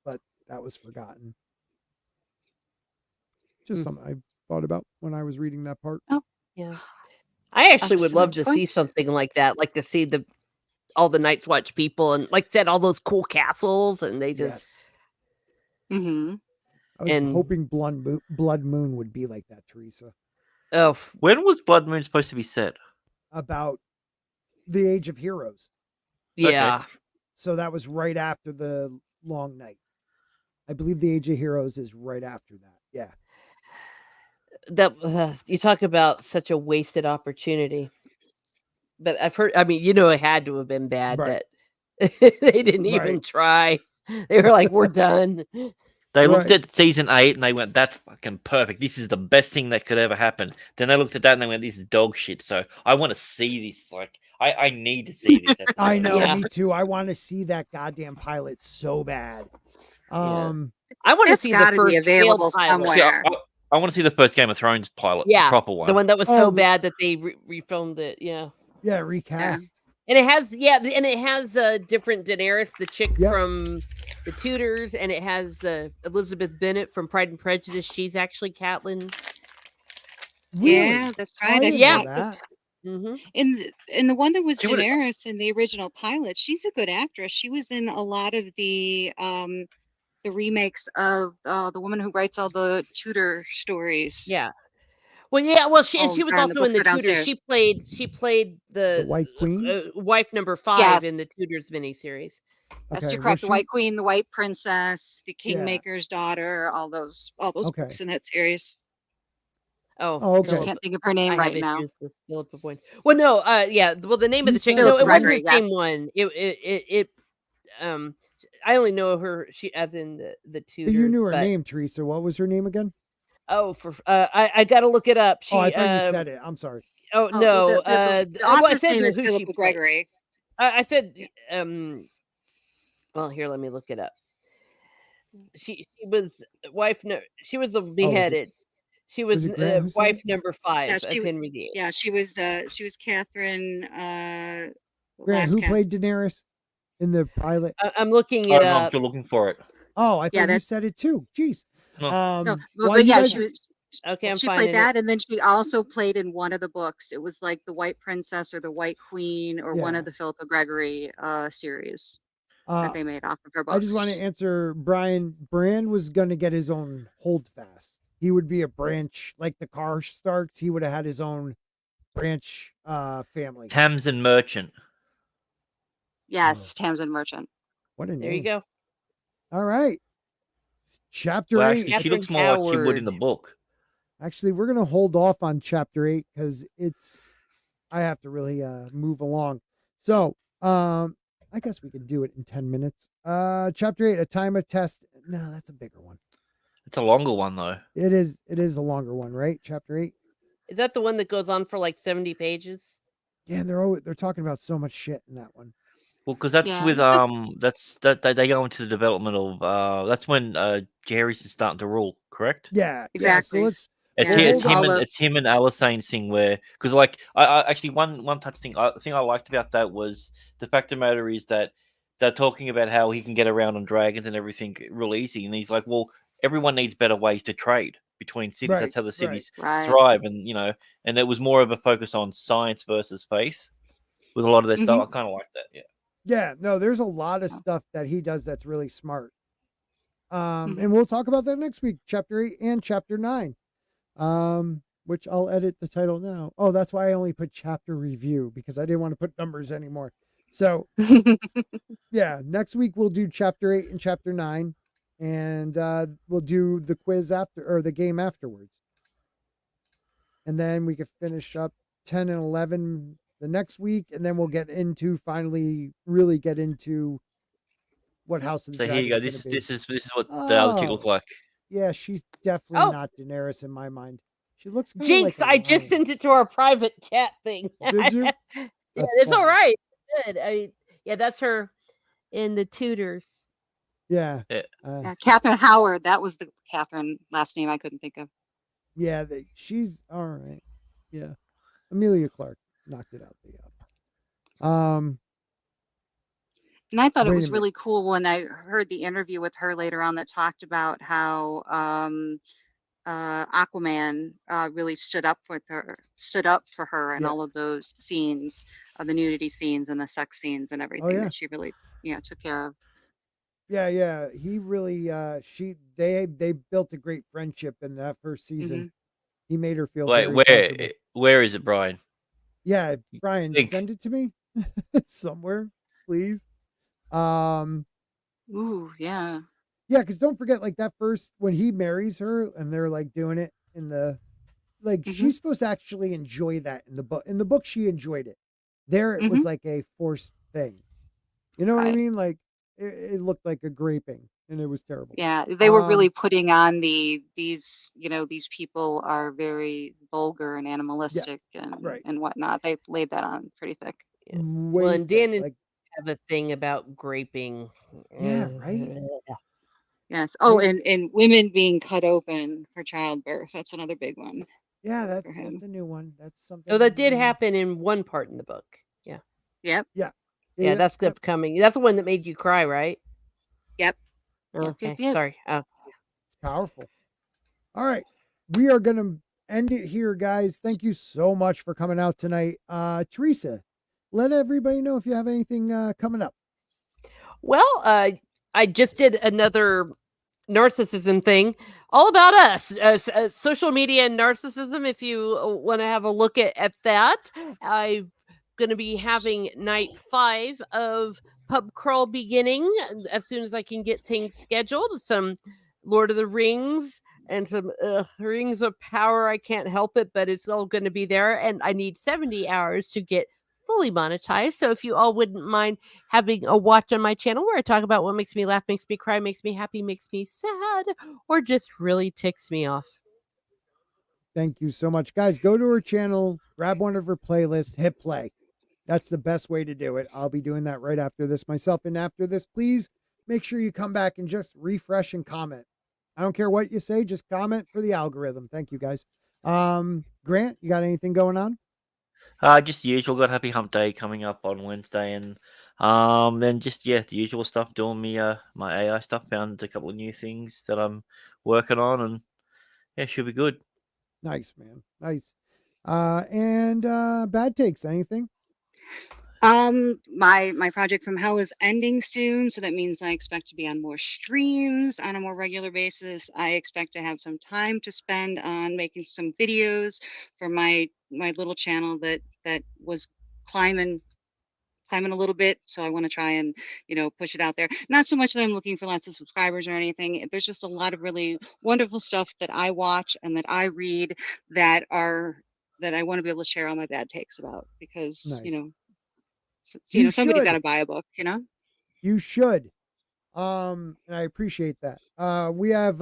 S1: but that was forgotten. Just something I thought about when I was reading that part.
S2: Oh,
S8: yeah. I actually would love
S2: Excellent
S8: to see
S2: point.
S8: something like that, like to see all the Night's Watch people and like said all those cool castles, and they just
S2: Mm-hmm.
S1: I was hoping Blood Moon would be like that, Teresa.
S8: Oh,
S3: when was Blood Moon supposed to be set?
S1: About the Age of Heroes.
S8: Yeah.
S3: Okay.
S1: So that was right after the Long Night. I believe the Age of Heroes is right after that. Yeah.
S8: That you talk about such a wasted opportunity. But I've heard. I mean, it had to have been bad
S1: Right.
S8: that they didn't even try. They were like, "We're done."
S3: They looked at season 8 and they went, "That's fucking perfect. This is the best thing that could ever happen." Then they looked at that and they went, "This is dog shit." So I want to see this. Like, I need to see this episode.
S1: I know, me too. I want to see that goddamn pilot so bad.
S8: I want to
S2: It's
S8: see the
S2: gotta be
S8: first failed
S2: available
S8: pilot.
S2: somewhere.
S3: I want to see the first Game of Thrones pilot, the proper one.
S8: the one that was so bad that they refilmed it. Yeah.
S1: Yeah, recast.
S8: And it has different Daenerys, the chick from the Tudors, and it has Elizabeth Bennet from Pride and Prejudice. She's actually Catelyn.
S2: Yeah, that's right.
S8: Mm-hmm.
S2: In the one that was
S3: She would've-
S2: Daenerys in the original pilot, she's a good actress. She was in a lot of the remakes of the woman who writes all the Tudor stories.
S8: Yeah. Well, yeah. Well, she was
S2: darn, the
S8: also in
S2: books
S8: the
S2: are
S8: Tudors.
S2: downstairs.
S8: She played the
S1: White Queen,
S8: wife number 5
S2: Yes.
S8: in the Tudors miniseries.
S2: That's you're correct. The White Queen, the White Princess, the Kingmaker's daughter, all those books in that series.
S8: Oh,
S1: okay.
S2: I can't think of her name right now.
S8: With Philippa Boyne. Well, no, yeah. Well, the name of the chick.
S2: said
S8: No, it wasn't
S2: Gregory,
S8: the same
S2: yes.
S8: one. I only know her. She as in the Tudors.
S1: You knew her
S8: but-
S1: name, Teresa. What was her name again?
S8: Oh, I got to look it up. She.
S1: I thought you said it. I'm sorry.
S8: Oh no.
S2: The
S8: I
S2: author's
S8: said
S2: name is
S8: who she
S2: Philippa
S8: played.
S2: Gregory.
S8: I said. Well, here, let me look it up. She was wife. No, she was beheaded. She was
S1: it Grant who said
S8: wife
S1: it?
S8: number 5
S2: Yeah,
S8: of
S2: she was-
S8: Henry VIII.
S2: Yeah, she was Catherine.
S1: Grant, who played Daenerys in the pilot?
S8: I'm looking
S3: I
S8: it
S3: don't know, I'm
S8: up.
S3: still looking for it.
S1: Oh, I thought you
S2: that's-
S1: said it too. Jeez.
S3: No.
S2: No,
S1: while
S2: but
S1: you
S2: yeah,
S1: guys-
S2: she was.
S8: Okay, I'm
S2: she
S8: finding
S2: played that, and then she also played in one of the books. It was like the White Princess or the White Queen or one
S1: Yeah.
S2: of the Philippa Gregory series that they made off of her books.
S1: I just want to answer Brian. Bran was going to get his own holdfast. He would be a branch like the Karsh Starks. He would have had his own branch family.
S3: Tamsin Merchant.
S2: Yes, Tamsin Merchant.
S1: What a name.
S8: There you go.
S1: All right. Chapter
S3: Well,
S1: 8.
S3: actually, she looks more like she would in the book.
S1: Actually, we're going to hold off on chapter 8 because I have to really move along. So, I guess we can do it in 10 minutes. Chapter 8, A Time of Test. No, that's a bigger one.
S3: It's a longer one, though.
S1: It is a longer one, right? Chapter 8.
S8: Is that the one that goes on for like 70 pages?
S1: Yeah, and they're talking about so much shit in that one.
S3: Well, because that's
S2: Yeah.
S3: with they go into the development of that's when Jaehaerys is starting to rule, correct?
S1: Yeah,
S2: Exactly.
S1: Yeah, so let's
S3: It's,
S2: Yeah,
S3: hi-
S2: it's all of-
S3: it's him and Alisane's thing where because like I actually one touch thing I liked about that was the fact of the matter is that they're talking about how he can get around on dragons and everything real easy, and he's like, well, everyone needs better ways to trade between cities.
S1: Right,
S3: That's how the cities
S2: Right.
S3: thrive, and and it was more of a focus on science versus faith with a lot of their stuff. I kind of like that. Yeah.
S1: Yeah, no, there's a lot of stuff that he does that's really smart.
S2: Mm-hmm.
S1: And we'll talk about that next week, chapter 8 and chapter 9. Which I'll edit the title now. Oh, that's why I only put chapter review because I didn't want to put numbers anymore. So, yeah, next week we'll do chapter 8 and chapter 9 and we'll do the quiz after or the game afterwards. And then we can finish up 10 and 11 the next week, and then we'll finally really get into what House of the
S3: So
S1: Dragon
S3: here you go.
S1: is gonna be.
S3: This is what the other chick look like.
S1: Yeah, she's definitely
S8: Oh.
S1: not Daenerys in my mind. She looks kinda
S8: Jinx,
S1: like a
S8: I just
S1: lion.
S8: sent it to our private chat thing.
S1: Did you?
S8: Yeah,
S1: That's
S8: it's all
S1: funny.
S8: right. Good. Yeah, that's her in the Tudors.
S1: Yeah.
S3: Yeah.
S2: Yeah, Catherine Howard. That was the Catherine last name I couldn't think of.
S1: Yeah, she's all right. Yeah. Amelia Clark knocked it out the
S2: And I thought it
S1: Wait a
S2: was
S1: minute.
S2: really cool when I heard the interview with her later on that talked about how Aquaman really stood up for her in
S1: Yeah.
S2: all of those scenes, the nudity scenes and the sex scenes and everything
S1: yeah.
S2: that she really, took care of.
S1: Yeah. He really they built a great friendship in that first season. He made her feel
S3: Wait,
S1: very comfortable.
S3: where is it, Brian?
S1: Yeah, Brian,
S3: Think.
S1: send it to me somewhere, please.
S2: Ooh, yeah.
S1: Yeah, because don't forget, like that first when he marries her and they're like doing it in the she's supposed to actually enjoy that in the book. In the book, she enjoyed it. There, it was like a forced thing. You know what I mean? Like it looked like a graping, and it was terrible.
S2: Yeah, they were really putting on these people are very vulgar and animalistic and whatnot. They laid that on pretty thick.
S1: Way
S8: Well, and Dan
S1: thick,
S8: have a thing about graping.
S1: Yeah, right.
S2: Yes. Oh, and women being cut open for childbirth. That's another big one.
S1: Yeah,
S2: for
S1: that's
S2: him.
S1: a new one. That's something.
S8: So that did happen in one part in the book. Yeah.
S2: Yep.
S8: Yeah, that's upcoming. That's the one that made you cry, right?
S2: Yep.
S8: Okay.
S2: Yep.
S8: Sorry.
S1: It's powerful. All right. We are going to end it here, guys. Thank you so much for coming out tonight. Teresa, let everybody know if you have anything coming up.
S8: Well, I just did another narcissism thing all about us, social media and narcissism. If you want to have a look at that, I'm going to be having night 5 of Pub Crawl beginning as soon as I can get things scheduled. Some Lord of the Rings and some Rings of Power. I can't help it, but it's all going to be there. And I need 70 hours to get fully monetized. So if you all wouldn't mind having a watch on my channel where I talk about what makes me laugh, makes me cry, makes me happy, makes me sad, or just really ticks me off.
S1: Thank you so much, guys. Go to her channel, grab one of her playlists, hit play. That's the best way to do it. I'll be doing that right after this myself. And after this, please make sure you come back and just refresh and comment. I don't care what you say, just comment for the algorithm. Thank you, guys. Grant, you got anything going on?
S3: Just the usual. Got Happy Hump Day coming up on Wednesday, and then just the usual stuff. Doing me my AI stuff. Found a couple of new things that I'm working on, and should be good.
S1: Nice, man. Nice. And bad takes. Anything?
S2: My project from hell is ending soon, so that means I expect to be on more streams on a more regular basis. I expect to have some time to spend on making some videos for my little channel that was climbing a little bit, so I want to try and push it out there. Not so much that I'm looking for lots of subscribers or anything. There's just a lot of really wonderful stuff that I watch and that I read that I want to be able to share all my bad takes about, because
S1: You
S2: somebody's
S1: should.
S2: got to buy a book,
S1: You should. And I appreciate that. We have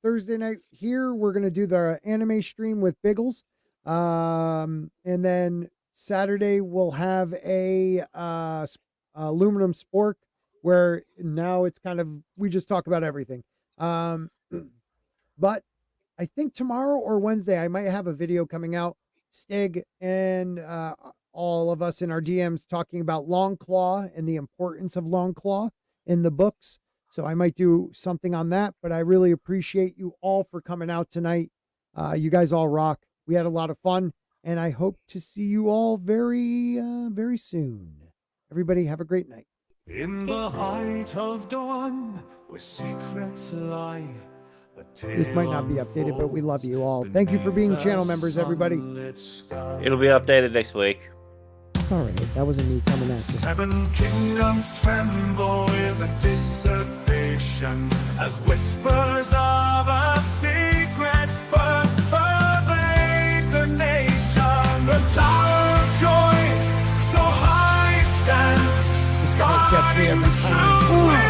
S1: Thursday night here. We're gonna do the anime stream with Biggles. And then Saturday we'll have a aluminum spork, where now it's kind of we just talk about everything. But I think tomorrow or Wednesday I might have a video coming out. Stig and all of us in our DMs talking about Long Claw and the importance of Long Claw in the books. So I might do something on that, but I really appreciate you all for coming out tonight. You guys all rock. We had a lot of fun, and I hope to see you all very, very soon. Everybody have a great night.
S14: In the height of dawn, where secrets lie.
S1: This might not be updated, but we love you all. Thank you for being channel members, everybody.
S3: It'll be updated next week.
S1: All right, that wasn't me coming at you.
S14: 7 kingdoms tremble with anticipation as whispers of a secret birth pervade the nation. The Tower of Joy, so high it stands.
S1: This guy gets me every time.